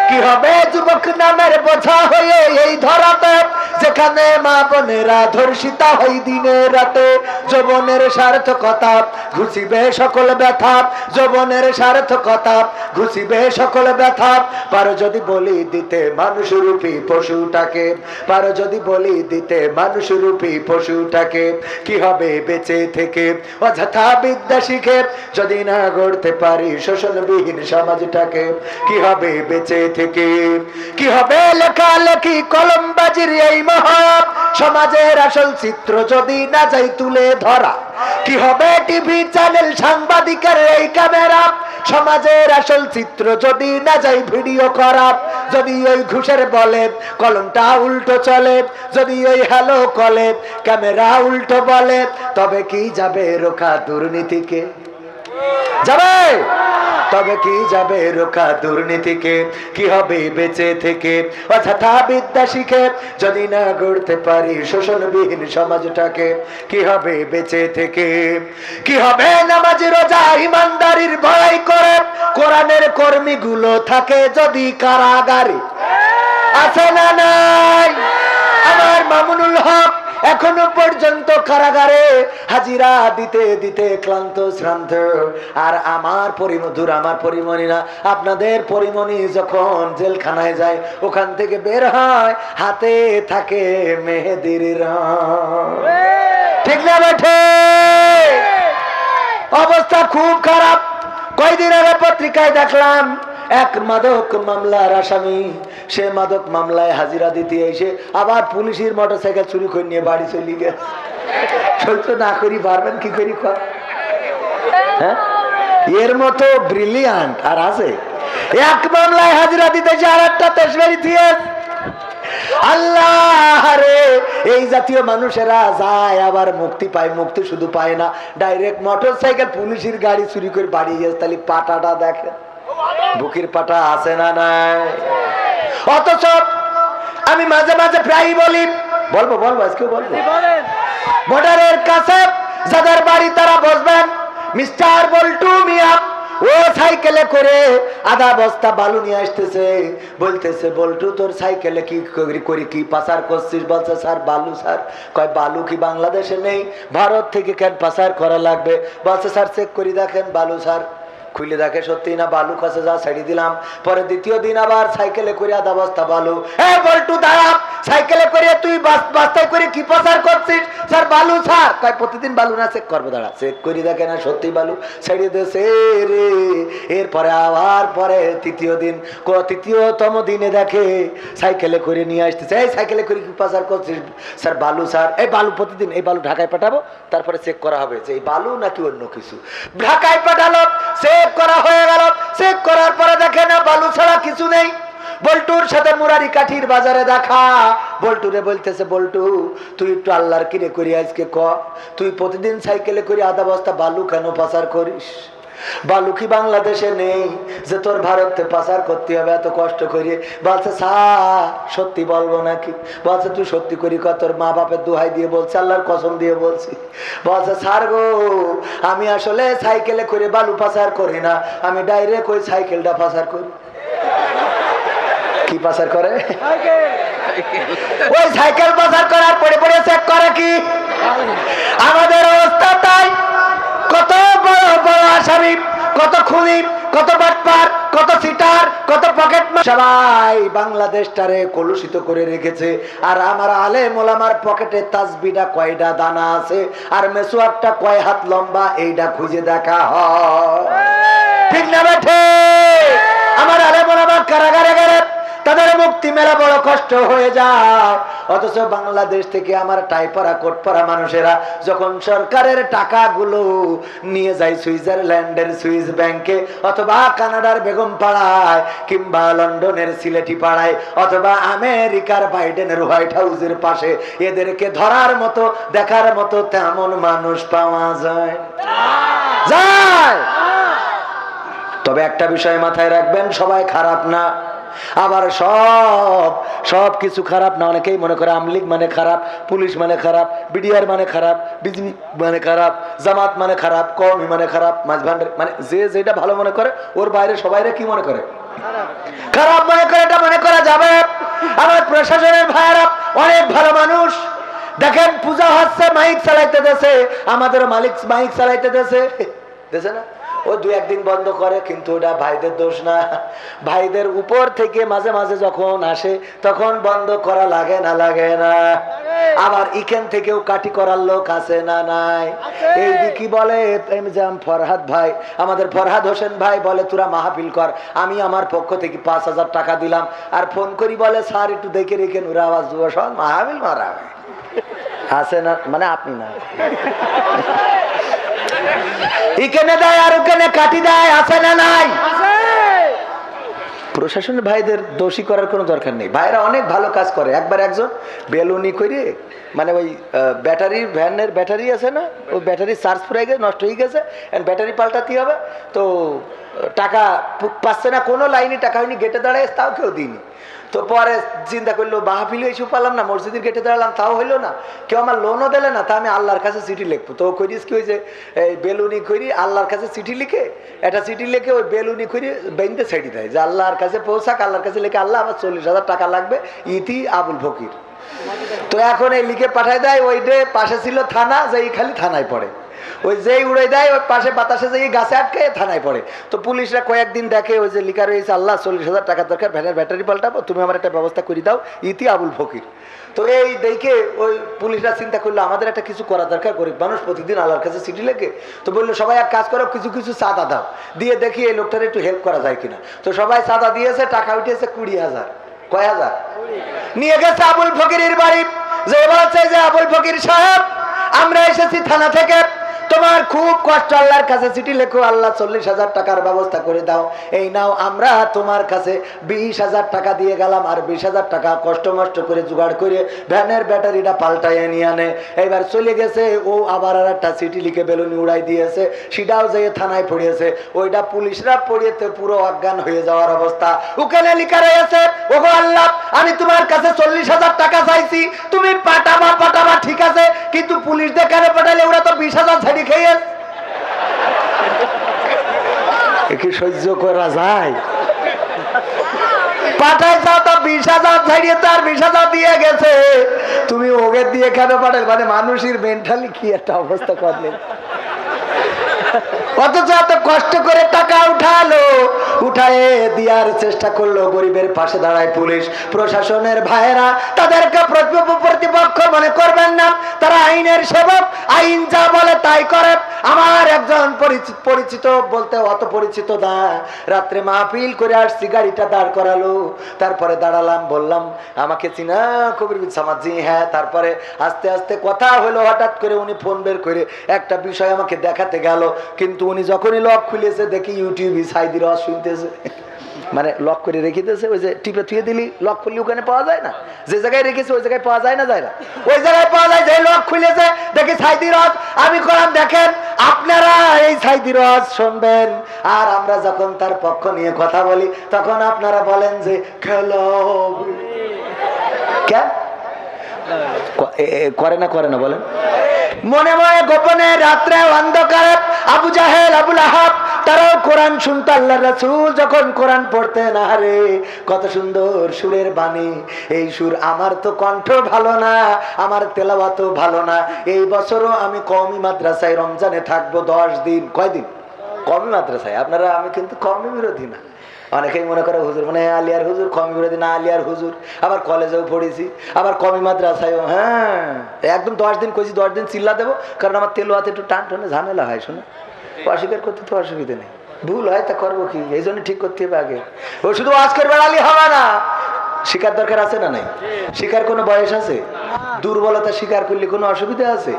কি হবে যুবক নামের বোঝা হয়ে এই ধরাতে যেখানে মা বোনেরা ধর্ষিতা হয় দিনে রাতে? যৌবনের সার্থকতা ঘুষিবে সকল ব্যথা, যৌবনের সার্থকতা ঘুষিবে সকল ব্যথা। পারো যদি বলি দিতে মানুষরূপী পশুটাকে, পারো যদি বলি দিতে মানুষরূপী পশুটাকে? কি হবে বেঁচে থেকে অযথা বিদ্যা শিখে যদি না গড়তে পারি শোষণবিহীন সমাজটাকে? কি হবে বেঁচে থেকে? কি হবে লেখালেখি কলমবাজির এই মহা সমাজের আসল চিত্র যদি না যাই তুলে ধরা? কি হবে টিভি চ্যানেল সাংবাদিকের এই ক্যামেরা সমাজের আসল চিত্র যদি না যাই ভিডিও করা? যদি ওই ঘুষের বলে কলমটা উল্টো চলে, যদি ওই হ্যালো কলে ক্যামেরা উল্টো বলে, তবে কি যাবে রোখা দুর্নীতিকে? যাবে? তবে কি যাবে রোখা দুর্নীতিকে? কি হবে বেঁচে থেকে অযথা বিদ্যা শিখে যদি না গড়তে পারি শোষণবিহীন সমাজটাকে? কি হবে বেঁচে থেকে? কি হবে নামাজ রোজা ইমানদারির ভয় করে কোরআনের কর্মীগুলো থাকে যদি কারাগারে? আছে না নাই? আমার মামুনুল হক এখনো পর্যন্ত কারাগারে হাজিরা দিতে দিতে ক্লান্ত শ্রান্ত। আর আমার পরিমধুর, আমার পরিমণি না, আপনাদের পরিমণি যখন জেলখানায় যায় ওখান থেকে বের হয় হাতে থাকে মেহেদির রং। ঠিক না বেঠে? অবস্থা খুব খারাপ। কয়দিন আগে পত্রিকায় দেখলাম এক মাদক মামলার আসামি, সে মাদক মামলায় হাজিরা দিতে এসে আবার পুলিশের মোটরসাইকেল চুরি করে নিয়ে বাড়ি চলে গেছে। সহ্য না করি পারবেন কি করি? হ্যাঁ, এর মতো ব্রিলিয়ান্ট আর আছে? এক মামলায় হাজিরা দিতেছে আর একটা তেজবাড়ি দিয়ে। আল্লাহ রে, এই জাতীয় মানুষেরা যায় আবার মুক্তি পায়। মুক্তি শুধু পায় না, ডাইরেক্ট মোটর সাইকেল পুলিশের গাড়ি চুরি করে বাড়ি গেছে। তাহলে পাটাটা দেখেন, বুকের পাটা আছে না নাই? অথচ আমি মাঝে মাঝে প্রায়ই বলি, বলবো আজকে বলবো, বর্ডারের কাছে যাদের বাড়ি তারা বসবেন, মিস্টার বল্টু মিয়া ও সাইকেলে করে আধা বস্তা বালু নিয়ে আসতেছে। বলতেছে, বল্টু তোর সাইকেলে কি করি কি পাচার করছিস? বলছে, স্যার বালু। স্যার কয়, বালু কি বাংলাদেশে নেই? ভারত থেকে কেন পাচার করা লাগবে? বলছে, স্যার চেক করে দেখেন বালু। স্যার খুলে দেখে সত্যি না বালু, কাছে যা ছেড়ে দিলাম। পরে দ্বিতীয় দিন আবার সাইকেলে করে আধা বস্তা বালু। এ বল্টু দাঁড়া, সাইকেলে করে তুই বস্তায় করে কি পাচার করছিস? স্যার বালু। স্যার কয়, প্রতিদিন বালু না চেক করবো? দাঁড়া, চেক করে দেখে না সত্যি বালু, ছেড়ে দিয়েছে রে। এরপরে আবার পরে তৃতীয়তম দিনে দেখে সাইকেলে করে নিয়ে আসতেছে। এই সাইকেলে করে কি পাচার করছিস? স্যার বালু। স্যার এই বালু প্রতিদিন এই বালু ঢাকায় পাঠাবো, তারপরে চেক করা হবে যে এই বালু নাকি অন্য কিছু। ঢাকায় পাঠালো, চেক করা হয়ে গেল। চেক করার পরে দেখে না বালু ছাড়া কিছু নেই। বল্টুর সাথে মুরারি কাঠির বাজারে দেখা। বল্টুরে বলতেছে, বল্টু তুই একটু আল্লাহর কিরে করি আজকে ক, তুই প্রতিদিন সাইকেলে করে আধা বস্তা বালু কেন পাচার করিস? বালু কি বাংলাদেশে নেই যে তোর ভারতে পাচার করতে হবে এত কষ্ট করে? বলছে, স্যার সত্যি বলবো নাকি? বলছে, তুই সত্যি করি ক, তোর মা বাপের দোহাই দিয়ে বলছে, আল্লাহর কসম দিয়ে বলছি। বলছে, স্যার গো আমি আসলে সাইকেলে করে বালু পাচার করি না, আমি ডাইরেক্ট ওই সাইকেলটা পাচার করি। কি পাচার করে? ওই সাইকেল পাচার করার পরে পরে চেক করে কি? আমাদের অবস্থা তাই। কত বড় বড় আসামি, কত খুনি, কত বাটপার, কত সিটার, কত পকেট, সবাই বাংলাদেশটারে কলুষিত করে রেখেছে। আর আমার আলেম ওলামার পকেটে তাসবিহটা কয়টা দানা আছে আর মেসওয়াকটা কয় হাত লম্বা এইটা খুঁজে দেখা হয়। ঠিক না বেঠে? আমার আলেম ওলামা কারাগারে গেলে তাদের মুক্তি মেলা বড় কষ্ট হয়ে যায়। অথচ বাংলাদেশ থেকে আমার টাইপরা কোটপরা মানুষেরা যখন সরকারের টাকাগুলো নিয়ে যায় সুইজারল্যান্ডের সুইস ব্যাংকে, অথবা কানাডার বেগম পাড়ায়, কিংবা লন্ডনের সিলেটি পাড়ায়, অথবা আমেরিকার বাইডেনের হোয়াইট হাউসের পাশে, এদেরকে ধরার মতো দেখার মতো তেমন মানুষ পাওয়া যায়। তবে একটা বিষয় মাথায় রাখবেন, সবাই খারাপ না, আবার সব কিছু খারাপ না। অনেকেই মনে করে আমলিগ মানে খারাপ, পুলিশ মানে খারাপ, বিডিআর মানে খারাপ, বিজেপি মানে খারাপ, জামাত মানে খারাপ, কওমি মানে খারাপ, মাঝভান্ডার মানে যে যেটা ভালো মনে করে ওর বাইরে সবাইরে কি মনে করে? খারাপ মনে করে। এটা মনে করা যাবে? আমার প্রশাসনের ভাইয়েরা অনেক ভালো মানুষ। দেখেন পূজা হচ্ছে, মাইক চালাইতে দেশে, আমাদের মালিক মাইক চালাইতে দেশে না, ও দু একদিন বন্ধ করে, কিন্তু ওটা ভাইদের দোষ না। ভাইদের উপর থেকে মাঝে মাঝে যখন আসে তখন বন্ধ করা লাগে না? লাগে না? আবার ইখান থেকেও কাটি করার লোক আছে না নাই? এই দিকে বলে ফরহাদ ভাই, আমাদের ফরহাদ হোসেন ভাই বলে তোরা মাহফিল কর, আমি আমার পক্ষ থেকে 5,000 টাকা দিলাম। আর ফোন করি বলে, স্যার একটু দেখে রেখেন, ওরা আওয়াজ সব মাহফিল মারা আছে না? মানে আপনি না, এখানে দেয় আর ওখানে কাটি দেয়, আছে না নাই? প্রশাসনের ভাইদের দোষী করার কোনো দরকার নেই। ভাইরা অনেক ভালো কাজ করে। একবার একজন বেলুনি করে, মানে ওই ব্যাটারি ভ্যানের ব্যাটারি আছে না, ওই ব্যাটারি চার্জ ফুরাই গেছে, নষ্ট হয়ে গেছে, ব্যাটারি পাল্টাতে হবে, তো টাকা পাচ্ছে না, কোনো লাইনে টাকা হয়নি, গেটে দাঁড়ায় তাও কেউ দিইনি। তো পরে চিন্তা করলো, মাহফিল এসে পারলাম না, মসজিদের গেটে দাঁড়ালাম তাও হইলো না, কেউ আমার লোনও দিলে না, তা আমি আল্লাহর কাছে চিঠি লিখবো। তো করিস কি হয়েছে, এই বেলুনি করি আল্লাহর কাছে চিঠি লিখে, একটা চিঠি লিখে ওই বেলুনি করি বেঁধে ছেড়ে দেয় যে আল্লাহর কাছে পৌঁছাক। আল্লাহর কাছে লিখে, আল্লাহ আমার 40,000 টাকা লাগবে, ইতি আবুল ফকির। তো এখন এই লিখে পাঠায় দেয়। ওই যে পাশে ছিল থানা, যে খালি থানায় পড়ে, ওই যেই উড়ে দেয় ওই পাশে বাতাসে যে গাছে আটকে থানায় পড়ে। তো পুলিশরা কয়েকদিন দেখে, ওই যে লিখা রয়েছে আল্লাহ 40,000 টাকা দরকার, ভ্যানের ব্যাটারি পাল্টাবো, তুমি আমার একটা ব্যবস্থা করে দাও, ইতি আবুল ফকির। তো এই দেখে ওই পুলিশরা চিন্তা করলো আমাদের একটা কিছু করা দরকার, গরিব মানুষ প্রতিদিন আল্লাহর কাছে চিঠি লেখে। তো বললো সবাই এক কাজ করো, কিছু কিছু চাঁদা দাও, দিয়ে দেখি এই লোকটার একটু হেল্প করা যায় কিনা। তো সবাই চাঁদা দিয়েছে, টাকা উঠেছে 20,000। কয় হাজার? নিয়ে গেছে আবুল ফকিরের বাড়ি, যে বলছে যে আবুল ফকির সাহেব আমরা এসেছি থানা থেকে, তোমার খুব কষ্ট, আল্লাহর কাছে চিঠি লেখো, আল্লাহ 40,000 টাকার ব্যবস্থা করে দাও। এই নাও, আমরা তোমার কাছে 20,000 টাকা দিয়ে গেলাম, আর 20,000 টাকা কষ্ট মষ্ট করে জোগাড় করে ভ্যানের ব্যাটারিটা পাল্টাইয়ে নিয়ে আনে। এইবার চলে গেছে, ও আবার আর একটা চিঠি লিখে বেলুনি উড়াই দিয়েছে, সেটাও যেয়ে থানায় পড়িয়েছে। ওইটা পুলিশরা পড়িয়েতে পুরো অজ্ঞান হয়ে যাওয়ার অবস্থা। ওখানে লিখা রয়েছে, ওগো আল্লাহ, আমি তোমার কাছে 40,000 টাকা চাইছি, তুমি পাঠাবা ঠিক আছে, কিন্তু পুলিশ দেখানে পাঠালে ওরা তো 20,000 ছেড়ে খেয়ে। কি সহ্য করা যায়? পাঠায় যাও তো 20,000 ছাড়িয়ে, তার 20,000 দিয়ে গেছে, তুমি ওকে দিয়ে কেন পাঠাল? মানে মানুষের মেন্টালি কি একটা অবস্থা করলেন। অথচ এত কষ্ট করে টাকা উঠালো, উঠায়ে দেওয়ার চেষ্টা করলো, গরিবের পাশে দাঁড়ায় পুলিশ প্রশাসনের ভাইয়েরা। তাদেরকে প্রতিপক্ষ মনে করবেন না, তারা আইনের সেবক, আইন যা বলে তাই করে। আমার একজন পরিচিত বলতে অত পরিচিত না, রাত্রে মাহফিল করে আসছি, গাড়িটা দাঁড় করালো, তারপরে দাঁড়ালাম, বললাম আমাকে চিনা কবির সামাজি? হ্যাঁ। তারপরে আস্তে আস্তে কথা হলো, হঠাৎ করে উনি ফোন বের করে একটা বিষয় আমাকে দেখাতে গেল, কিন্তু উনি যখনই লক খুলেছে দেখি ইউটিউবে সাইদির আওয়াজ শুনতেছে। মানে লক করে রেখে দিয়েছে, ওই যে টিপে থুয়ে দিলি লক খুললে ওখানে পাওয়া যায় না, যে জায়গায় রেখেছে ওই জায়গায় পাওয়া যায় না, যায় না, ওই জায়গায় পাওয়া যায়। যে লক খুলেছে দেখি সাইদির আওয়াজ। আমি করলাম, দেখেন আপনারা এই সাইদির আওয়াজ শুনবেন, আর আমরা যখন তার পক্ষ নিয়ে কথা বলি তখন আপনারা বলেন যে খেলো। কেন করে না বলেন? মনে মনে গোপনে রাত্রে অন্ধকারে আবু জাহেল, আবুল আহাব, তারাও কোরআন শুনতো। আল্লাহ রাসূল যখন কোরআন পড়তেন, আরে কত সুন্দর সুরের বাণী। এই সুর, আমার তো কণ্ঠ ভালো না, আমার তেলাওয়াতও ভালো না। এই বছরও আমি কওমি মাদ্রাসায় রমজানে থাকবো 10 দিন। কয়দিন? কওমি মাদ্রাসায়। আপনারা, আমি কিন্তু কওমি বিরোধী না। অনেকেই মনে করে হুজুর মানে আলিয়ার হুজুর কওমি বিরোধী না, আলিয়ার হুজুর। আবার কলেজেও পড়েছি, আবার কওমি মাদ্রাসায়ও। হ্যাঁ, একদম 10 দিন কইছি, 10 দিন চিল্লা দেবো, কারণ আমার তেলাওয়াতে একটু টান টানে ঝামেলা হয়। শুনে অস্বীকার করতে তো অসুবিধা নেই, ভুল হয় তা করবো কি, এই জন্য ঠিক করতে হবে আগে। ও শুধু আজ করে বেড়ালি হবে না, শিকার দরকার আছে না নাই? শিকার কোনো বয়স আছে? দুর্বলতা স্বীকার করলে কোনো অসুবিধা আছে?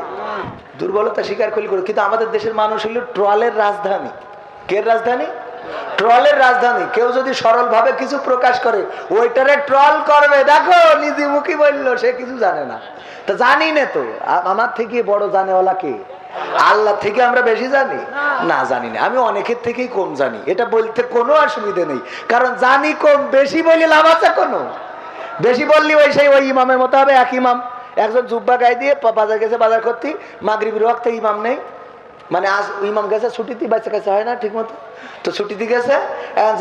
দুর্বলতা স্বীকার করলে, কিন্তু আমাদের দেশের মানুষ হলো ট্রলের রাজধানী। কের রাজধানী? ট্রলের রাজধানী। কেউ যদি সরল ভাবে কিছু প্রকাশ করে, ওইটারে ট্রল করবে। দেখো নিজে মুখী বললো, সে কিছু জানে না। তা জানি না তো, আমার থেকে বড় জানেওয়ালা কে? আল্লাহ থেকে আমরা বেশি জানি না? জানি না। আমি অনেকের থেকেই কম জানি, এটা বলতে কোনো অসুবিধা নেই, কারণ জানি কম, বেশি বললে লাভ আছে কোনো? বেশি বললি ওই সেই ওই ইমামের মতো হবে। এক ইমাম একজন জুব্বা গায়ে দিয়ে বাজার গেছে, বাজার করতে, মাগরিবের ওয়াক্তে ইমাম নেই, মানে আজ ইমাম গেছে ছুটিতে, বাচ্চা কাছে হয় না ঠিক মতো, তো ছুটিতে গেছে।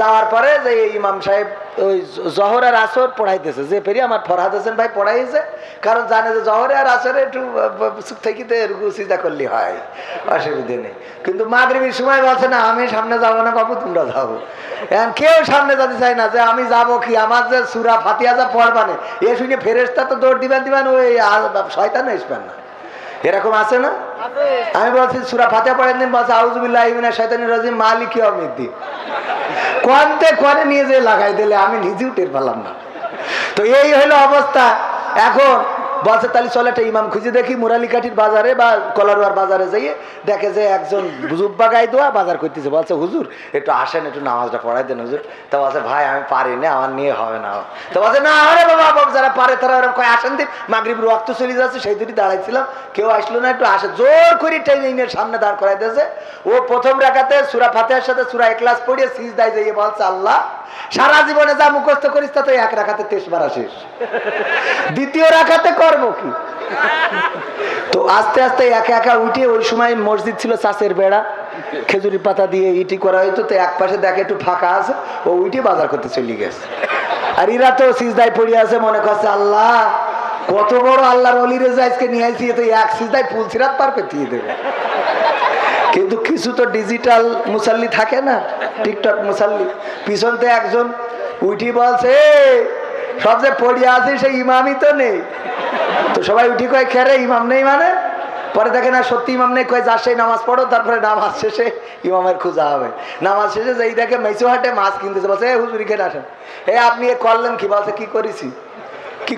যাওয়ার পরে যে ইমাম সাহেব ওই জহর আর আসর পড়াইতেছে, যে পেরি আমার ফরহাদ হোসেন ভাই পড়াইছে, কারণ জানে যে জহরে আর আসরে একটু চুপ থেকে সিজা করলে হয়, অসুবিধে নেই। কিন্তু মাগরিবের সময় বলছে না, আমি সামনে যাবো না বাবু, তোমরা যাবো। এখন কেউ সামনে যেতে চায় না, যে আমি যাবো কি, আমার যে সূরা ফাতিহা যা পড়বানে, এ শুনে ফেরেশতা তো দৌড় দিবেন, ওই শয়তান আসবেন না, এরকম আছে না? আমি বলছি সূরা ফাতিহা পড়েন দিন, বলছে আউযুবিল্লাহি মিনাশ শাইতানির রাজিম মালিকি ইয়াউমিদ্দিন। কোনতে করে নিয়ে যে লাগাই দিলে আমি নিজেও টের পেলাম না। তো এই হলো অবস্থা। এখন বলছে তাহলে চলে একটা ইমাম খুঁজে দেখি মুরালিকাঠির বাজারে বা কলারুয়ার বাজারে যাইয়ে দেখে যে একজন জুব্বা গায়ে দোয়া বাজার করতেছে। বলছে হুজুর একটু আসেন, একটু নামাজটা পড়াই দেন হুজুর। তো বলছে ভাই আমি পারি না, আমার নিয়ে হবে না। তো বলছে না আরে বাবা, যারা পারে তারা ওরকম কয় আসেন দিন, মাগরিবের ওয়াক্ত চলে যাচ্ছে, সেই দুটি দাঁড়াইছিলাম, কেউ আসলো না, একটু আসে। জোর করে ট্রেনের সামনে দাঁড় করাই দিয়েছে। ও প্রথম রাকাতে সূরা ফাতিহার সাথে সূরা ইখলাস পড়িয়ে সিজদায় যাইয়ে বলছে আল্লাহ সারা জীবনে যা মুখস্থ করিস তা তো এক রাকাতে 23 শেষ, দ্বিতীয় রাকাতে করবো কি? তো আস্তে আস্তে একা একা উঠে, ওই সময় মসজিদ ছিল চাষের বেড়া, খেজুরি পাতা দিয়ে ইটি করা হইতো, তো এক পাশে দেখে একটু ফাঁকা আছে, ও উঠে বাজার করতে চলে গেছে। আর এরা তো সিজদায় পড়ে আছে, মনে করছে আল্লাহ কত বড় আল্লাহর অলিরে আজকে নিয়ে আসি, তো এক সিজদায় ফুল সিরাত পার করতে দেবে। কিন্তু কিছু তো ডিজিটাল মুসাল্লি থাকে না, টিকটক মুসাল্লি, পিছনতে একজন উঠি বলছে সব যে পড়িয়া আছে সেই ইমামই তো নেই। তো সবাই উঠি কয় খেরে ইমাম নেই মানে? পরে দেখে না সত্যি ইমাম নেই, কয় যার সেই নামাজ পড়ো, তারপরে নামাজ শেষে ইমামের খোঁজা হবে। নামাজ শেষে যেই দেখে মেসো হাটে মাছ কিনতেছে, বলছে হুজুর এখানে আসেন, আপনি এ করলেন কি? বলছে কি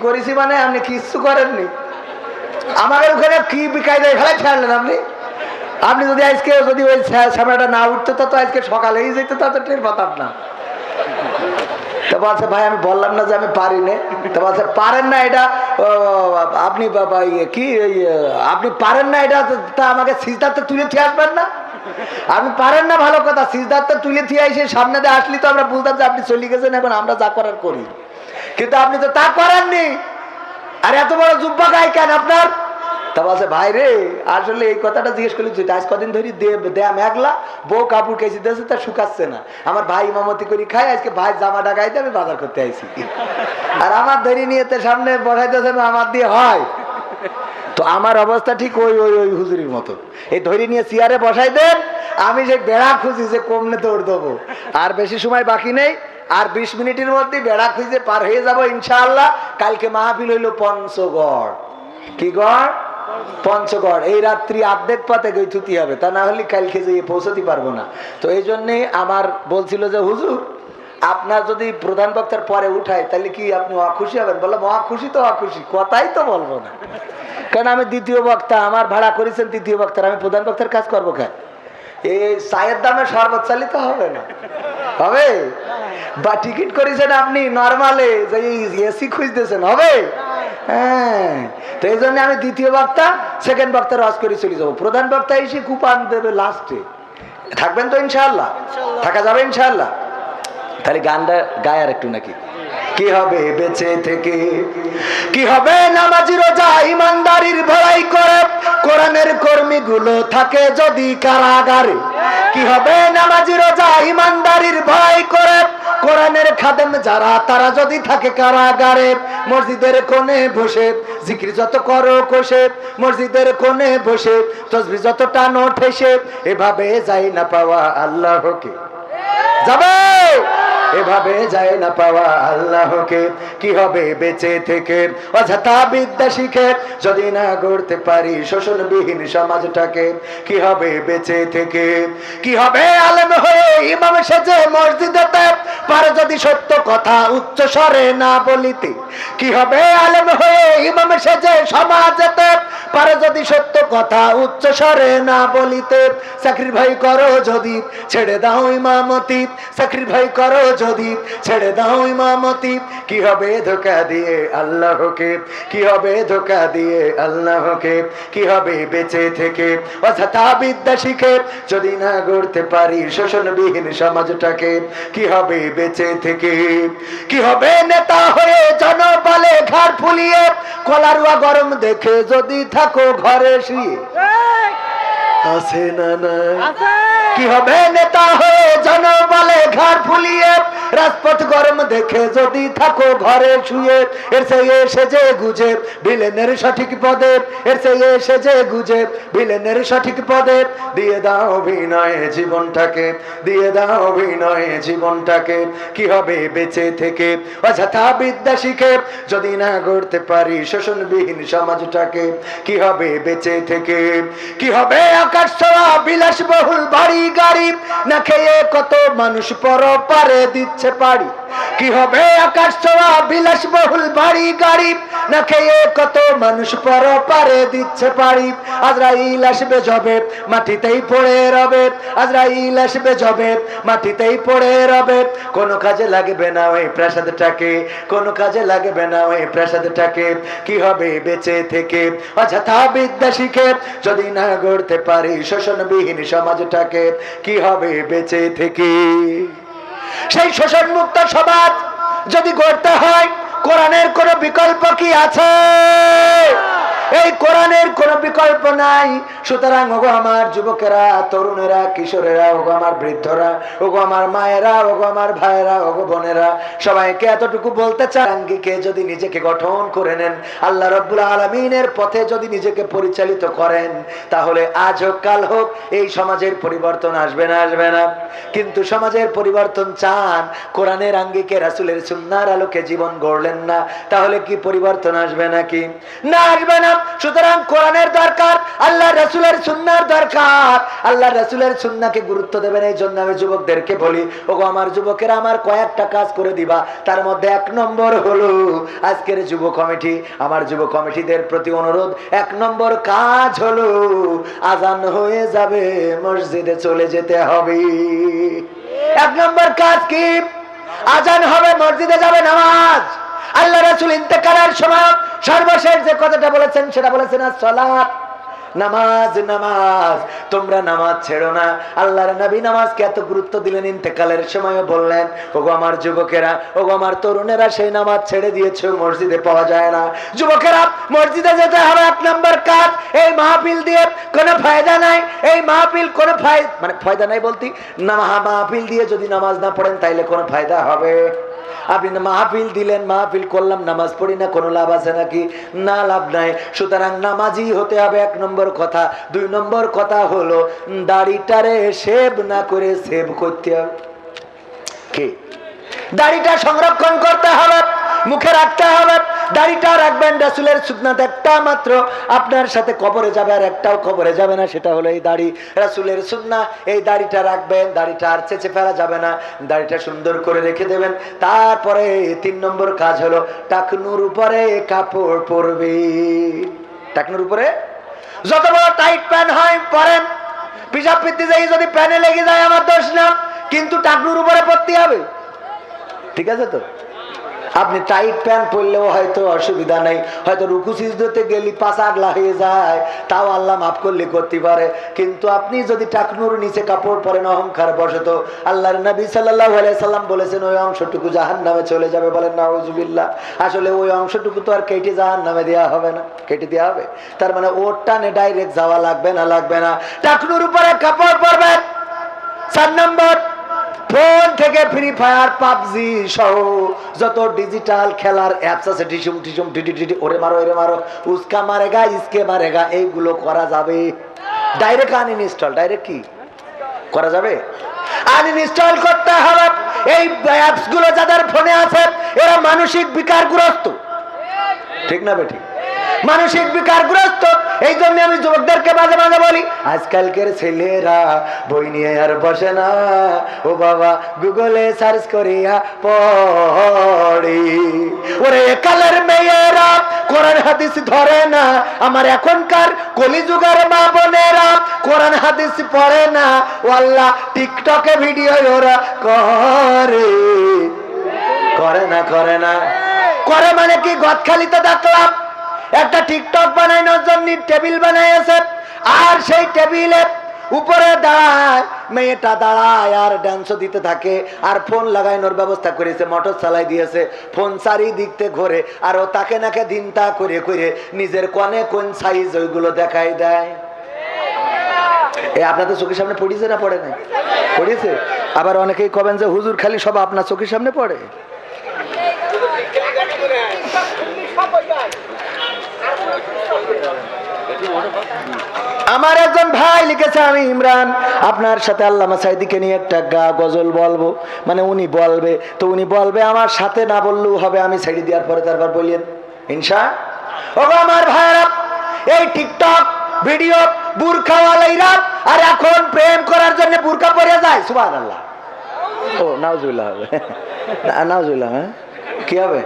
করেছি মানে আপনি কিচ্ছু করেননি, আমাদের ওখানে কি বিকায় দেয় ফেলাই ফেললেন আপনি। আপনি যদি আজকে যদি ওই সামনেটা না উঠতো তো আজকে সকালেই যেত তা তো টের পাতাম না। তো বলছে ভাই আমি বললাম না যে আমি পারি না। তো বলছে পারেন না এটা আপনি কি আপনি পারেন না এটা, তা আমাকে সিজদাতে তুলে দিয়ে আসবেন না। আপনি পারেন না ভালো কথা, সিজদাতে তুলে দিয়ে এসে সামনে দিয়ে আসলি তো আমরা বুঝতাম যে আপনি চলে গেছেন, এখন আমরা যা করার করি, কিন্তু আপনি তো তা করেননি। আর এত বড় জুব্বা গায়ে কেন আপনার? তা বলছে ভাই রে আসলে এই কথাটা জিজ্ঞেস করলি তুই, আজ কদিন ধরে দেয়া মেঘলা, বউ কাপড় কেসি দিয়েছে তা শুকাচ্ছে না, আমার ভাই ইমামতি করি খাই, আজকে ভাই জামাটা গাইতে আমি বাজার করতে আইছি, আর আমার ধরে নিয়ে সামনে বসাইতেছে না, আমার দিয়ে হয়। তো আমার অবস্থা ঠিক ওই ওই ওই হুজুরির মতো, এই ধরে নিয়ে চেয়ারে বসাই দেন, আমি সেই বেড়া খুঁজি যে কমনে দৌড় দেবো। আর বেশি সময় বাকি নেই, আর 20 মিনিটের মধ্যে বেড়া খুঁজে পার হয়ে যাব ইনশাআল্লাহ। কালকে মাহফিল হইল পঞ্চগড়, কি গড়? পঞ্চগড়। এই রাত্রি আর্ধেক পথে গই থুতি হবে, তা না হলে কালকে যেয়ে পৌঁছতে পারবো না। তো এই জন্যে আমার বলছিল যে হুজুর আপনার যদি প্রধান বক্তার পরে উঠায় তাহলে কি আপনি অখুশি হবেন? বললাম অখুশি তো অখুশি, কথাই তো বলবো না, কারণ আমি দ্বিতীয় বক্তা, আমার ভাড়া করেছেন তৃতীয় বক্তার, আমি প্রধান বক্তার কাজ করবো কেন? এই চায়ের দামে শরবত চালিত হবে না, হবে? বা টিকিট করেছেন আপনি নরমালে, যে এসি খুঁজতেছেন, হবে? হ্যাঁ, তো এই জন্য আমি দ্বিতীয় বক্তা, সেকেন্ড বক্তা রস করে চলে যাবো, প্রধান বক্তা এসে কুপান দেবে লাস্টে। থাকবেন তো ইনশাআল্লাহ? থাকা যাবে ইনশাআল্লাহ? তাহলে গানটা গায় আর একটু নাকি? কি হবে বেঁচে থেকে, কি হবে নামাজি রোজা ইমানদারির ভয় করে, কোরআনের কর্মীগুলো থাকে যদি কারাগারে। কি হবে নামাজি রোজা ইমানদারির ভয় করে, কোরআনের খাদেম যারা তারা যদি থাকে কারাগারে। মসজিদের কোণে বসে জিকির যত করো কোষে, মসজিদের কোণে বসে তসবিহ যত টানো ঠেসে, এভাবে যাই না পাওয়া আল্লাহকে, যাবে এভাবে যায় না পাওয়া আল্লাহকে। কি হবে বেঁচে থেকে অযথা বিদ্যা শিখে, যদি না গড়তে পারি শোষণবিহীন সমাজটাকে। কি হবে বেঁচে থেকে, কি হবে আলেম হয়ে ইমাম সেজে মসজিদেতে, পারে যদি সত্য কথা উচ্চ স্বরে না বলিতে। কি হবে আলেম হয়ে ইমাম সেজে সমাজেতে, পারে যদি সত্য কথা উচ্চ স্বরে না বলিতে। চাকরির ভয় করো যদি ছেড়ে দাও ইমামতি, চাকরির ভয় করো যদি ছেড়ে দাও ইমামতি। কি হবে ধোঁকা দিয়ে আল্লাহকে, কি হবে ধোঁকা দিয়ে আল্লাহকে। কি হবে বেঁচে থেকে অযথা বিদ্যা শিখে, যদি না গড়তে পারি শোষণবিহীন সমাজটাকে। কি হবে বেঁচে থেকে, কি হবে নেতা হয়ে জনবলে ঘাড় ফুলিয়ে, কলারুয়া গরম দেখে যদি থাকো ঘরে শুয়ে। আছে না না? কি হবে নেতা হয়ে জনবলে ঘাড় ফুলিয়ে, রাজপথ গরম দেখে যদি থাকো ঘরে শুয়ে। এর চেয়ে সেজে গুজে ভিলেনের সঠিক পদে, এর চেয়ে সেজে গুজে ভিলেনের সঠিক পদে। দিয়ে দাও অভিনয়ে জীবনটাকে, দিয়ে দাও অভিনয়ে জীবনটাকে। কি হবে বেঁচে থেকে অযথা বিদ্যা শিখে, যদি না গড়তে পারি শোষণবিহীন সমাজটাকে। কি হবে বেঁচে থেকে, কি হবে আকাশ ছোঁয়া বিলাসবহুল বাড়ি গাড়ি, না খেয়ে কত মানুষ পরপারে দিচ্ছে পাড়ি। কি হবে আকাশ ছোঁয়া বিলাসবহুল বাড়ি গাড়ি, না খেয়ে কত মানুষ পরপারে দিচ্ছে পাড়ি। আজরাইল আসবে যবে মাটিতেই পড়ে রবে, আজরাইল আসবে যবে মাটিতেই পড়ে রবে। কোনো কাজে লাগবে না ওই প্রাসাদটাকে, কোনো কাজে লাগবে না ওই প্রাসাদটাকে। কি হবে বেঁচে থেকে অযথা বিদ্যা শিখে, যদি না গড়তে পারি শোষণবিহীন সমাজটাকে। কি হবে বেঁচে থেকে, সেই শোষণ মুক্ত সমাজ যদি গড়তে হয় কোরআনের কোন বিকল্প কি আছে? এই কোরআনের কোন বিকল্প নাই। সুতরাং ওগো আমার যুবকেরা, তরুণেরা, কিশোরেরা, ওগো আমার বৃদ্ধরা, ওগো আমার মায়েরা, ওগো আমার ভাইয়েরা, ওগো বোনেরা, সবাইকে এতটুকু বলতে চাই, আঙ্গিকে যদি নিজেকে গঠন করে নেন, আল্লাহ রাব্বুল আলামিনের পথে যদি নিজেকে পরিচালিত করেন, তাহলে আজ হোক কাল হোক এই সমাজের পরিবর্তন আসবে না? আসবে না? কিন্তু সমাজের পরিবর্তন চান, কোরআনের আঙ্গিকে রাসূলের সুন্নাহর আলোকে জীবন গড়লেন না, তাহলে কি পরিবর্তন আসবে নাকি? না, আসবে না। সুতরাং কোরআনের দরকার, আল্লাহ রাসূলের সুন্নাহর দরকার, আল্লাহ রাসূলের সুন্নাহকে গুরুত্ব দেবেন। এই জন্য আমি যুবকদেরকে বলি, ওগো আমার যুবকেরা, আমার কয়েকটা কাজ করে দিবা। তার মধ্যে 1 নম্বর হলো আজকের যুব কমিটি, আমার যুব কমিটিদের প্রতি অনুরোধ, 1 নম্বর কাজ হলো আজান হয়ে যাবে, মসজিদে চলে যেতে হবে। 1 নম্বর কাজ কি? আজান হবে, মসজিদে যাবে, নামাজ। আল্লাহ রাসূল ইন্তেকালের সময় সর্বশেষ যে কথাটা বলেছেন সেটা বলেছেন আসসালাত, নামাজ, নামাজ। তোমরা নামাজ ছেড়ো না। আল্লাহর নবী নামাজকে এত গুরুত্ব দিলেন, ইন্তেকালের সময় বললেন, ওগো আমার যুবকেরা, ওগো আমার তরুণেরা, সেই নামাজ ছেড়ে দিয়েছো, মসজিদে পাওয়া যায় না। যুবকেরা, মসজিদে যেতে হবে। 1 নম্বর কাজ। এই মাহফিল দিয়ে কোনো ফায়দা নাই, এই মাহফিল কোনো ফায়দা নাই বলতে না, মাহফিল দিয়ে যদি নামাজ না পড়েন তাইলে কোনো ফায়দা হবে? আপনি মাহফিল দিলেন, মাহফিল করলাম, নামাজ পড়ি না, কোনো লাভ আছে নাকি? না, লাভ নাই। সুতরাং নামাজি হতে হবে, 1 নম্বর কথা। 2 নম্বর কথা হলো দাড়িটারে শেভ না করে সেভ করতে হবে। কি? দাড়িটা সংরক্ষণ করতে হবে, মুখে রাখতে হবে। দাড়িটা রাখবেন, রাসূলের সুন্নাত একটা মাত্র আপনার সাথে কবরে যাবে, আর একটাও কবরে যাবে না, সেটা হলো এই দাড়ি। রাসূলের সুন্নাহ, এই দাড়িটা রাখবেন, দাড়িটা আর চেঁচে ফেলা যাবে না, দাড়িটা সুন্দর করে রেখে দেবেন। তারপরে 3 নম্বর কাজ হলো টাকনুর উপরে কাপড় পরবে। টাকনুর উপরে যত বড় টাইট প্যান্ট হয় পরেন, পিসাব পিত্তি যাই যদি প্যানে লেগে যায় আমার দোষ না, কিন্তু টাকনুর উপরে পরতে হবে। ঠিক আছে তো? আপনি টাইট প্যান্ট পরলেও হয়তো অসুবিধা নাই, হয়তো রুকু সিজদাতে গেলি পাঁচ আগলা হয়ে যায়, তাও আল্লাহ মাফ করলে করতে পারে। কিন্তু আপনি যদি টাকনুর নিচে কাপড় পরেন অহংকার বশত, আল্লাহর নবী সাল্লাল্লাহু আলাইহি সাল্লাম বলেছেন ওই অংশটুকু জাহান্নামে চলে যাবে। বলেন নাউজুবিল্লাহ। আসলে ওই অংশটুকু তো আর কেটে জাহান্নামে দেওয়া হবে না, কেটে দেওয়া হবে। তার মানে ওর টানে ডাইরেক্ট যাওয়া লাগবে না, লাগবে না। টাকনুর উপরে কাপড় পরবেন। 4 নম্বর, ফোন থেকে ফ্রি ফায়ার, পাবজি সহ যত ডিজিটাল খেলার অ্যাপস আছে, টিসুম টিসুম টিটি টিটি, ওরে মারো এরে মারো, উস্কা মারেগা ইসকে মারেগা, এইগুলো করা যাবে। ডাইরেক্ট আনইনস্টল, ডাইরেক্ট কি করা যাবে? আনইনস্টল করতে হবে। এই অ্যাপস গুলো যাদের ফোনে আছে এরা মানসিক বিকারগ্রস্ত। ঠিক না বেঠিক? মানসিক বিকারগ্রস্ত। এই জন্য আমি যুবকদেরকে মাঝে মাঝে বলি, আজকালকের ছেলেরা বই নিয়ে আর বসে না, ও বাবা গুগলে সার্চ করিয়া পড়ে। ওরে কালের মেয়েরা কোরআন হাদিস ধরে না, আমার এখনকার কলিযুগের মা বোনেরা কোরআন হাদিস পড়ে না, ও আল্লাহ টিকটকে ভিডিও ওরা করে। করে না, করে না, করে মানে কি? গদখালিতে দেখলাম একটা টিকটক বানানোর জন্য টেবিল বানাইছে, আর সেই টেবিলের উপরে দাঁড়ায় মেয়েটা, দাঁড়ায় আর ডান্সও দিতে থাকে, আর ফোন লাগানোর ব্যবস্থা করেছে, মোটর চালাই দিয়েছে, ফোন চারিদিক থেকে ঘোরে, আর ও তাকে নাকে দিনটা করে করে নিজের কোনে কোন সাইজ ওইগুলো দেখাই দেয়। আপনাদের চোখের সামনে পড়িয়েছে না পড়ে নাই? পড়িয়েছে। আবার অনেকেই কবেন যে হুজুর খালি সব আপনার চোখের সামনে পড়ে। আমার একজন ভাই লিখেছে, আমি ইমরান আপনার সাথে আল্লামা সাইদিকে নিয়ে একটা গজল বলবো, মানে উনি বলবে, তো উনি বলবে আমার সাথে, না বললেও হবে, আমি ছেড়ে দেওয়ার পরে তারপর বলিয়েন ইনশা। ও আমার ভাইরা, এই টিকটক ভিডিও বুরখাওয়ালাইরা আর এখন প্রেম করার জন্য বুরকা পরে যায়। সুবহানাল্লাহ। ও নাউজুবিল্লাহ হবে, নাউজুবিল্লাহ। হ্যাঁ কি হবে?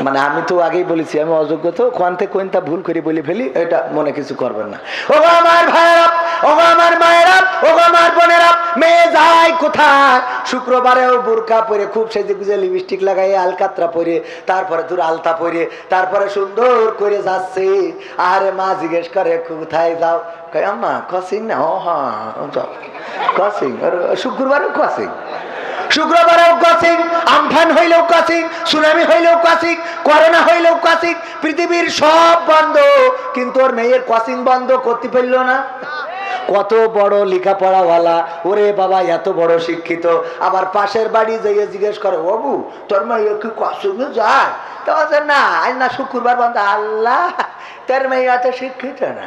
মানে আমি তো আগেই বলেছি আমি অযোগ্য, তো কোনতে কোনটা ভুল করে বলে ফেলি, এটা মনে কিছু করবেন না। ও আমার ভাইরা, ও আমার মায়েরা, ও আমার বোনেরা, মেয়ে যায় কোথায়? শুক্রবারেও বোরকা পরে খুব সেজে গুজে লিপস্টিক লাগাই, আলকাতরা পরে, তারপরে তোর আলতা পরে, তারপরে সুন্দর করে যাচ্ছে। আরে মা জিজ্ঞেস করে কোথায় যাও? কয় আম্মা কসিং না। ও হ্যাঁ যাও কসিং, শুক্রবারেও কসিং, শুক্রবারেও কসিং, আমফান হইলেও কসিং, সুনামি হইলেও কসিং, করোনা হইলেও কসিং, পৃথিবীর সব বন্ধ, কিন্তু ওর মেয়ের কসিং বন্ধ করতে পারল না। কত বড় লেখাপড়াওয়ালা, ওরে বাবা এত বড় শিক্ষিত, আবার পাশের বাড়ি যাইয়ে জিজ্ঞেস করে, বাবু তোর মেয়ে কি কসিংয়ে যায়? তো না, আজ না শুক্রবার বন্ধ। আল্লাহ, তোর মেয়ে এত শিক্ষিত না,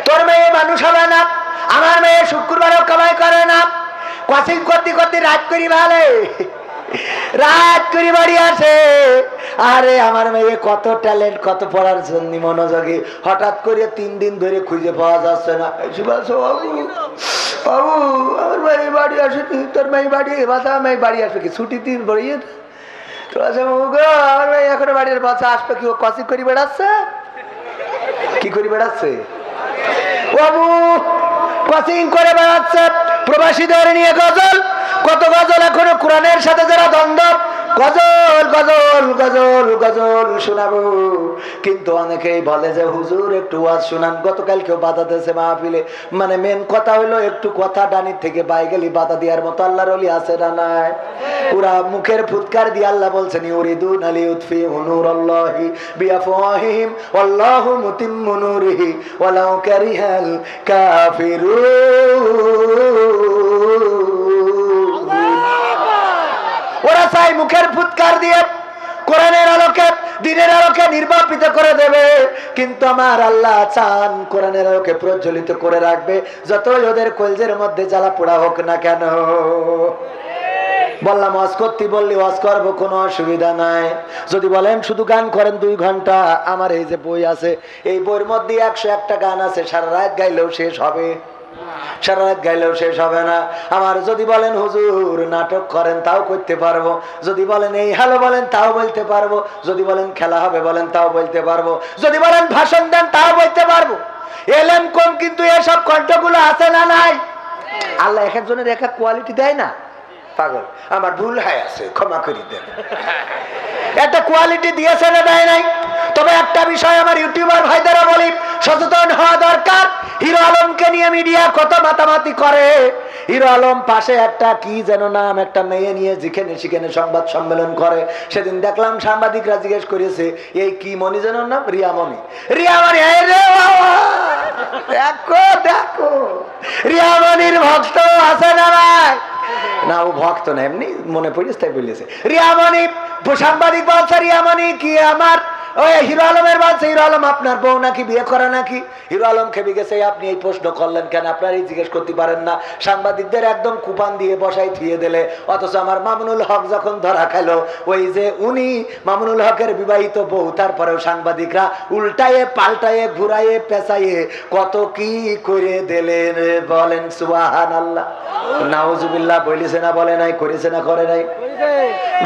তোর মেয়ে মানুষ হবে না। আমার মেয়ে শুক্রবারও কামাই করে না, কসিং করতে করতে রাত করি ভালে, রাত করি বাড়ি আসে, আরে আমার মেয়ে কত ট্যালেন্ট, কত পড়ার জন্য মনোযোগী, হঠাৎ করে 3 দিন ধরে খুঁজে পাওয়া যাচ্ছে না। বাবু বাবু আমার মেয়ে বাড়ি আসেনি, তোর মেয়ে বাড়ি বাসা মেয়ে বাড়ি আসবে কি ছুটি দিন বড়িয়ে তো আছে বাবু গো, আমার মেয়ে এখনো বাড়ির বাসা আসবে কি? ও কসি করে বেড়াচ্ছে, কি করে বেড়াচ্ছে বাবু? কসিং করে বেড়াচ্ছে। প্রবাসীদের নিয়ে গজল, কত গজল এখনো কোরআনের সাথে যারা দ্বন্দ্ব, গজল গজল গজল গজল শোনাবো। কিন্তু অনেকেই বলে যে হুজুর একটু ওয়াজ শোনান। গতকাল কেউ বাধা দিয়েছে মাহফিলে, মানে মেন কথা হলো একটু কথা ডানির থেকে বাইগেলি বাধা দেওয়ার মতো আল্লাহর ওলি আছে না নাই? পুরা মুখের ফুৎকার দিয়ে আল্লাহ বলছেন ইউরিদুন লিইউতফিউ নূরাল্লাহি বিআফওয়াহিহিম ওয়াল্লাহু মুতিম্মু নূরিহি ওয়ালাউ কারিহাল কাফিরুন। ওরা চাই মুখের ফুৎকার দিয়ে কোরআনের আলোকে, দ্বীনের আলোকে নির্বাপিত করে দেবে, কিন্তু আমার আল্লাহ চান কোরআনের আলোকে প্রজ্বলিত করে রাখবে, যতই ওদের কলজের মধ্যে জ্বালা পোড়া হোক না কেন। বললাম ওয়াজ করতে, বললি ওয়াজ করবো, কোনো অসুবিধা নাই। যদি বলেন শুধু গান করেন 2 ঘন্টা, আমার এই যে বই আছে, এই বইয়ের মধ্যে 101টা গান আছে, সারা রাত গাইলেও শেষ হবে, সারা রাত গাইলেও শেষ হবে না আমার। যদি বলেন হুজুর নাটক করেন, তাও করতে পারবো। যদি বলেন এই হ্যালো বলেন, তাও বলতে পারবো। যদি বলেন খেলা হবে বলেন, তাও বলতে পারবো। যদি বলেন ভাষণ দেন, তাও বলতে পারবো। এলেম কম, কিন্তু এসব কণ্ঠগুলো আছে না নাই? আল্লাহ এক একজনের এক এক কোয়ালিটি দেয় না? পাগল, আমার ভুল হয় আছে, ক্ষমা করে দেন। একটা কোয়ালিটি দিয়েছে না দেয় নাই? তবে একটা বিষয় আমার ইউটিউবার ভাইদেরা বলি, সচেতন হওয়া দরকার। হিরো আলমকে নিয়ে মিডিয়া কত মাতামাতি করে। হিরো আলম পাশে একটা কি যেন নাম, একটা মেয়ে নিয়ে যেখানে সেখানে সংবাদ সম্মেলন করে। সেদিন দেখলাম সাংবাদিকরা জিজ্ঞেস করেছে এই কি মনি যেন নাম, রিয়ামণি। রিয়ামণি দেখো দেখো, রিয়ামণির ভক্ত আছে না নাই? না, ও ভক্ত না, এমনি মনে পড়েছে তাই বলেছে। রিয়ামণি, সাংবাদিক বলছে রিয়ামণি কি আমার ওই হিরো আলমের বলছে হিরো আলম আপনার বউ নাকি বিয়ে করে নাকি? হিরো আলম খেপে গেছে, আপনি এই প্রশ্ন করলেন কেন? আপনার এই জিজ্ঞেস করতে পারেন না? সাংবাদিকদের একদম কুপান দিয়ে বসাই থিয়ে দিলে। অথচ আমার মামুনুল হক যখন ধরা খেলো, ওই যে উনি মামুনুল হকের বিবাহিত বউ, তারপরেও সাংবাদিকরা উল্টায়ে পাল্টায়ে ঘুরাইয়ে পেঁচাইয়ে কত কি করে দিলেন। বলেন সুবহানাল্লাহ, নাউজুবিল্লাহ। বলিছে না বলে নাই? করেছে না করে নাই?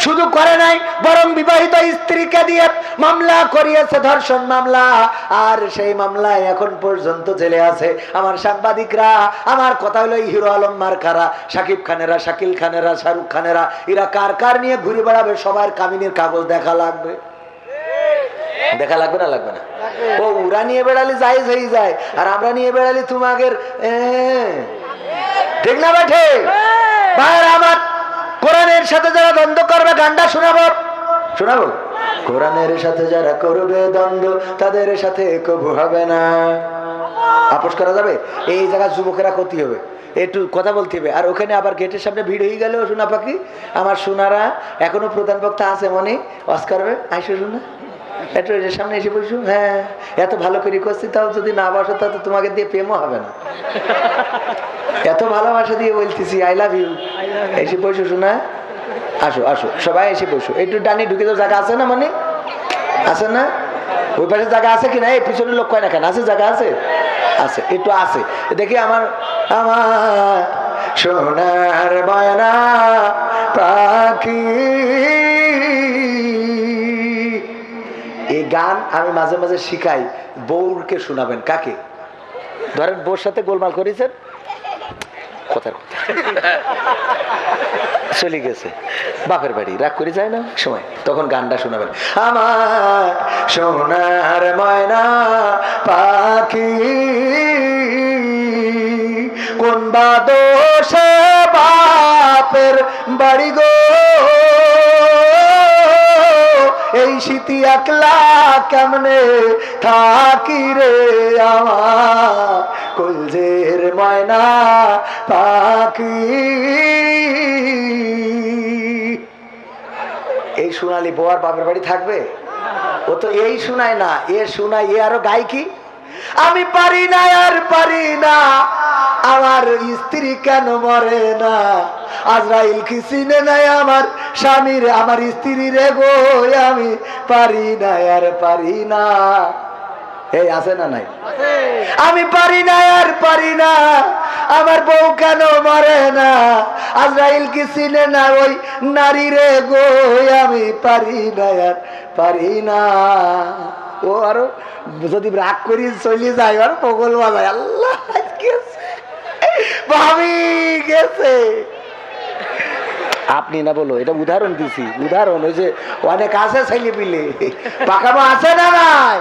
শুধু করে নাই, বরং বিবাহিত স্ত্রীকে দিয়ে মামলা করিয়েছে, ধর্ষণ মামলা। আর সেই মামলায় এখন পর্যন্ত জেলে আছে আমার সাংবাদিকরা। আমার কথা হলো হিরো আলম মার্কারা, শাকিব খানেরা, শাকিল খানেরা, শাহরুখ খানেরা, এরা কার কার নিয়ে ঘুরে বেড়াবে? সবার কামিনের কাগজ দেখা লাগবে। দেখা লাগবে না? লাগবে না? ও ওরা নিয়ে বেড়ালে যাই যাই যায়, আর আমরা নিয়ে বেড়ালি তোমাদের ঠিক না বেঠে? ভাইরা আমার, কোরআনের সাথে যারা দ্বন্দ্ব করবে গানটা শোনাবো, শোনাবো। কোরআনের সাথে যারা করবে দ্বন্দ্ব, তাদের সাথে কবু হবে না। আপোষ করা যাবে? এই জায়গায় যুবকেরা ক্ষতি হবে, একটু কথা বলতে হবে। আর ওখানে আবার গেটের সামনে ভিড় হয়ে গেল সোনা পাখি। আমার সোনারা এখনো প্রধান বক্তা আছে মনে, ওয়াজ করবে, আইসো শোনা একটু সামনে এসে বসো। হ্যাঁ, এত ভালো করে করছি, তাও যদি না বসো তাহলে তোমাকে দিয়ে প্রেমও হবে না। এত ভালোবাসা দিয়ে বলতেছি আই লাভ ইউ, এসে বসো শোনা। আসো আসো সবাই এসে বসো। একটু ডানি ঢুকে তো জায়গা আছে না? মানে আছে না? ওই পাশে জায়গা আছে কিনা? এই পিছনে লোক কয় না কেন? আছে জায়গা? আছে, আছে, একটু আছে। দেখি আমার আমার সোনার ময়না পাখি। এই গান আমি মাঝে মাঝে শিখাই। বউকে শোনাবেন। কাকে? ধরেন বউর সাথে গোলমাল করেছেন, কথার কথা চলে গেছে বাপের বাড়ি, রাগ করে যায় না সময়, তখন গানটা শোনাবেন। আমার সোনার ময়না পাখি কোন বা দোষে বাপের বাড়ি গো, এই শীতি একলা কেমনে থাকি রে আমার কলজের ময়না পাখি। এই সোনালি বউয়ার বাপের বাড়ি থাকবে? ও তো এই শোনায় না, এ শোনায়, এ আরো গায় কি? আমি পারি না আর পারি না, আমার স্ত্রী কেন মরে না? আজরাইল কি চিনে নাই আমার স্বামীর আমার স্ত্রী রে গো আমি পারি না আর পারি না। এই আছে না নাই? আমি পারি না আর পারি না, আমার বউ কেন মরে না, আজরাইল কি চিনে না ওই নারী রে গো আমি পারি না আর পারি না। ও আরো যদি রাগ করি চলে যায় আর পগল বাজায়, আল্লাহ গেছে ভাবি গেছে। আপনি না বলো, এটা উদাহরণ দিছি, উদাহরণ ওই যে অনেক আছে ছেলে পিলে পাকামো আছে না নাই,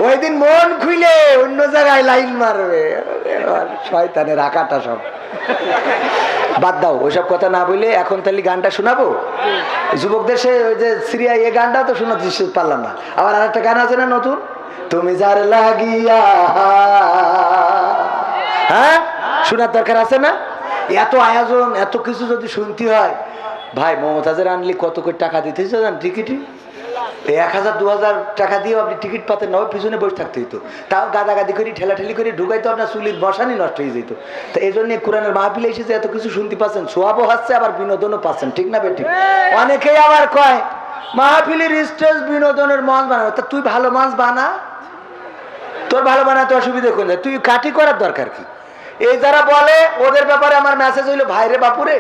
ওই দিন মন খুলে অন্য জায়গায় লাইন মারবে শয়তানের রাখাটা সব বাদ দাও, ওইসব কথা না বলে এখন তাহলে গানটা শোনাবো যুবকদের। সে ওই যে সিরিয়া এই গানটা তো শোনাতে পারলাম না, আবার আর একটা গান আছে না নতুন, তুমি যার লাগিয়া, হ্যাঁ শোনার দরকার আছে না? এত আয়োজন এত কিছু যদি শুনতে হয়, ভাই মমতাজের আনলি কত করে টাকা দিতে জান টিকিটই 1000 2000 টাকা দিয়ে আপনি টিকিট পাতেন না, পিছনে বসে থাকতে হইতো, তাও গাদাগাদি করে ঠেলাঠেলি করে ঢুকাইতো, আপনার চুলির বসানি নষ্ট হয়ে যেত। তো এই জন্য কোরআনের মাহফিলে এসেছে এত কিছু শুনতে পাচ্ছেন, সোয়াবও হচ্ছে আবার বিনোদনও পাচ্ছেন, ঠিক না বেঠিক? অনেকেই আবার কয় মাহফিলের স্টেজ বিনোদনের মঞ্চ বানাবে, তা তুই ভালো মঞ্চ বানা, তোর ভালো বানাতে অসুবিধা কোন যায়, তুই কাটি করার দরকার কি? এই যারা বলে ওদের ব্যাপারে আমার মেসেজ হইলো, ভাইরে বাপুরে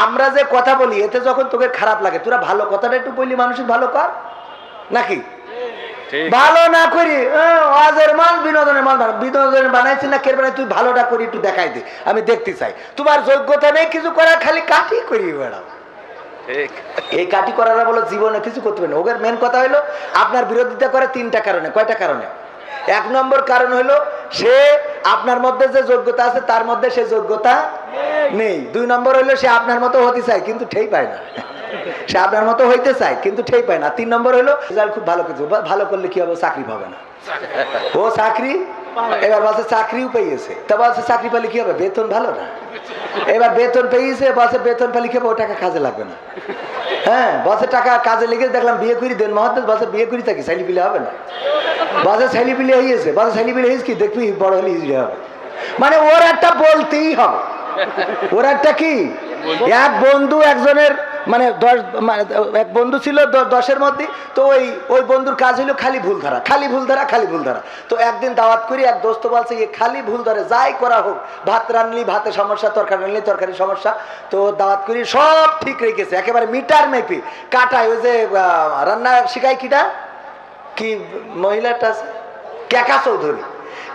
আমরা যে কথা বলি এতে যখন তোকে খারাপ লাগে, তোরা ভালো কথাটা একটু বললি মানুষের ভালো কর নাকি? ভালো না করি ওয়াজের মান বিনোদনের মান, বিনোদনের বানাইছি না কে বানাই, তুই ভালোটা করি একটু দেখাই দে, আমি দেখতে চাই। তোমার যোগ্যতা নেই কিছু করার, খালি কাটি করি বেড়াও। এই কাটি করারা বলো জীবনে কিছু করতে পারে না। ওদের মেন কথা হলো আপনার বিরোধিতা করে 3টা কারণে। কয়টা কারণে? 1 নম্বর কারণ হলো সে আপনার মধ্যে যে যোগ্যতা আছে তার মধ্যে সে যোগ্যতা নেই। 2 নম্বর হলো সে আপনার মতো হতে চায় কিন্তু ঠেই পায় না, সে আপনার মতো হইতে চায় কিন্তু ঠেই পায় না। 3 নম্বর হলো রেজাল্ট খুব ভালো কিছু, ভালো করলে কি হবে, চাকরি পাবে না। ও চাকরি এবার বলছে চাকরিও পেয়েছে, তা বলছে চাকরি পেলে কি হবে, বেতন ভালো না। এবার বেতন পেয়েছে, বলছে বেতন পেলে কি হবে, ও টাকা কাজে লাগবে না। হ্যাঁ বলছে টাকা কাজে লেগে দেখলাম বিয়ে করি দেন মহাদেশ, বলছে বিয়ে করি থাকি ছেলে পিলে হবে না। বলছে ছেলে পিলে হয়েছে, বলছে ছেলে পিলে হয়েছে কি দেখবি বড় হলে ইজি হবে। মানে ওর একটা বলতেই হবে, ওর একটা কি, এক বন্ধু একজনের মানে 10 এক বন্ধু ছিল 10-এর মধ্যে, তো ওই বন্ধুর কাজ হলো খালি ভুল ধরা, খালি ভুল ধরা, খালি ভুল ধরা। তো একদিন দাওয়াত করি এক দোস্ত বলছে খালি ভুল ধরে, যাই করা হোক, ভাত রানলি ভাতে সমস্যা, তরকারি রানলি তরকারি সমস্যা। তো দাওয়াত করি সব ঠিক রেখেছে একেবারে মিটার মেপে কাটায়। ওই যে রান্না শিখায় কিটা কি মহিলাটা আছে কেকা চৌধুরী,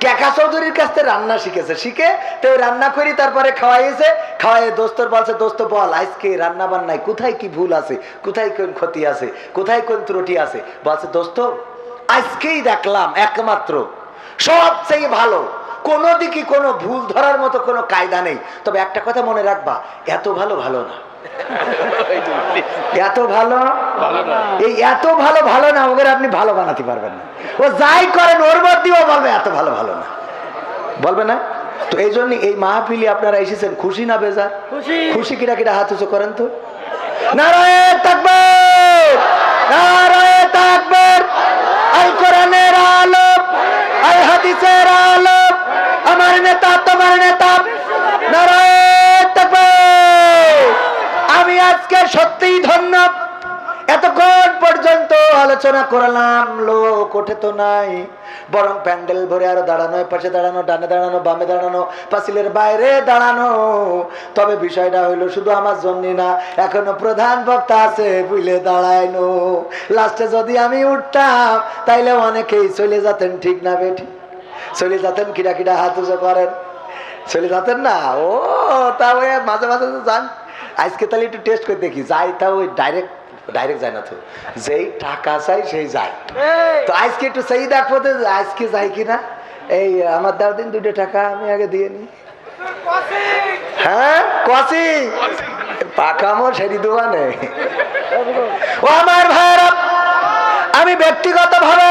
কেকা চৌধুরীর কাছ থেকে রান্না শিখেছে, শিখে তো রান্না করি তারপরে খাওয়াইছে, খাওয়াই দোস্তর বলছে দোস্ত বল আজকে রান্না বান্নায় কোথায় কি ভুল আছে, কোথায় কোন ক্ষতি আছে, কোথায় কোন ত্রুটি আছে। বলছে দোস্ত আজকেই দেখলাম একমাত্র সবচেয়ে ভালো, কোনো দিকে কোনো ভুল ধরার মতো কোনো কায়দা নেই, তবে একটা কথা মনে রাখবা, এত ভালো ভালো না, এত ভালো এই এত ভালো ভালো না, ওদের আপনি ভালো বানাতে পারবেন না। ও যাই করেন ওর মধ্যেও বলবে এত ভালো ভালো না, বলবে না। তো এই জন্য এই মাহফিলে আপনারা এসেছেন খুশি না বেজার? খুশি। কিরা কিরা হাত উঁচু করেন তো, নারায়ে তাকবীর, নারায়ে তাকবীর। আল কোরআনের আলো, আল হাদিসের আলো, আমার নেতা তোমার নেতা, নারায়ে তাকবীর। আমি আজকে সত্যিই ধন্য, এতক্ষণ পর্যন্ত আলোচনা করলাম, লোক ওঠে তো নাই, বরং প্যান্ডেল ভরে আরো দাঁড়ানো, পাশে দাঁড়ানো, ডানে দাঁড়ানো, বামে দাঁড়ানো, পাঁচিলের বাইরে দাঁড়ানো। তবে বিষয়টা হইলো শুধু আমার জন্য না, এখনো প্রধান বক্তা আছে বুঝলে দাঁড়াইনো। লাস্টে যদি আমি উঠতাম তাইলে অনেকেই চলে যেতেন, ঠিক না বেঠি? চলে যেতেন, কিরা কিরা হাত উঁচু করেন, চলে যেতেন না। ও তা ওই মাঝে মাঝে তো যান, আজকে তাহলে একটু টেস্ট করে দেখি, যাই তা ওই ডাইরেক্ট যায় না, তো যেই টাকা চাই সেই যায়। তো আজকে একটু সেই দেখবো আজকে যাই কিনা। এই আমার দাও দিন 2টা টাকা, আমি আগে দিয়ে নি। হ্যাঁ কসি পাকামো সেরি দোয়ানে। ও আমার ভাইরা, আমি ব্যক্তিগত ভাবে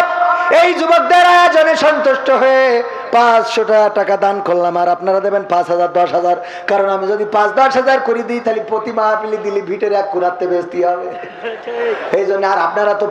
এই যুবকদের আয়োজনে সন্তুষ্ট হয়ে 500 টাকা দান করলাম, আর আপনারা দেবেন 5000 10,000। কারণ আমি যদি 5-10 হাজার করে দিই তাহলে প্রতি মাহফিলে দিলে ভিটের 1 কুরাতে বেচতে হবে। এই জন্য আর আপনারা তো